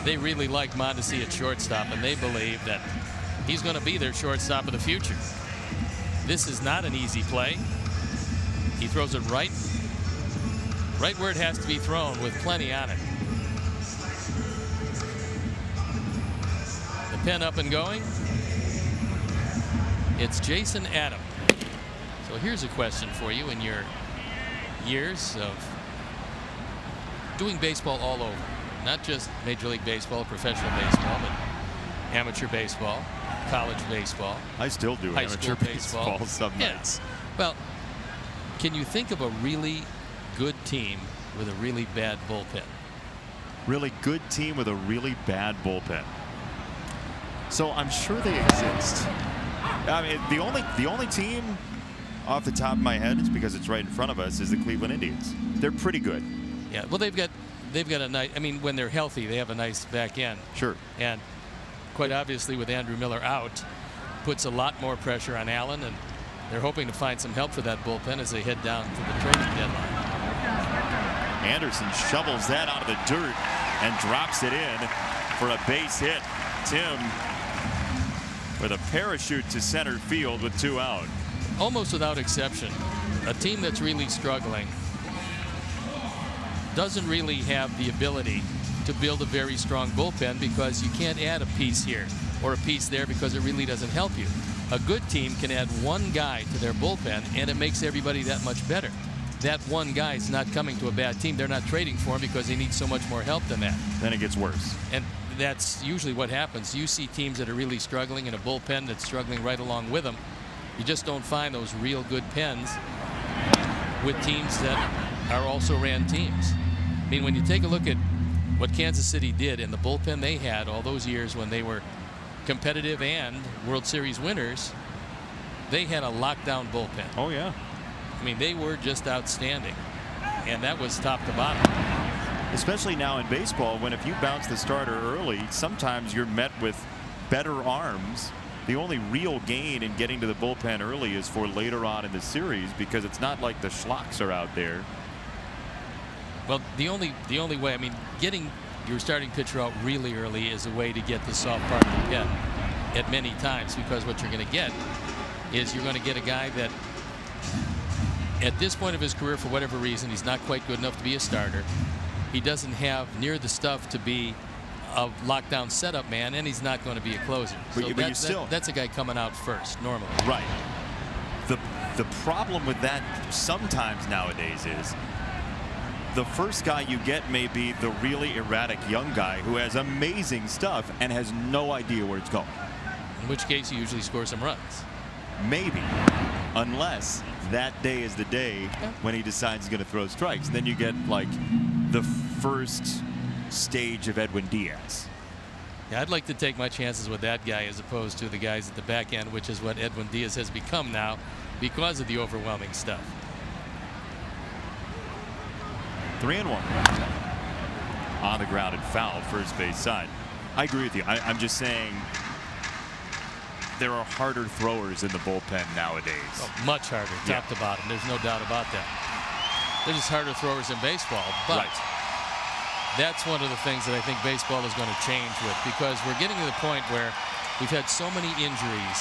they really like Mondesi at shortstop, and they believe that he's going to be their shortstop of the future. This is not an easy play. He throws it right where it has to be thrown, with plenty on it. The pen up and going. It's Jason Adam. So here's a question for you. In your years of doing baseball all over, not just Major League Baseball, professional baseball, but amateur baseball, college baseball. I still do high amateur school baseball some nights. Well, can you think of a really good team with a really bad bullpen? Really good team with a really bad bullpen. So I'm sure they exist. I mean, the only team off the top of my head, it's because it's right in front of us, is the Cleveland Indians. They're pretty good. Yeah, well, they've got a nice, I mean, when they're healthy, they have a nice back end. Sure. And quite obviously, with Andrew Miller out, puts a lot more pressure on Allen, and they're hoping to find some help for that bullpen as they head down to the trading deadline. Anderson shovels that out of the dirt and drops it in for a base hit. Tim with a parachute to center field with 2 out. Almost without exception, a team that's really struggling doesn't really have the ability to build a very strong bullpen, because you can't add a piece here or a piece there because it really doesn't help you. A good team can add one guy to their bullpen, and it makes everybody that much better. That one guy is not coming to a bad team. They're not trading for him because they need so much more help than that. Then it gets worse. And that's usually what happens. You see teams that are really struggling in a bullpen that's struggling right along with them. You just don't find those real good pens with teams that are also ran teams. I mean, when you take a look at what Kansas City did in the bullpen they had all those years when they were competitive and World Series winners, they had a lockdown bullpen. Oh, yeah. I mean, they were just outstanding, and that was top to bottom. Especially now in baseball, when if you bounce the starter early, sometimes you're met with better arms. The only real gain in getting to the bullpen early is for later on in the series, because it's not like the schlocks are out there. Well, the only way, I mean, getting your starting pitcher out really early is a way to get the soft part of the pen at many times, because what you're going to get is you're going to get a guy that at this point of his career, for whatever reason, he's not quite good enough to be a starter. He doesn't have near the stuff to be a lockdown setup man, and he's not going to be a closer. So that's a guy coming out first normally. Right. The problem with that sometimes nowadays is the first guy you get may be the really erratic young guy who has amazing stuff and has no idea where it's going. In which case, he usually scores some runs. Maybe, unless that day is the day when he decides he's going to throw strikes. Then you get like the first stage of Edwin Diaz. Yeah, I'd like to take my chances with that guy as opposed to the guys at the back end, which is what Edwin Diaz has become now because of the overwhelming stuff. 3-1 on the ground and foul, first base side. I agree with you. I'm just saying there are harder throwers in the bullpen nowadays. Oh, much harder, top to bottom. There's no doubt about that. They're just harder throwers in baseball, but that's one of the things that I think baseball is going to change with, because we're getting to the point where we've had so many injuries,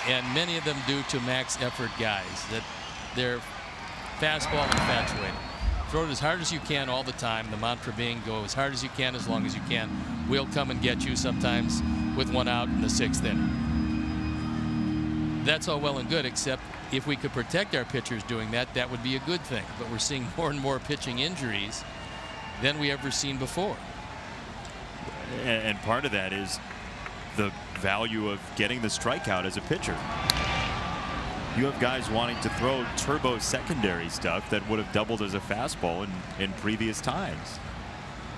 and many of them due to max effort guys, that they're fastball infatuated. Throw it as hard as you can all the time. The mantra being, go as hard as you can, as long as you can. We'll come and get you, sometimes with 1 out in the 6th inning. that's all well and good, except if we could protect our pitchers doing that, that would be a good thing. But we're seeing more and more pitching injuries than we ever seen before. And part of that is the value of getting the strikeout as a pitcher. You have guys wanting to throw turbo secondary stuff that would have doubled as a fastball in previous times,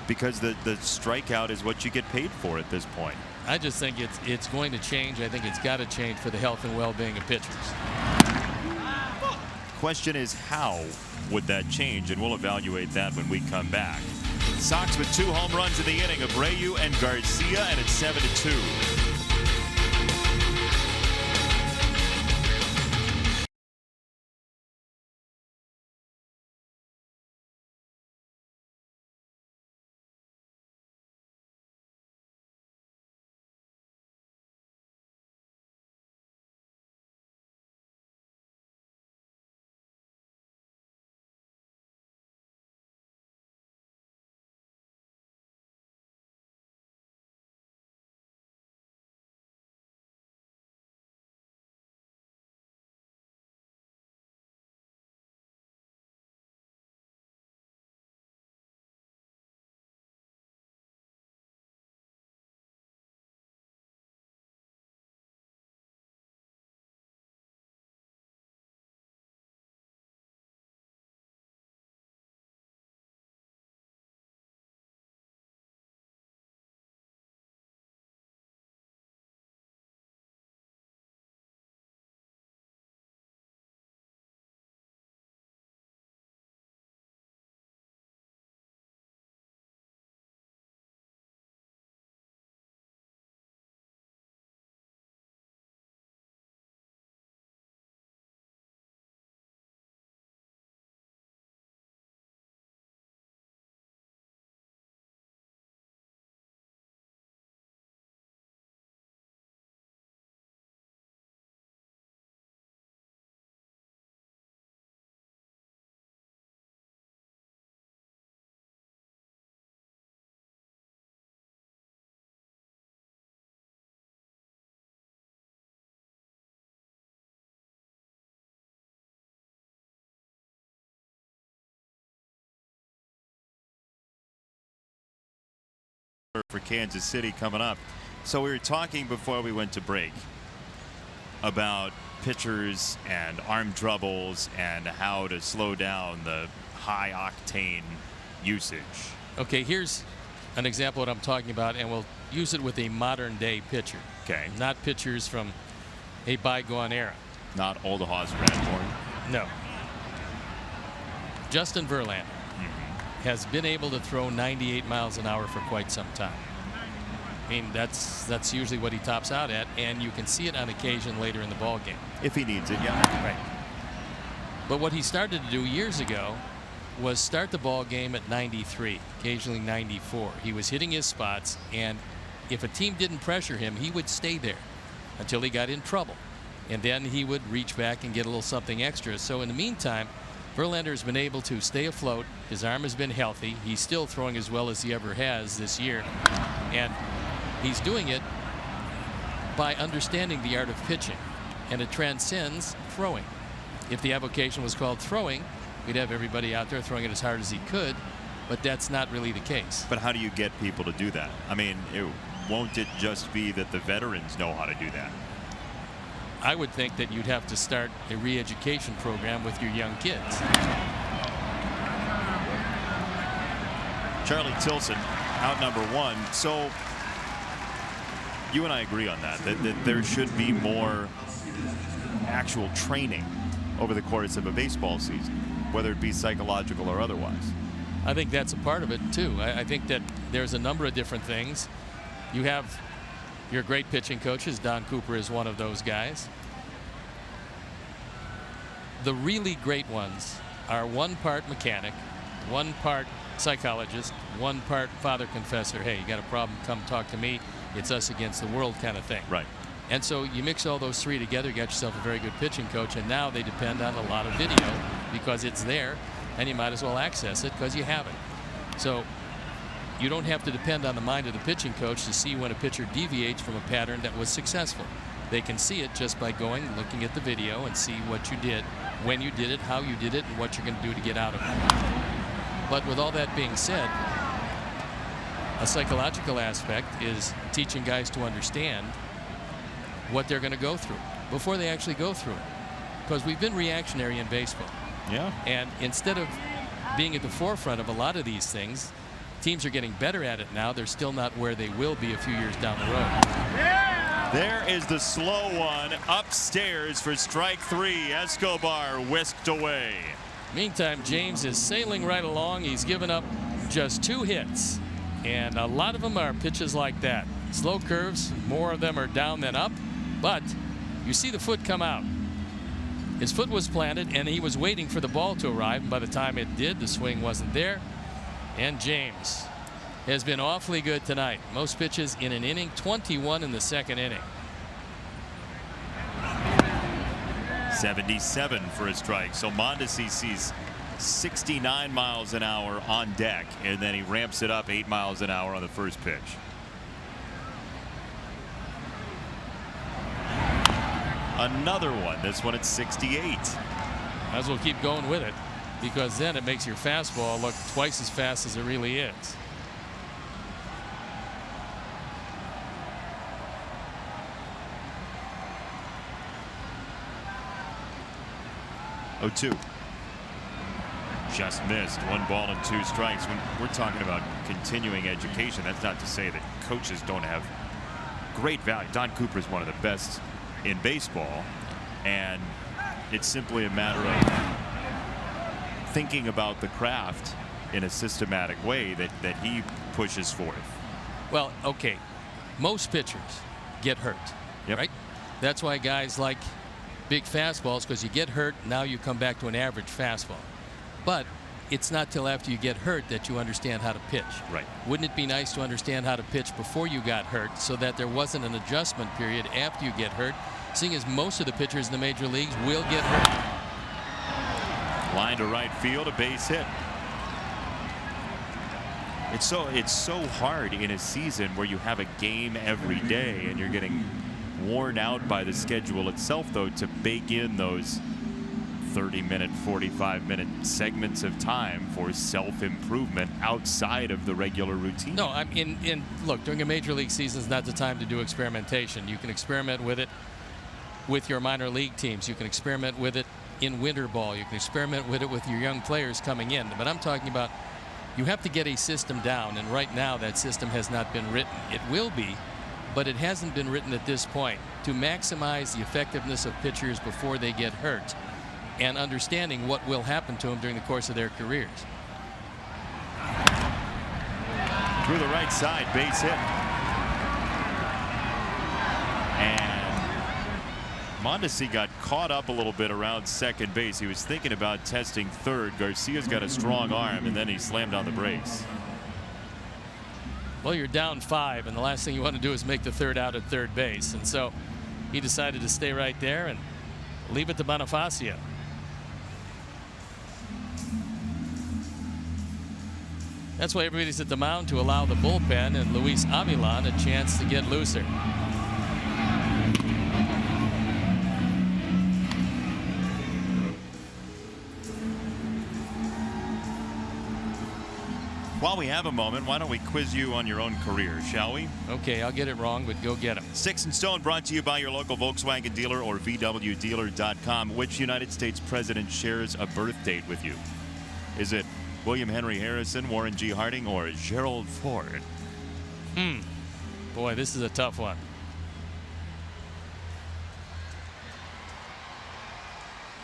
because the strikeout is what you get paid for at this point. I just think it's going to change. I think it's got to change for the health and well-being of pitchers. Question is, how would that change? And we'll evaluate that when we come back. Sox with 2 home runs in the inning, Abreu and Garcia, and it's 7-2. For Kansas City coming up. So we were talking before we went to break about pitchers and arm troubles and how to slow down the high octane usage. Okay, here's an example of what I'm talking about, and we'll use it with a modern day pitcher. Okay. Not pitchers from a bygone era. Not Aldehausen Radborn. No. Justin Verlander has been able to throw 98 miles an hour for quite some time. I mean, that's usually what he tops out at, and you can see it on occasion later in the ball game. If he needs it, yeah. Right. But what he started to do years ago was start the ball game at 93, occasionally 94. He was hitting his spots, and if a team didn't pressure him, he would stay there until he got in trouble. And then he would reach back and get a little something extra. So in the meantime, Verlander has been able to stay afloat. His arm has been healthy. He's still throwing as well as he ever has this year. And he's doing it by understanding the art of pitching. And it transcends throwing. If the avocation was called throwing, we'd have everybody out there throwing it as hard as he could. But that's not really the case. But how do you get people to do that? I mean, won't it just be that the veterans know how to do that? I would think that you'd have to start a re-education program with your young kids. Charlie Tilson, out number 1. So you and I agree on that there should be more actual training over the course of a baseball season, whether it be psychological or otherwise. I think that's a part of it, too. I think that there's a number of different things. You have your great pitching coaches. Don Cooper is one of those guys. The really great ones are one part mechanic, one part psychologist, one part father confessor. Hey, you got a problem, come talk to me. It's us against the world kind of thing. Right. And so you mix all those three together, you got yourself a very good pitching coach, and now they depend on a lot of video because it's there, and you might as well access it because you have it. So you don't have to depend on the mind of the pitching coach to see when a pitcher deviates from a pattern that was successful. They can see it just by going, looking at the video and see what you did, when you did it, how you did it, and what you're going to do to get out of it. But with all that being said, a psychological aspect is teaching guys to understand what they're going to go through before they actually go through it. Because we've been reactionary in baseball. Yeah. And instead of being at the forefront of a lot of these things, teams are getting better at it now. They're still not where they will be a few years down the road. There is the slow one upstairs for strike 3. Escobar whisked away. Meantime, James is sailing right along. He's given up just 2 hits. And a lot of them are pitches like that. Slow curves, more of them are down than up. But you see the foot come out. His foot was planted, and he was waiting for the ball to arrive. And by the time it did, the swing wasn't there. And James has been awfully good tonight. Most pitches in an inning, 21 in the 2nd inning. 77 for a strike. So Mondesi sees 69 miles an hour on deck, and then he ramps it up 8 miles an hour on the first pitch. Another one. This one at 68. Might as well keep going with it, because then it makes your fastball look twice as fast as it really is. Oh, 2. Just missed. 1 ball and 2 strikes. When we're talking about continuing education, that's not to say that coaches don't have great value. Don Cooper is one of the best in baseball, and it's simply a matter of thinking about the craft in a systematic way that he pushes forth. Well, okay, most pitchers get hurt, right? That's why guys like big fastballs, because you get hurt, now you come back to an average fastball. But it's not till after you get hurt that you understand how to pitch. Right. Wouldn't it be nice to understand how to pitch before you got hurt, so that there wasn't an adjustment period after you get hurt, seeing as most of the pitchers in the major leagues will get hurt? Line to right field, a base hit. It's so hard in a season where you have a game every day and you're getting worn out by the schedule itself, though, to bake in those 30-minute, 45-minute segments of time for self-improvement outside of the regular routine. No, look, during a major league season is not the time to do experimentation. You can experiment with it with your minor league teams. You can experiment with it in winter ball. You can experiment with it with your young players coming in. But I'm talking about, you have to get a system down, and right now that system has not been written. It will be, but it hasn't been written at this point, to maximize the effectiveness of pitchers before they get hurt, and understanding what will happen to them during the course of their careers. Through the right side, base hit. And Mondesi got caught up a little bit around second base. He was thinking about testing third. Garcia's got a strong arm, and then he slammed on the brakes. Well, you're down 5, and the last thing you want to do is make the third out at third base. And so he decided to stay right there and leave it to Bonifacio. That's why everybody's at the mound, to allow the bullpen and Luis Avilan a chance to get looser. While we have a moment, why don't we quiz you on your own career, shall we? Okay, I'll get it wrong, but go get him. Sticks and Stone brought to you by your local Volkswagen dealer or VWdealer.com. Which United States president shares a birth date with you? Is it William Henry Harrison, Warren G. Harding, or Gerald Ford? Boy, this is a tough one.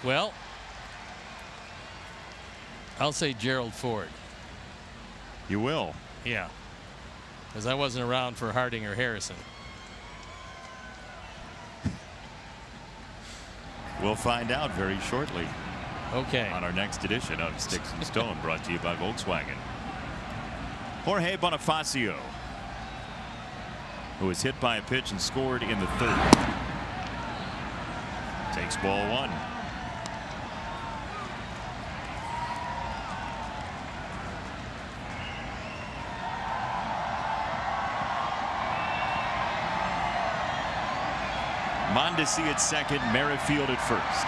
Well, I'll say Gerald Ford. You will? Yeah, because I wasn't around for Harding or Harrison. We'll find out very shortly. Okay. On our next edition of Sticks and Stone, brought to you by Volkswagen. Jorge Bonifacio, who was hit by a pitch and scored in the 3rd. Takes ball 1. Mondesi at second, Merrifield at first.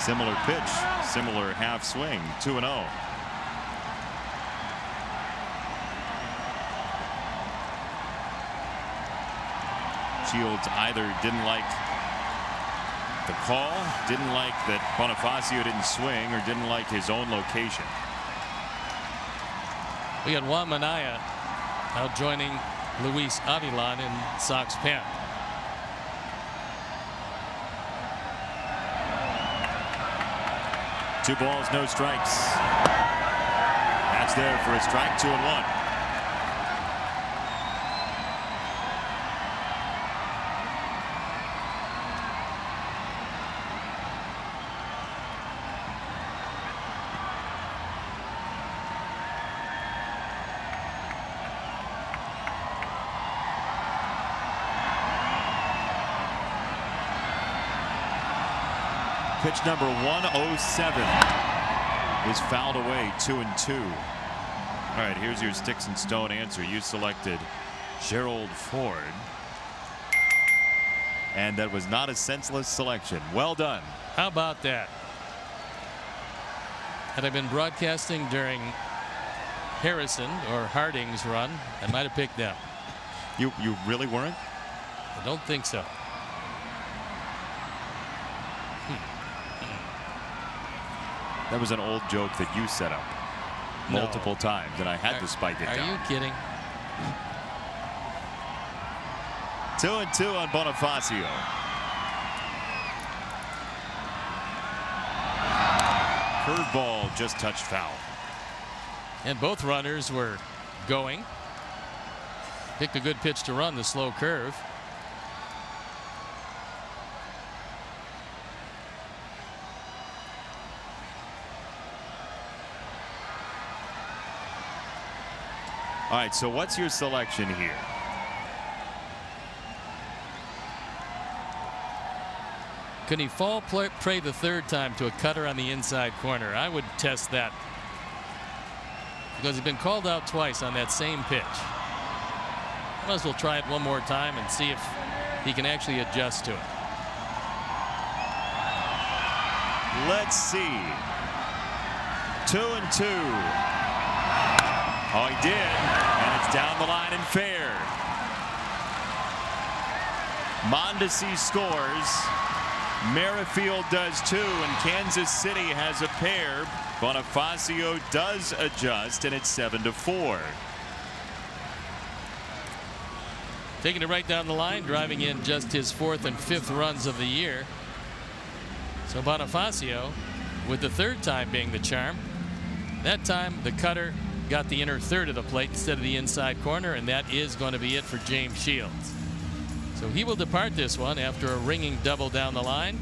Similar pitch, similar half swing, 2-0. Shields either didn't like the call, didn't like that Bonifacio didn't swing, or didn't like his own location. We got Juan Minaya now joining Luis Avilan in Sox pen. Two balls, no strikes. That's there for a strike, 2-1. Pitch number 107 is fouled away, 2-2. All right, here's your sticks and stone answer. You selected Gerald Ford, and that was not a senseless selection. Well done. How about that? Had I been broadcasting during Harrison or Harding's run, I might have picked them. You really weren't? I don't think so. That was an old joke that you set up multiple times, and I had to spike it down. Are you kidding? 2-2 on Bonifacio. Curveball just touched foul. And both runners were going. Picked a good pitch to run, the slow curve. All right, so what's your selection here? Can he fall prey the third time to a cutter on the inside corner? I would test that, because he's been called out twice on that same pitch. Might as well try it one more time and see if he can actually adjust to it. Let's see. 2-2. Oh, he did, and it's down the line and fair. Mondesi scores. Merrifield does too, and Kansas City has a pair. Bonifacio does adjust, and it's 7-4. Taking it right down the line, driving in just his 4th and 5th runs of the year. So Bonifacio, with the third time being the charm. That time the cutter got the inner third of the plate instead of the inside corner, and that is going to be it for James Shields. So he will depart this one after a ringing double down the line,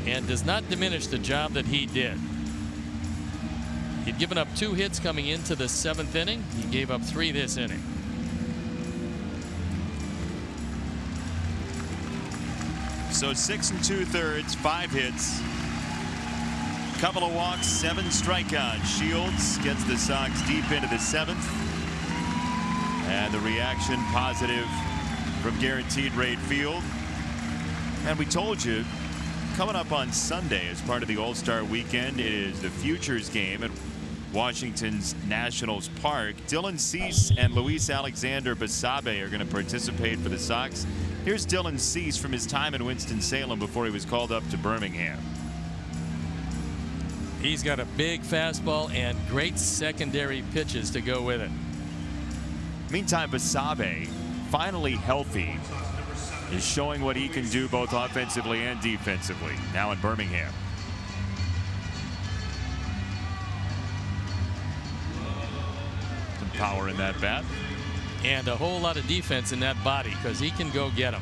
and does not diminish the job that he did. He'd given up 2 hits coming into the 7th inning. He gave up 3 this inning. So 6 2/3, 5 hits. Couple of walks, 7 strikeouts. Shields gets the Sox deep into the 7th. And the reaction positive from Guaranteed Rate Field. And we told you, coming up on Sunday as part of the All-Star Weekend is the Futures game at Washington's Nationals Park. Dylan Cease and Luis Alexander Basabe are going to participate for the Sox. Here's Dylan Cease from his time in Winston-Salem before he was called up to Birmingham. He's got a big fastball and great secondary pitches to go with it. Meantime, Basabe, finally healthy, is showing what he can do both offensively and defensively now in Birmingham. Some power in that bat. And a whole lot of defense in that body, because he can go get them.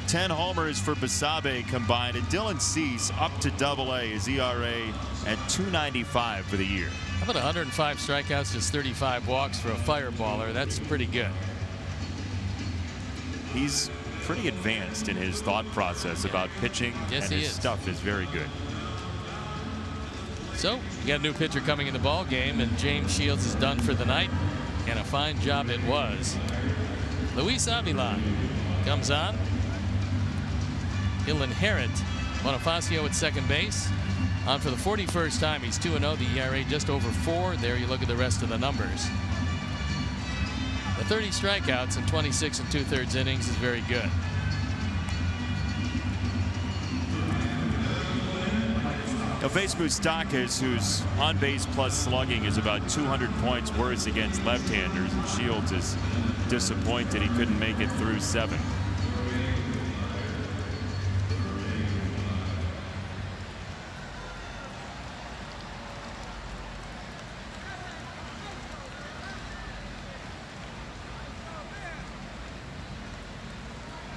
10 homers for Basabe combined, and Dylan Cease up to AA, his ERA at 2.95 for the year. How about 105 strikeouts, just 35 walks for a fireballer? That's pretty good. he's pretty advanced in his thought process about pitching, Yes, and he his is. stuff is very good. So you got a new pitcher coming in the ball game, and James Shields is done for the night, and a fine job it was. Luis Avila comes on. He'll inherit Bonifacio at second base. On for the 41st time. He's 2-0. The ERA just over 4. There you look at the rest of the numbers. The 30 strikeouts in 26 2/3 innings is very good. Now face Moustakas, whose on-base plus slugging is about 200 points worse against left-handers, and Shields is disappointed he couldn't make it through 7.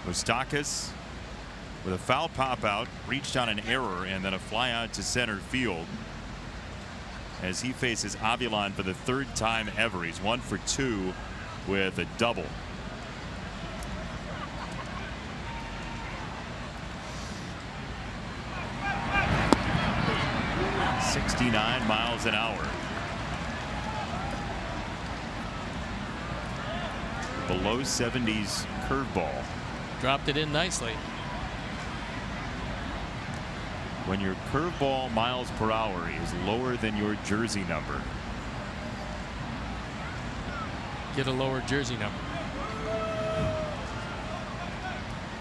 Moustakas with a foul pop out, reached on an error, and then a fly out to center field as he faces Avilan for the 3rd time ever. He's 1 for 2 with a double. .69 miles an hour. Below 70s curveball. Dropped it in nicely. When your curveball miles per hour is lower than your jersey number, Get a lower jersey number.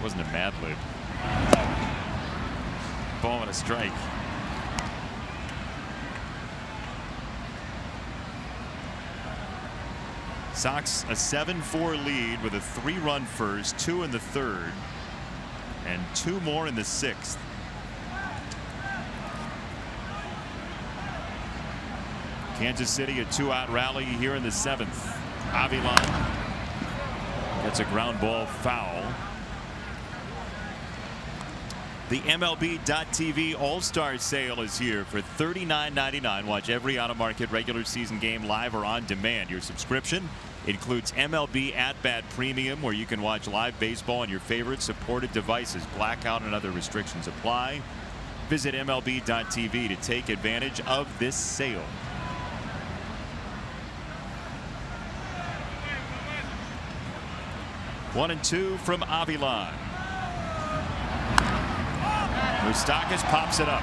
wasn't a Mad Lib. Ball and a strike. Sox a 7-4 lead with a 3-run first, 2 in the 3rd, and 2 more in the 6th. Kansas City a 2-out rally here in the 7th. Avilan gets a ground ball foul. The MLB.TV All-Star Sale is here for $39.99. Watch every out-of-market regular season game live or on demand. Your subscription includes MLB At-Bat Premium, where you can watch live baseball on your favorite supported devices. Blackout and other restrictions apply. Visit MLB.TV to take advantage of this sale. One and 2 from Avilan. Moustakas pops it up,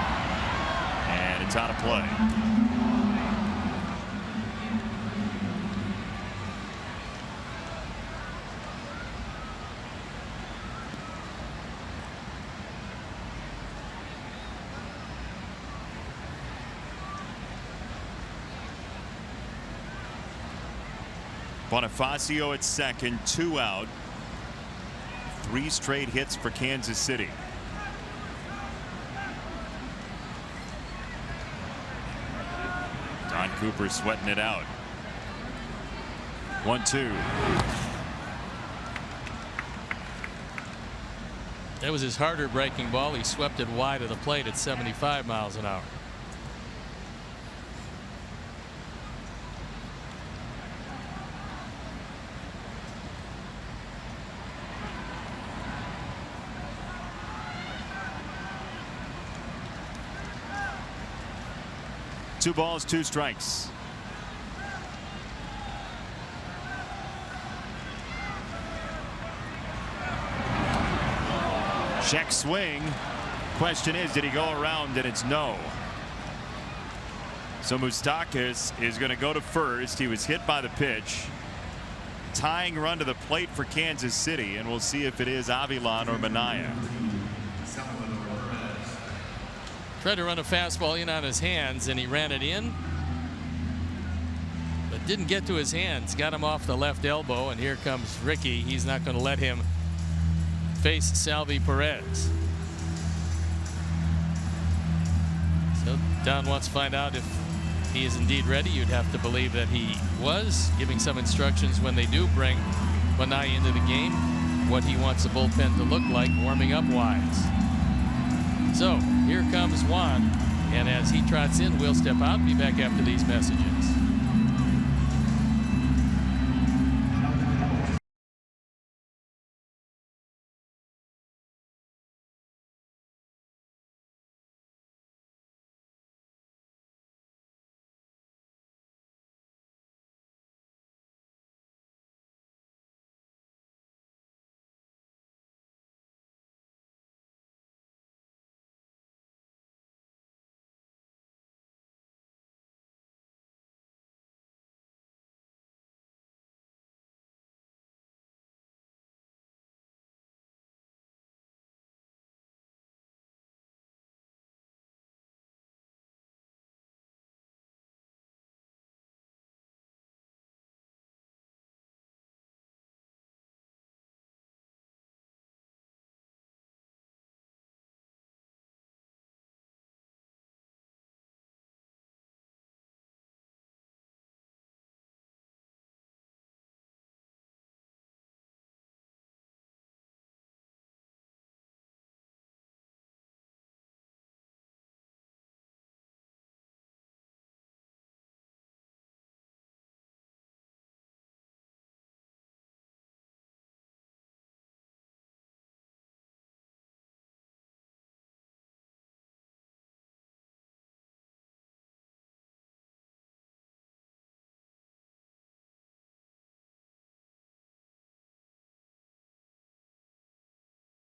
and it's out of play. Bonifacio at second, 2 out. 3 straight hits for Kansas City. Don Cooper sweating it out. 1-2. That was his harder breaking ball. He swept it wide of the plate at 75 miles an hour. Two balls, 2 strikes. Check swing. Question is, did he go around? And it's no. So Moustakas is going to go to first. He was hit by the pitch. Tying run to the plate for Kansas City, and we'll see if it is Avilan or Minaya. Tried to run a fastball in on his hands, and he ran it in, but didn't get to his hands. Got him off the left elbow, and here comes Ricky. He's not going to let him face Salvi Perez. So Don wants to find out if he is indeed ready. You'd have to believe that he was, giving some instructions when they do bring Minaya into the game, what he wants the bullpen to look like warming up wise. So here comes Juan, and as he trots in, we'll step out. Be back after these messages.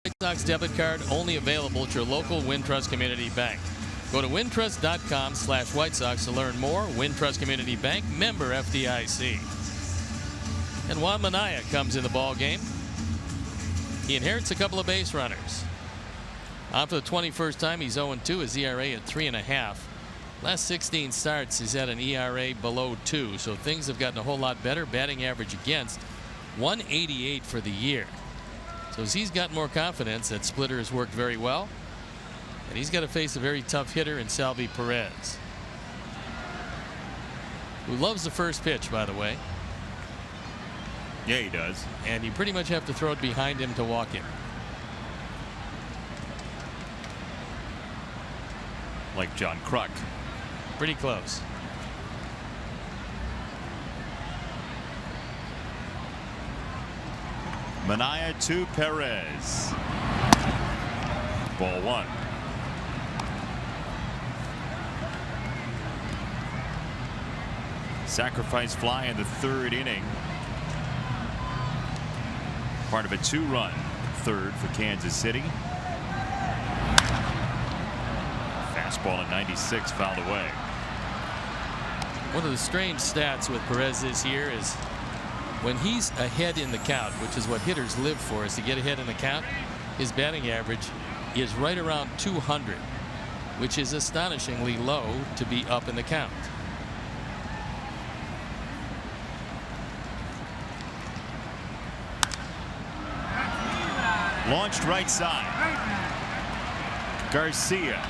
White Sox debit card only available at your local Wintrust Community Bank. Go to wintrust.com/White Sox to learn more. Wintrust Community Bank, member FDIC. And Juan Minaya comes in the ball game. He inherits a couple of base runners. On for the 21st time, he's 0-2. His ERA at 3.5. Last 16 starts, he's at an ERA below 2. So things have gotten a whole lot better. Batting average against 188 for the year. So as he's got more confidence, that splitter has worked very well. And he's got to face a very tough hitter in Salvi Perez, who loves the first pitch, by the way. Yeah, he does. And you pretty much have to throw it behind him to walk him. Like John Kruk. Pretty close. Minaya to Perez. Ball 1. Sacrifice fly in the 3rd inning. Part of a 2-run 3rd for Kansas City. Fastball at 96 fouled away. One of the strange stats with Perez this year is when he's ahead in the count, which is what hitters live for, is to get ahead in the count, his batting average is right around 200, which is astonishingly low to be up in the count. Launched right side. Garcia.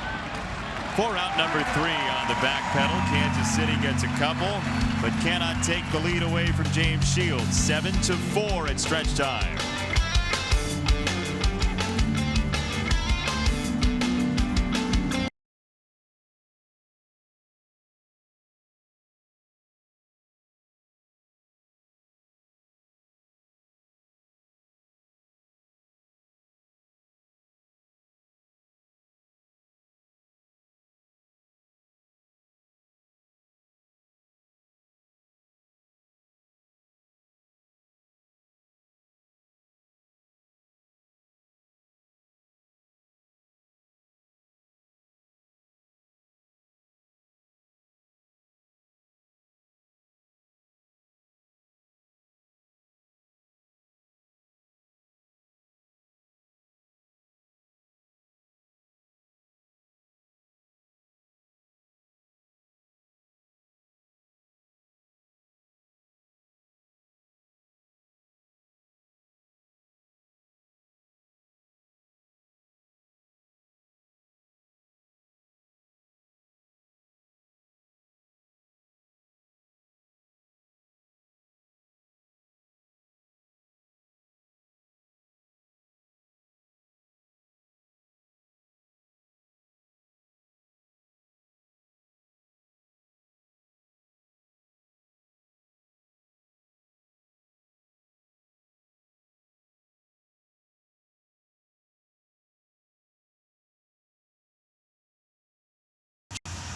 4-out number 3 on the back pedal. Kansas City gets a couple, but cannot take the lead away from James Shields. 7-4 at stretch time.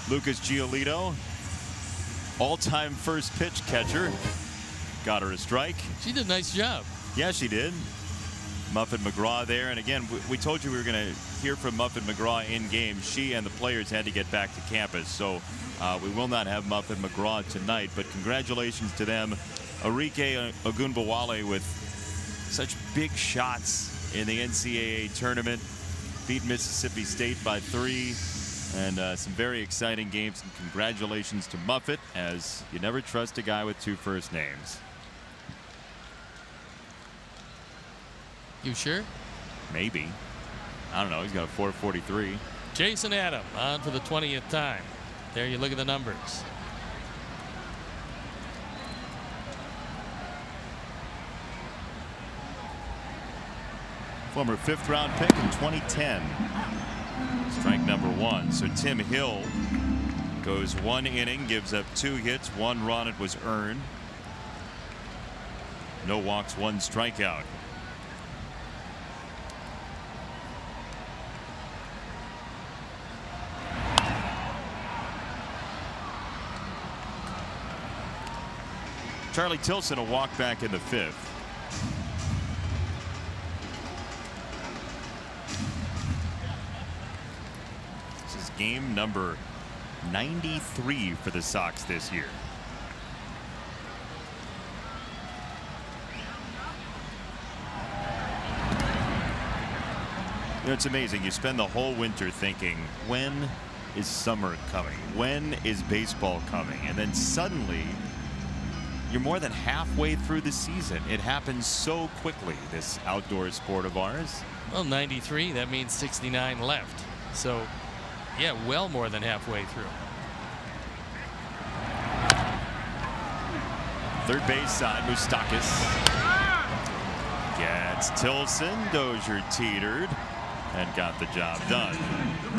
Lucas Giolito, all-time first pitch catcher, got her a strike. She did a nice job. Yeah, she did. Muffet McGraw there, and again, we told you we were going to hear from Muffet McGraw in game. She and the players had to get back to campus, so we will not have Muffet McGraw tonight, but congratulations to them. Arike Ogunbowale with such big shots in the NCAA tournament, beat Mississippi State by 3. And some very exciting games, and congratulations to Muffet, as you never trust a guy with 2 first names. You sure? Maybe. I don't know. He's got a 4.43. Jason Adam on for the 20th time. There you look at the numbers. Former 5th-round pick in 2010. Strike number 1. So Tim Hill goes 1 inning, gives up 2 hits, 1 run. It was earned. No walks, 1 strikeout. Charlie Tilson a walk back in the 5th. game number 93 for the Sox this year. You know, it's amazing. You spend the whole winter thinking, when is summer coming? When is baseball coming? And then suddenly, you're more than halfway through the season. It happens so quickly, this outdoor sport of ours. Well, 93, that means 69 left. So, yeah, well more than halfway through. Third base side, Moustakas gets Tilson. Dozier teetered and got the job done.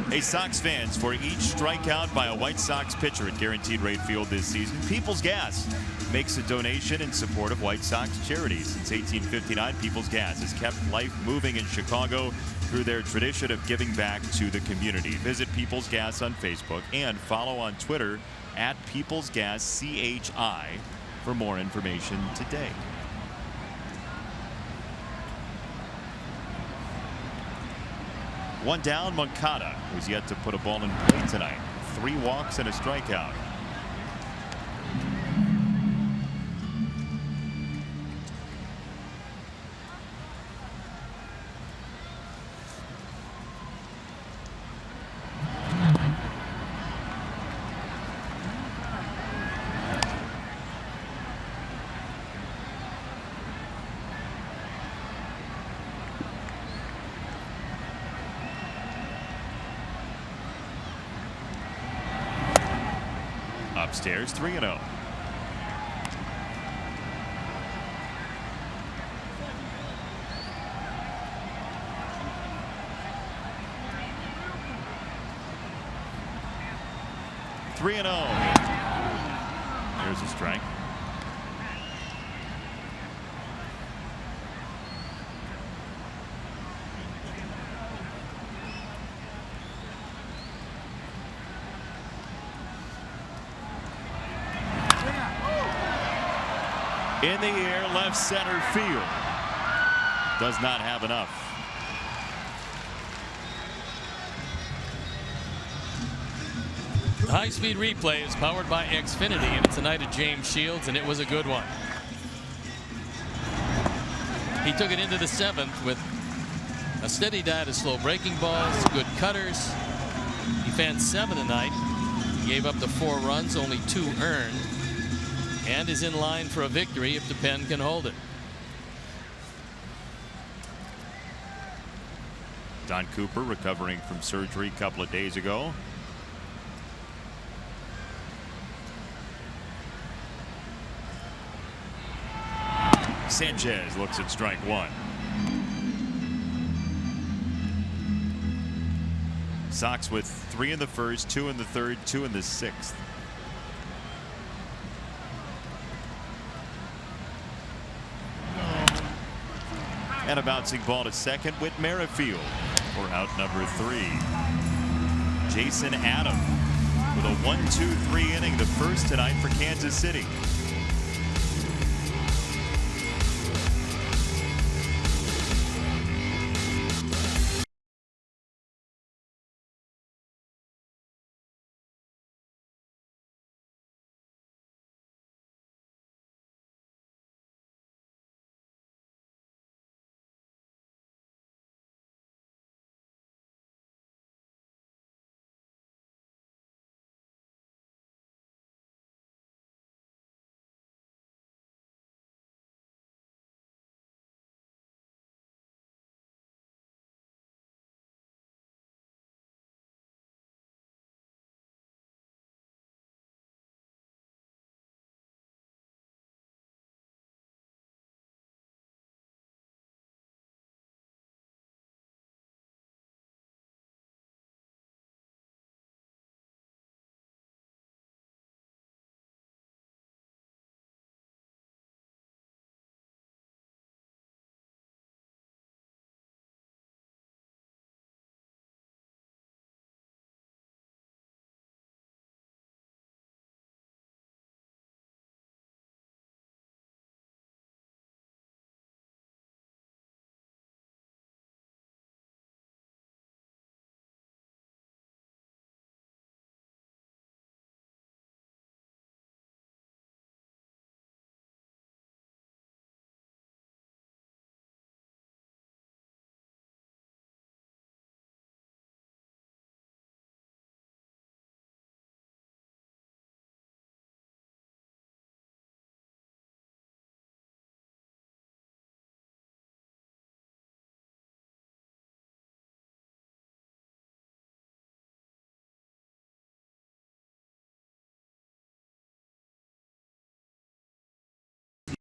Hey, Sox fans, for each strikeout by a White Sox pitcher at Guaranteed Rate Field this season, People's Gas makes a donation in support of White Sox charities. Since 1859, People's Gas has kept life moving in Chicago through their tradition of giving back to the community. Visit People's Gas on Facebook and follow on Twitter at People's Gas CHI for more information today. One down, Moncada, who's yet to put a ball in play tonight. 3 walks and a strikeout. Upstairs, 3-0. Here's a strike. In the air, left center field. Does not have enough. The high-speed replay is powered by Xfinity, and it's a night of James Shields, and it was a good one. He took it into the 7th with a steady diet of slow breaking balls, good cutters. He fanned 7 tonight. He gave up the 4 runs, only 2 earned, and is in line for a victory if the pen can hold it. Don Cooper recovering from surgery a couple of days ago. Sanchez looks at strike 1. Sox with 3 in the first, 2 in the third, 2 in the 6th. And a bouncing ball to second, Whit Merrifield for out number 3. Jason Adam with a 1-2-3 inning, the first tonight for Kansas City.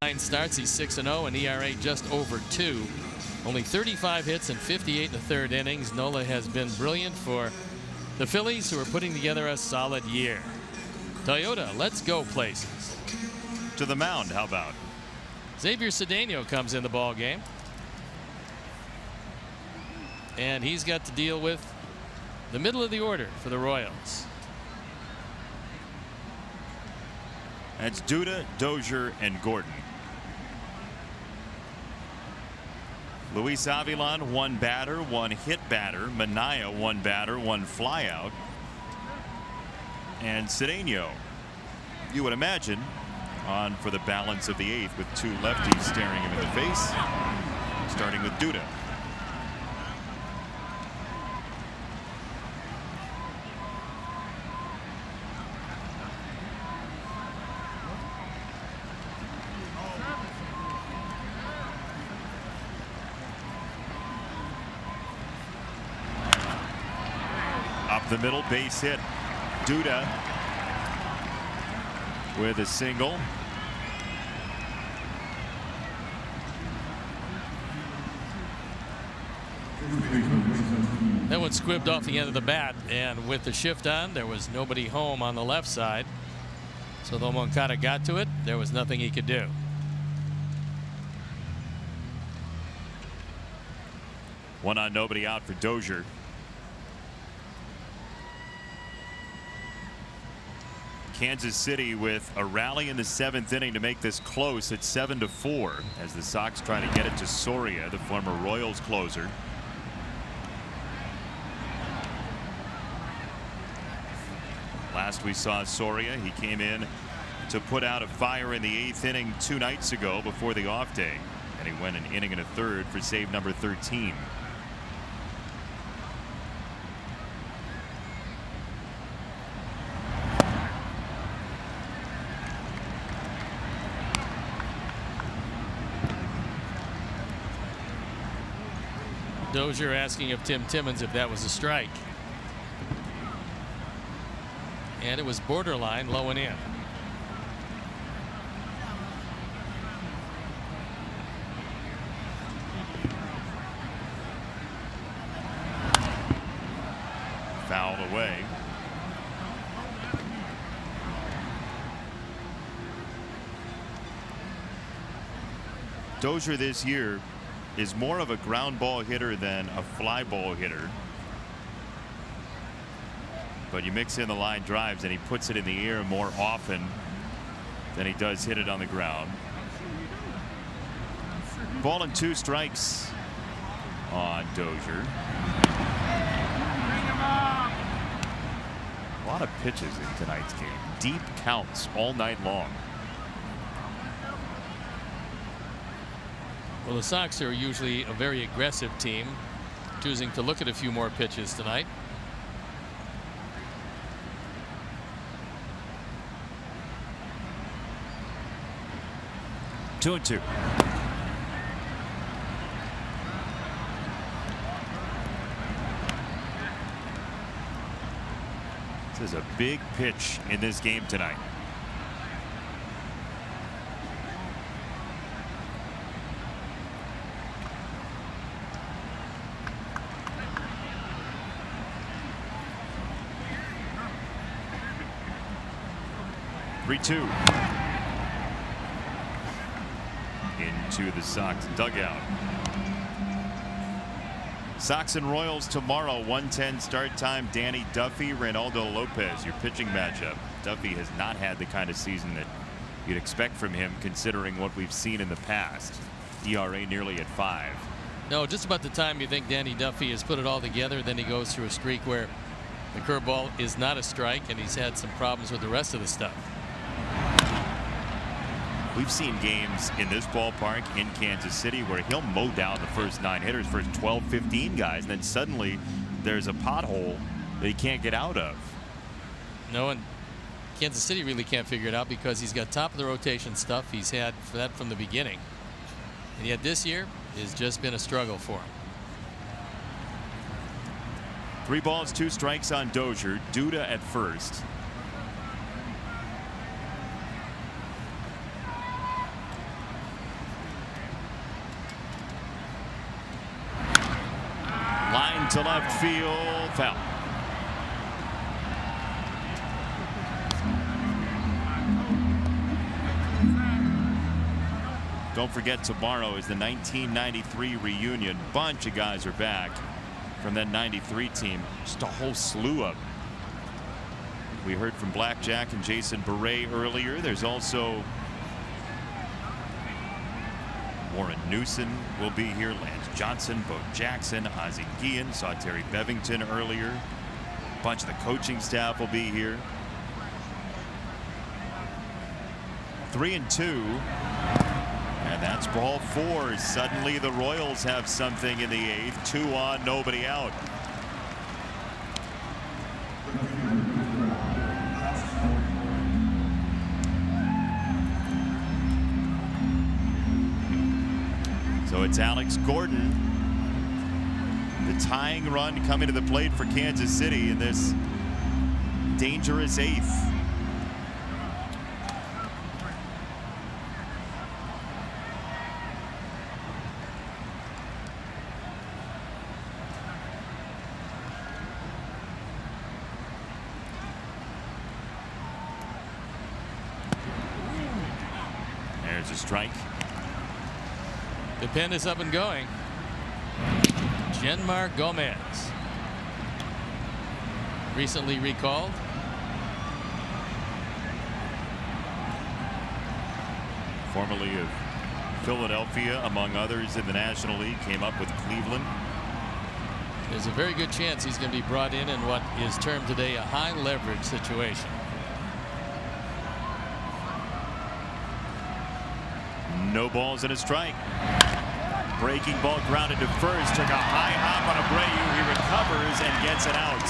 9 starts. He's 6-0 and ERA just over 2. Only 35 hits and 58 in the third innings. Nola has been brilliant for the Phillies, who are putting together a solid year. Toyota, let's go places. To the mound, how about? Xavier Cedeno comes in the ball game, and he's got to deal with the middle of the order for the Royals. That's Duda, Dozier, and Gordon. Luis Avilan, 1 batter, 1 hit batter. Minaya, 1 batter, 1 flyout. And Cedeno, you would imagine, on for the balance of the 8th with 2 lefties staring him in the face, starting with Duda. Up the middle, base hit. Duda with a single. That one squibbed off the end of the bat, and with the shift on, there was nobody home on the left side. So though Moncada got to it, there was nothing he could do. One on, nobody out for Dozier. Kansas City with a rally in the 7th inning to make this close at 7-4 as the Sox try to get it to Soria, the former Royals closer. Last we saw Soria, he came in to put out a fire in the 8th inning 2 nights ago before the off day, and he went an inning and a third for save number 13. Dozier asking of Tim Timmons if that was a strike. And it was borderline low and in. Fouled away. Dozier this year is more of a ground ball hitter than a fly ball hitter. But you mix in the line drives and he puts it in the air more often than he does hit it on the ground. Ball and 2 strikes on Dozier. A lot of pitches in tonight's game. Deep counts all night long. Well, the Sox are usually a very aggressive team, choosing to look at a few more pitches tonight. Two and 2. This is a big pitch in this game tonight. Two into the Sox dugout. Sox and Royals tomorrow, 1:10 start time. Danny Duffy, Reynaldo Lopez, your pitching matchup. Duffy has not had the kind of season that you'd expect from him, considering what we've seen in the past. ERA nearly at 5. No, just about the time you think Danny Duffy has put it all together, then he goes through a streak where the curveball is not a strike, and he's had some problems with the rest of the stuff. We've seen games in this ballpark in Kansas City where he'll mow down the first 9 hitters, first 12, 15 guys, and then suddenly there's a pothole that he can't get out of. No, and Kansas City really can't figure it out because he's got top of the rotation stuff. He's had that from the beginning. And yet this year has just been a struggle for him. 3 balls, 2 strikes on Dozier. Duda at first. to left field, foul. Don't forget, tomorrow is the 1993 reunion. Bunch of guys are back from that 93 team. Just a whole slew of them. We heard from Blackjack and Jason Beret earlier. There's also Warren Newson will be here. Lance Johnson, Bo Jackson, Ozzie Guillen, saw Terry Bevington earlier. A bunch of the coaching staff will be here. 3-2. And that's ball 4. Suddenly the Royals have something in the 8th. 2 on, nobody out. So it's Alex Gordon, the tying run coming to the plate for Kansas City in this dangerous 8th. There's a strike. The pen is up and going. Genmar Gomez, recently recalled. Formerly of Philadelphia, among others in the National League, came up with Cleveland. There's a very good chance he's going to be brought in what is termed today a high leverage situation. No balls and a strike. Breaking ball grounded to first. Took a high hop on Abreu. He recovers and gets it out.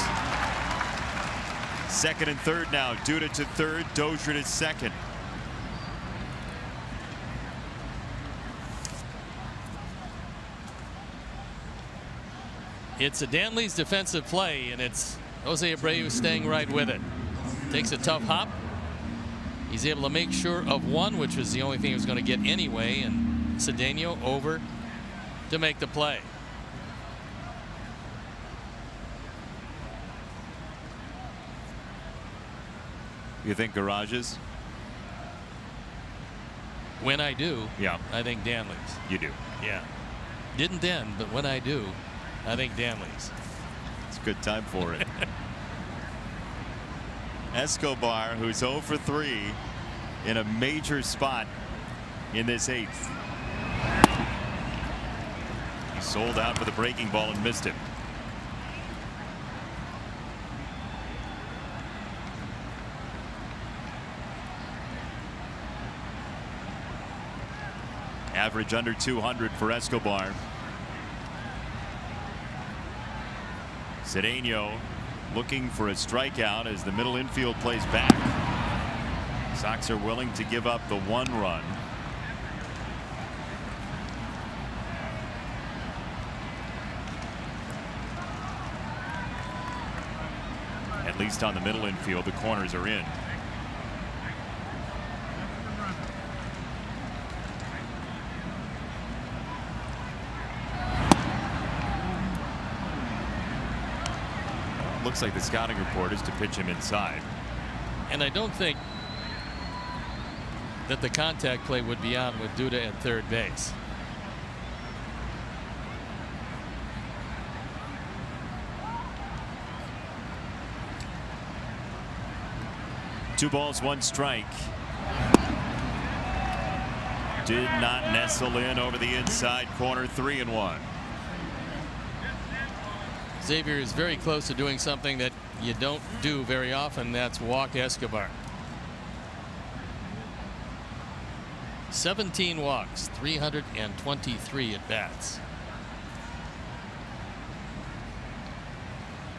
Second and third now. Duda to third. Dozier to second. It's a Danley's defensive play, and it's Jose Abreu staying right with it. Takes a tough hop. He's able to make sure of one, which was the only thing he was going to get anyway, and Cedeno over to make the play. You think garages? When I do, Yeah. I think Danley's. You do. Yeah. Didn't then, but when I do, I think Danley's. It's a good time for it. Escobar, who's 0 for 3 in a major spot in this 8th. He sold out for the breaking ball and missed it. Average under 200 for Escobar. Cedeno looking for a strikeout as the middle infield plays back. Sox are willing to give up the 1 run. At least on the middle infield, the corners are in. Looks like the scouting report is to pitch him inside. And I don't think that the contact play would be on with Duda at third base. Two balls, 1 strike. Did not nestle in over the inside corner. 3-1. Xavier is very close to doing something that you don't do very often. That's walk Escobar. 17 walks, 323 at bats.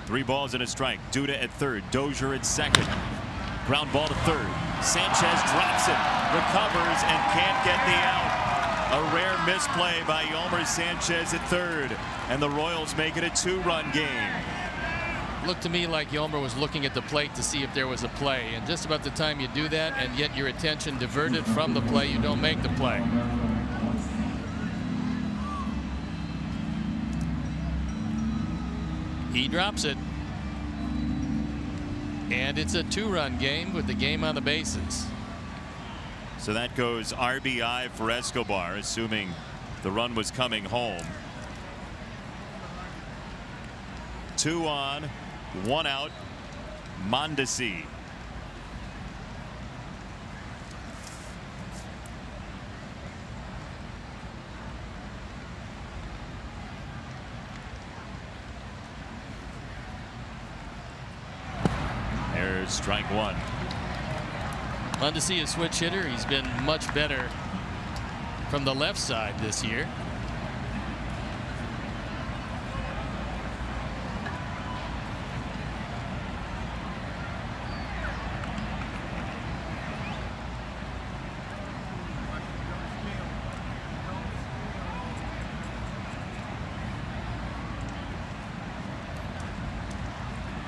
3 balls and a strike. Duda at third. Dozier at second. Ground ball to third. Sanchez drops it, recovers, and can't get the out. A rare misplay by Yolmer Sanchez at third, and the Royals make it a 2-run game. Looked to me like Yolmer was looking at the plate to see if there was a play, and just about the time you do that and get your attention diverted from the play, you don't make the play. He drops it. And it's a 2-run game with the game on the bases. So that goes RBI for Escobar, assuming the run was coming home. 2 on, 1 out. Mondesi. There's strike 1. Mondesi, a switch hitter. He's been much better from the left side this year.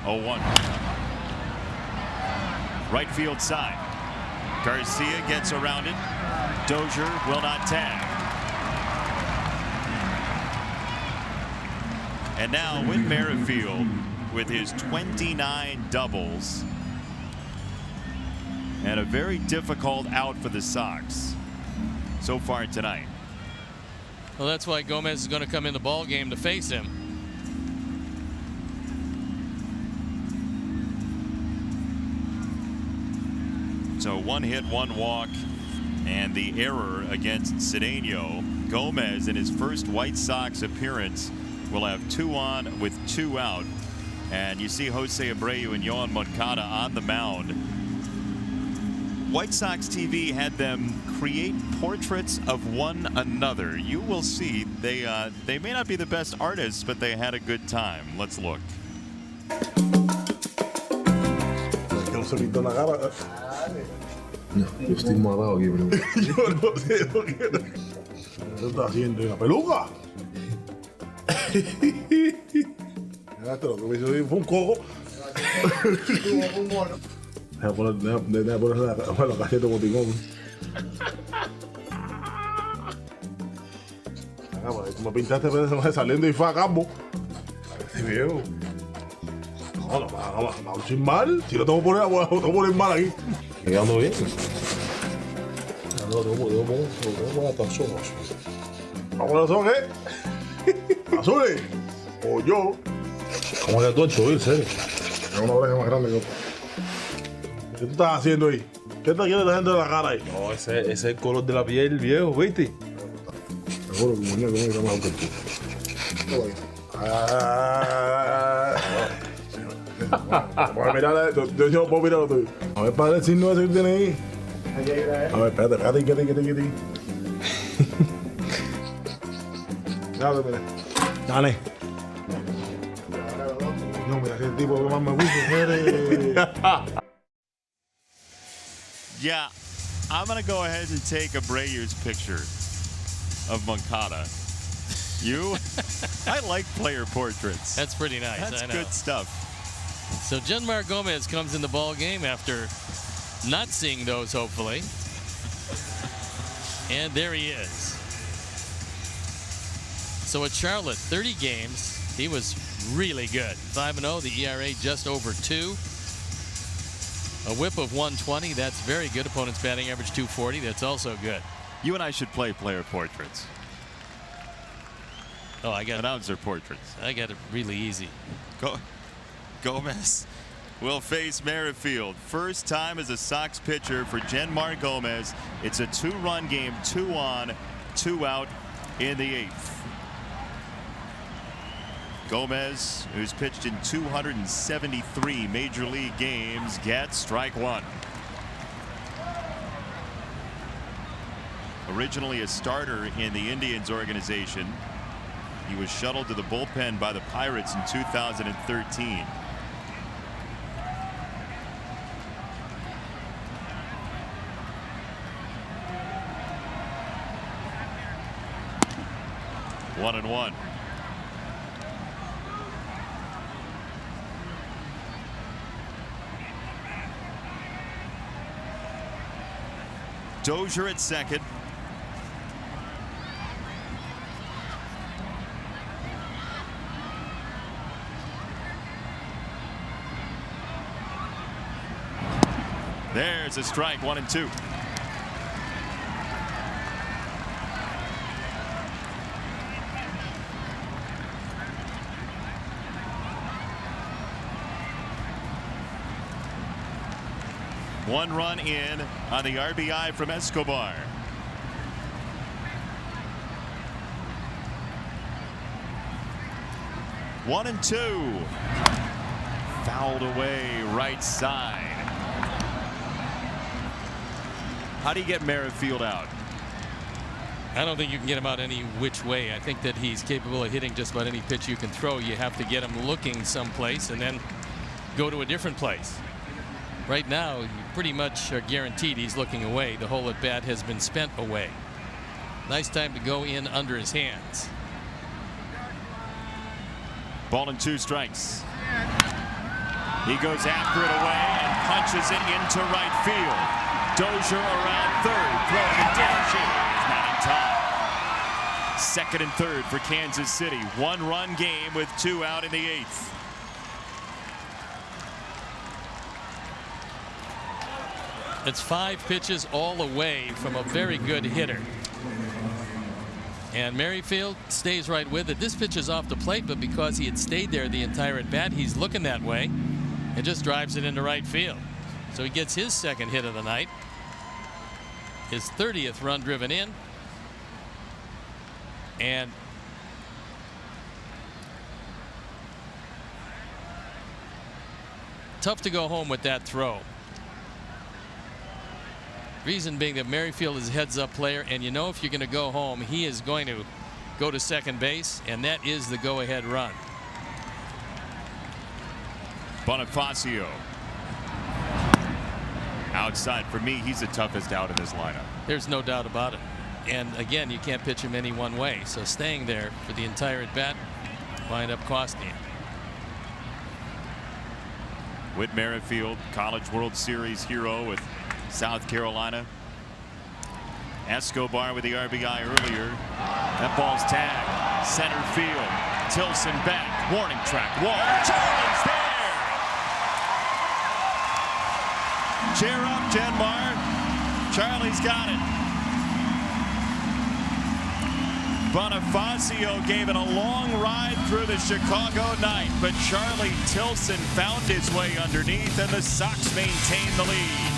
Oh, 1. Right field side. Garcia gets around it. Dozier will not tag. And now with Merrifield with his 29 doubles and a very difficult out for the Sox so far tonight. Well, that's why Gomez is going to come in the ball game to face him. So 1 hit, 1 walk, and the error against Cedeno. Gomez in his first White Sox appearance will have 2 on with 2 out. And you see Jose Abreu and Yohan Moncada on the mound. White Sox TV had them create portraits of one another. You will see they may not be the best artists, but they had a good time. Let's look. No, yo estoy morado aquí, bro. Yo no sé por qué. ¿Qué estás haciendo? ¿Una peluca? Esto lo que me hizo fue un cojo. Deja poner la caseta boticón. Tú me pintaste saliendo y fue a campo. Este viejo. No, vamos sin mal. Si lo tengo que poner mal aquí. ¿Me quedando bien? No, tengo poner hasta los ojos. ¿Vamos a los ojos, qué? ¿Azules? ¿O yo? ¿Cómo que tú has hecho, en serio? Tengo una oreja más grande que otra. ¿Qué tú estás haciendo ahí? ¿Qué te quiere la gente de la cara ahí? No, ese es el color de la piel, viejo, ¿viste? Seguro que muñeco no está mejor que tú. Voy a mirar, yo no puedo mirar lo tuyo. A ver, padre, el signo ese que tiene ahí. A ver, espérate, quédate. Dale. No, mira, qué tipo que más me gusta. Yeah, I'm going to go ahead and take Abreu's picture of Moncada. You? I like player portraits. That's pretty nice. That's I know. good stuff. So Genmar Gomez comes in the ball game after not seeing those, hopefully. And there he is. So at Charlotte, 30 games, he was really good. 5-0, the ERA just over 2. A whip of 120, that's very good. Opponent's batting average 240, that's also good. You and I should play player portraits. Oh, I got Announcer portraits. I got it really easy. Gomez will face Merrifield. First time as a Sox pitcher for Genmar Gomez. It's a 2-run game, 2 on, 2 out in the 8th. Gomez, who's pitched in 273 major league games, gets strike 1. Originally a starter in the Indians organization, he was shuttled to the bullpen by the Pirates in 2013. One and one. Dozier at second. There's a strike, 1-2. One run in on the RBI from Escobar. One and two. Fouled away right side. How do you get Merrifield out? I don't think you can get him out any which way. I think that he's capable of hitting just about any pitch you can throw. You have to get him looking someplace and then go to a different place. Right now, you pretty much are guaranteed he's looking away. The whole at bat has been spent away. Nice time to go in under his hands. Ball and 2 strikes. He goes after it away and punches it into right field. Dozier around third, throwing it down. He's not in time. Second and third for Kansas City. 1-run game with 2 out in the 8th. It's 5 pitches all away from a very good hitter. And Merrifield stays right with it. This pitch is off the plate, but because he had stayed there the entire at bat, he's looking that way and just drives it into right field. So he gets his second hit of the night, his 30th run driven in, and tough to go home with that throw. Reason being that Merrifield is a heads-up player, and you know if you're going to go home, he is going to go to second base, and that is the go-ahead run. Bonifacio. Outside. For me, he's the toughest out in this lineup. There's no doubt about it. And again, you can't pitch him any one way, so staying there for the entire at-bat wind up costing him. Whit Merrifield, College World Series hero with South Carolina. Escobar with the RBI earlier. That ball's tagged. Center field. Tilson back. Warning track. Wall. Charlie's there. Cheer up, Genmar. Charlie's got it. Bonifacio gave it a long ride through the Chicago night, but Charlie Tilson found his way underneath, and the Sox maintain the lead.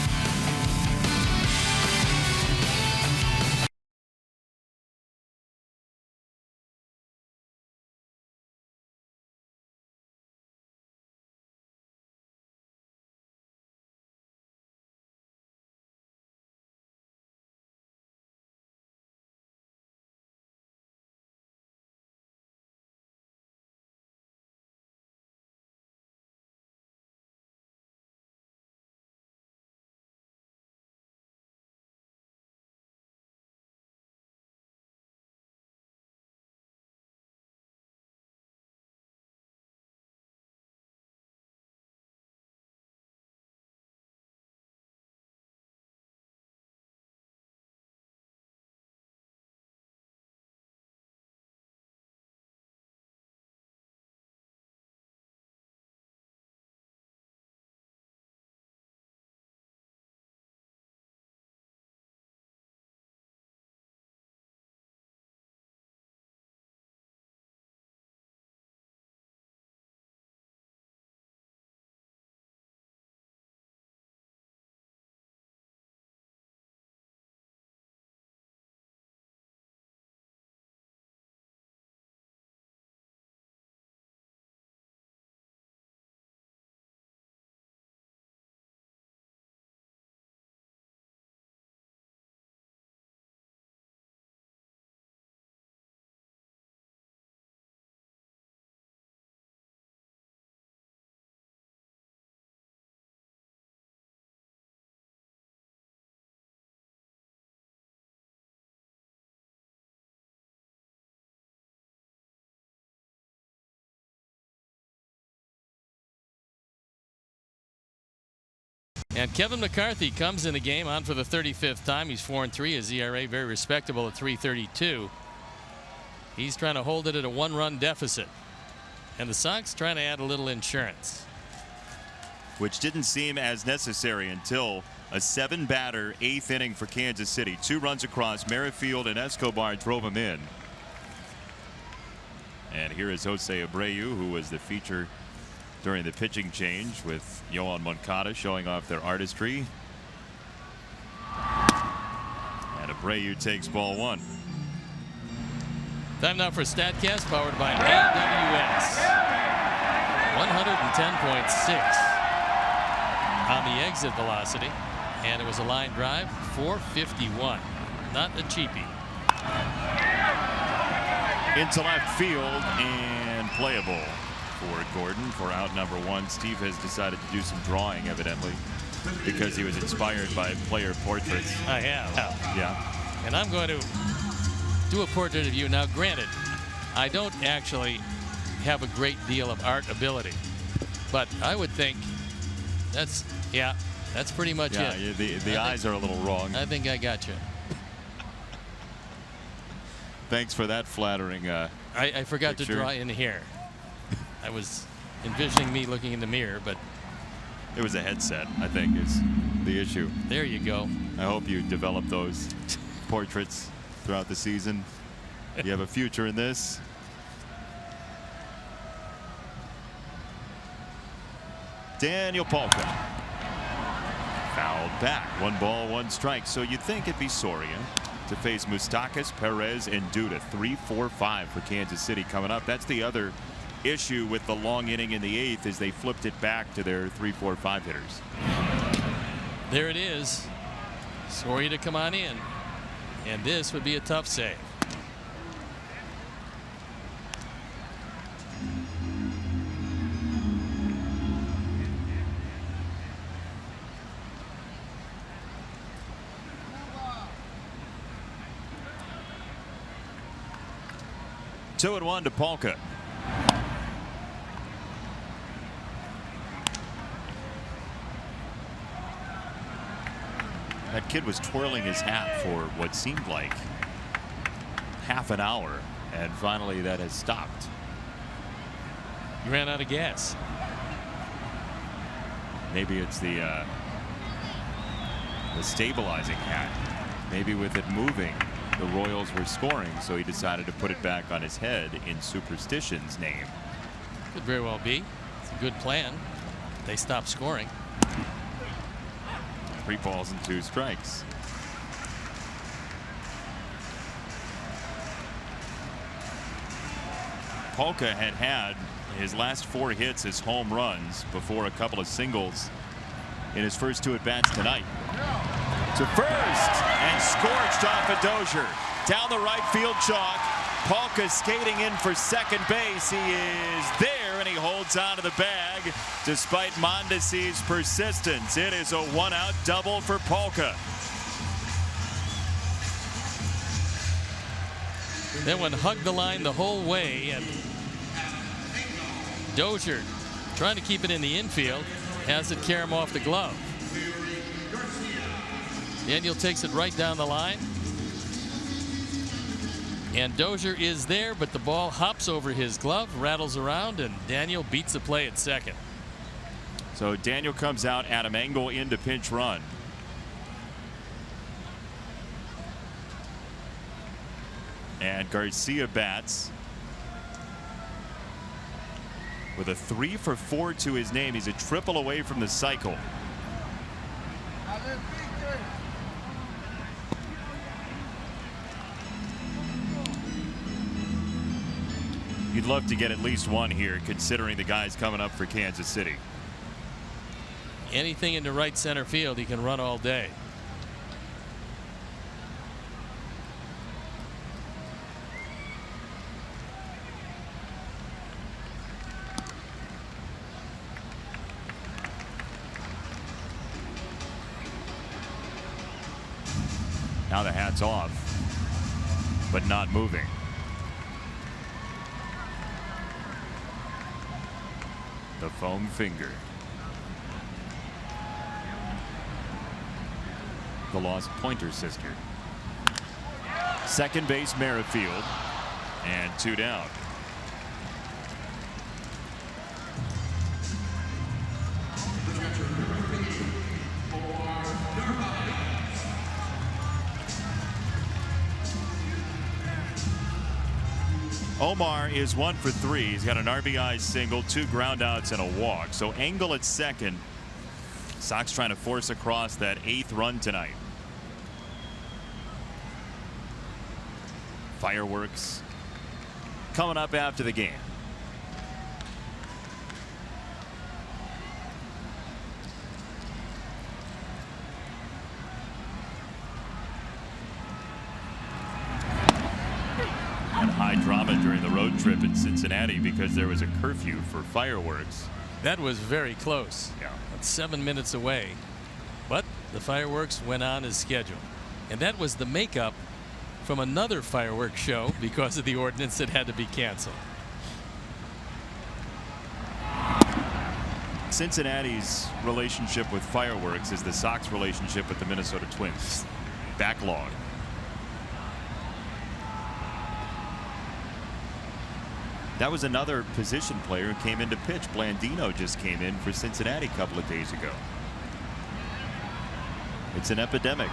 And Kevin McCarthy comes in the game on for the 35th time. He's 4-3. His ERA very respectable at 3.32. He's trying to hold it at a 1-run deficit. And the Sox trying to add a little insurance. Which didn't seem as necessary until A 7-batter 8th inning for Kansas City. 2 runs across. Merrifield and Escobar drove him in. And here is Jose Abreu, who was the feature during the pitching change with Yohan Moncada showing off their artistry. And Abreu takes ball 1. Time now for StatCast, powered by AWS. 110.6 on the exit velocity. And it was a line drive, 451. Not a cheapie. Into left field and playable for Gordon for out number 1. Steve has decided to do some drawing, evidently, because he was inspired by player portraits. I have. Yeah. And I'm going to do a portrait of you. Now, granted, I don't actually have a great deal of art ability, but I would think that's pretty much it. Yeah, the eyes are a little wrong. I think I got you. Thanks for that flattering I forgot picture. to draw in here. I was envisioning me looking in the mirror, but it was a headset, I think, is the issue. There you go. I hope you develop those portraits throughout the season. You have a future in this. Daniel Palka. Fouled back. 1 ball, 1 strike. So you'd think it'd be Soria to face Moustakas, Perez, and Duda. 3-4-5 for Kansas City coming up. That's the other issue with the long inning in the 8th, is they flipped it back to their 3-4-5 hitters. There it is. Soria to come on in. And this would be a tough save. Two and 1 to Palka. That kid was twirling his hat for what seemed like half an hour, and finally that has stopped. You ran out of gas. Maybe it's the stabilizing hat. Maybe with it moving, the Royals were scoring, so he decided to put it back on his head in superstition's name. Could very well be. It's a good plan. They stopped scoring. 3 balls and 2 strikes. Palka had his last 4 hits as home runs before a couple of singles in his first 2 at-bats tonight. To first and scorched off a Dozier. Down the right field chalk. Palka skating in for second base. He is there, and he holds on to the bag despite Mondesi's persistence. It is a 1-out double for Palka. That one hugged the line the whole way, and Dozier trying to keep it in the infield, has it carry him off the glove. Daniel takes it right down the line. And Dozier is there, but the ball hops over his glove, rattles around, and Daniel beats the play at second. So Daniel comes out, Adam Engel into pinch run. And Garcia bats with a 3-for-4 to his name. He's a triple away from the cycle. You'd love to get at least one here, considering the guys coming up for Kansas City. Anything into right center field, he can run all day. Now the hat's off, but not moving. The foam finger. The lost Pointer sister. Second base Merrifield, and 2 down. Omar is 1 for 3. He's got an RBI single, 2 groundouts, and a walk. So Engel at second. Sox trying to force across that 8th run tonight. Fireworks coming up after the game. And high drama during the road trip in Cincinnati because there was a curfew for fireworks. That was very close. Yeah. That's 7 minutes away. But the fireworks went on as scheduled. And that was the makeup from another fireworks show because of the ordinance that had to be canceled. Cincinnati's relationship with fireworks is the Sox relationship with the Minnesota Twins. Backlog. That was another position player who came in to pitch. Blandino just came in for Cincinnati a couple of days ago. It's an epidemic.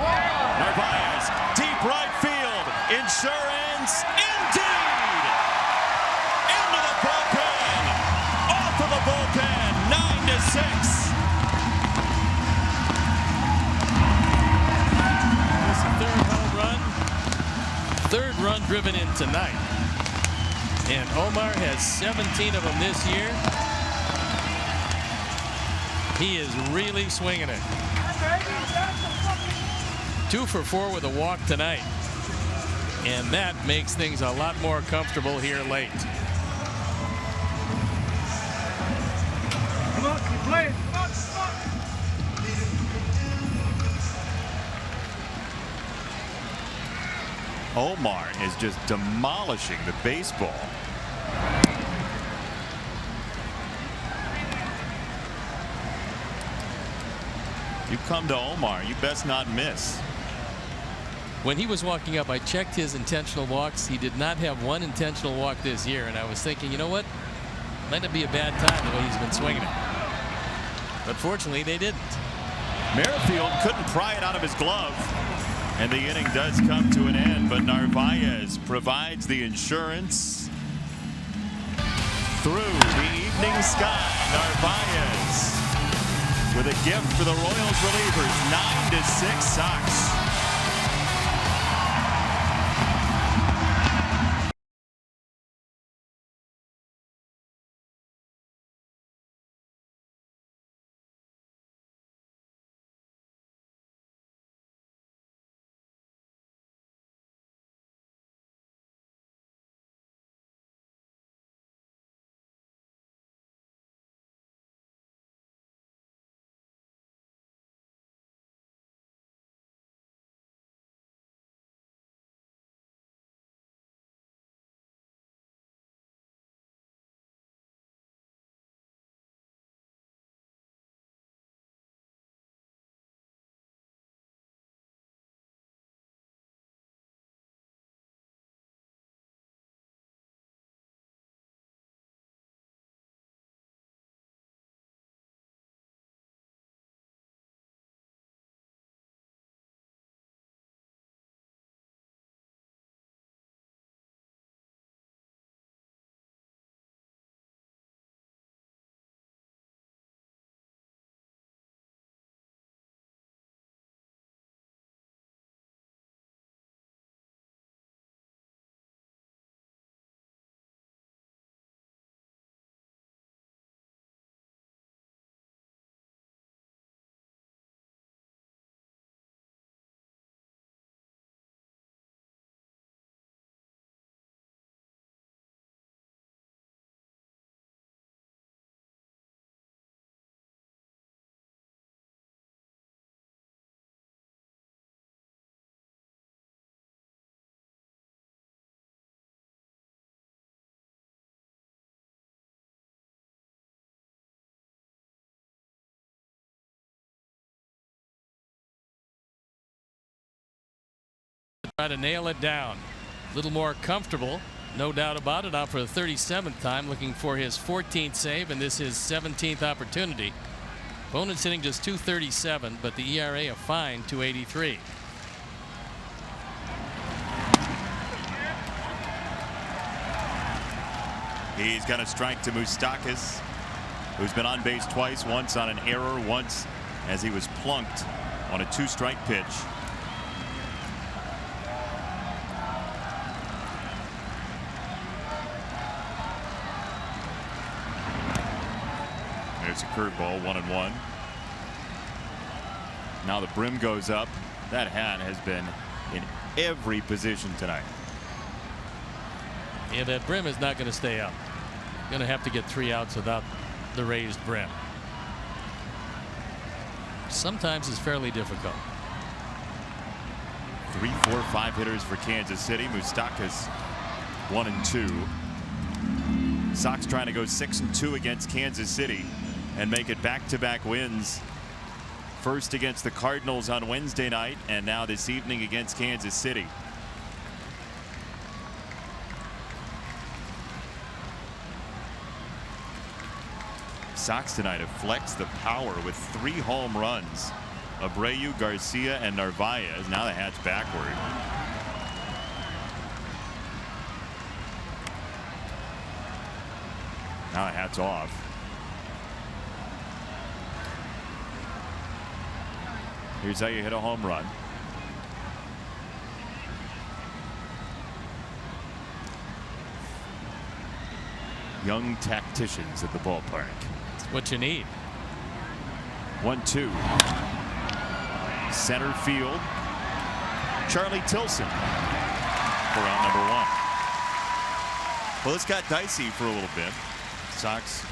Narvaez, deep right field. Insurance, indeed. Into the bullpen. Off of the bullpen. 9-6. It's the 3rd home run. 3rd run driven in tonight. And Omar has 17 of them this year. He is really swinging it. 2 for 4 with a walk tonight. And that makes things a lot more comfortable here late. Come on, keep playing. Come on, come on. Omar is just demolishing the baseball. You come to Omar, you best not miss. When he was walking up, I checked his intentional walks. He did not have 1 intentional walk this year, and I was thinking, you know what? Might not be a bad time the way he's been swinging it. But fortunately, they didn't. Merrifield couldn't pry it out of his glove. And the inning does come to an end, but Narvaez provides the insurance through the evening sky. Narvaez with a gift for the Royals relievers. 9-6 Sox. Try to nail it down. A little more comfortable, no doubt about it, out for the 37th time, looking for his 14th save, and this is 17th opportunity. Opponent's hitting just .237, but the ERA a fine .283. He's got a strike to Moustakas, who's been on base twice, once on an error, once as he was plunked on a 2-strike pitch. There's a curveball, 1-1. Now the brim goes up. That hat has been in every position tonight. Yeah, that brim is not going to stay up. Going to have to get 3 outs without the raised brim. Sometimes it's fairly difficult. 3, 4, 5 hitters for Kansas City. Moustakas 1-2. Sox trying to go 6-2 against Kansas City and make it back-to-back wins. First against the Cardinals on Wednesday night, and now this evening against Kansas City. Sox tonight have flexed the power with 3 home runs. Abreu, Garcia, and Narvaez. Now the hat's backward. Now the hat's off. Here's how you hit a home run. Young tacticians at the ballpark. It's what you need. 1-2. Center field. Charlie Tilson for out number 1. Well, this got dicey for a little bit. Sox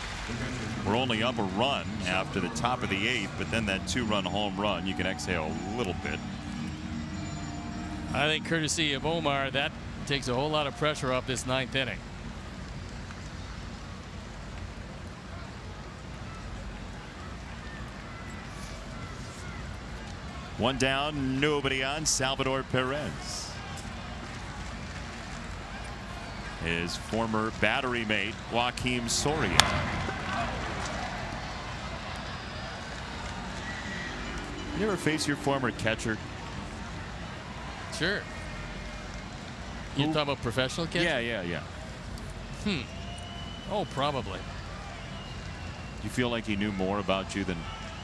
were only up a run after the top of the 8th, but then that 2-run home run, you can exhale a little bit. I think courtesy of Omar, that takes a whole lot of pressure off this 9th inning. One down, nobody on. Salvador Perez. His former battery mate, Joakim Soria. You ever face your former catcher? Sure. You talking about professional catcher? Yeah. Oh, probably. Do you feel like he knew more about you than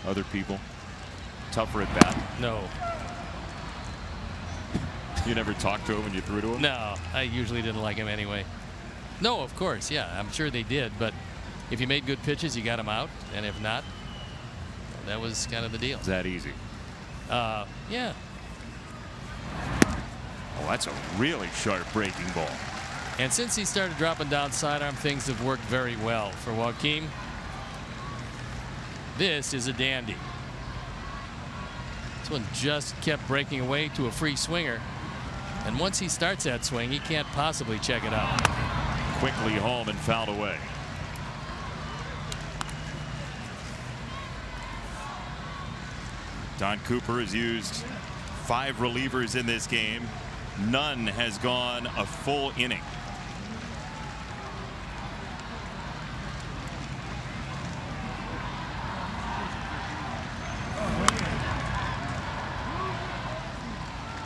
other people? Tougher at bat? No. You never talked to him when you threw to him? No, I usually didn't like him anyway. No, of course, yeah, I'm sure they did, but if you made good pitches, you got them out, and if not, that was kind of the deal. Is that easy? Yeah. Oh, that's a really sharp breaking ball. And since he started dropping down sidearm, things have worked very well for Joakim. This is a dandy. This one just kept breaking away to a free swinger. And once he starts that swing, he can't possibly check it out. Quickly home and fouled away. Don Cooper has used 5 relievers in this game. None has gone a full inning.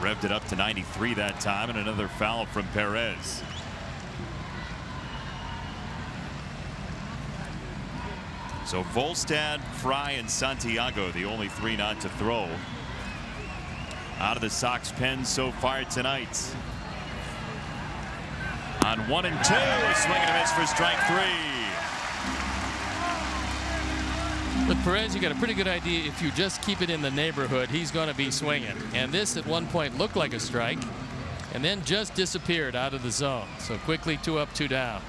Revved it up to 93 that time, and another foul from Perez. So Volstad, Fry, and Santiago, the only 3 not to throw out of the Sox pen so far tonight. On 1 and 2, swing and a miss for strike 3. With Perez, you got a pretty good idea if you just keep it in the neighborhood, he's going to be swinging. And this at one point looked like a strike and then just disappeared out of the zone. So quickly 2 up, 2 down.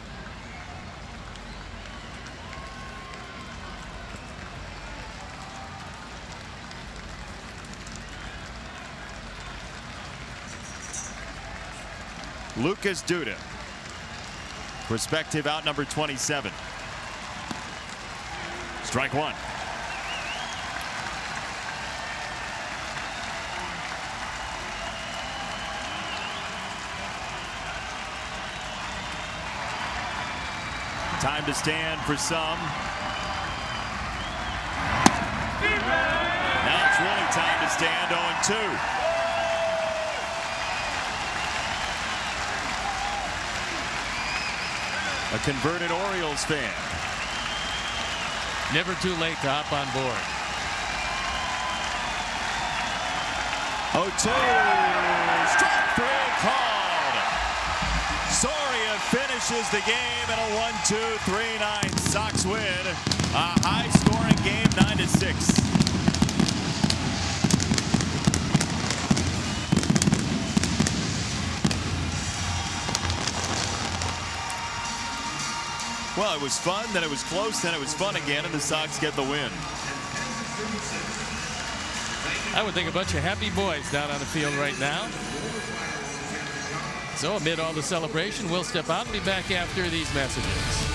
Lucas Duda, prospective out number 27. Strike 1. Time to stand for some. Now it's really time to stand 0-2. a converted Orioles fan. Never too late to hop on board. 0-2, strike 3 called. Soria finishes the game in a 1-2-3-9 Sox win. A high-scoring game, 9-6. Well, it was fun, then it was close, then it was fun again, and the Sox get the win. I would think a bunch of happy boys down on the field right now. So amid all the celebration, we'll step out and be back after these messages.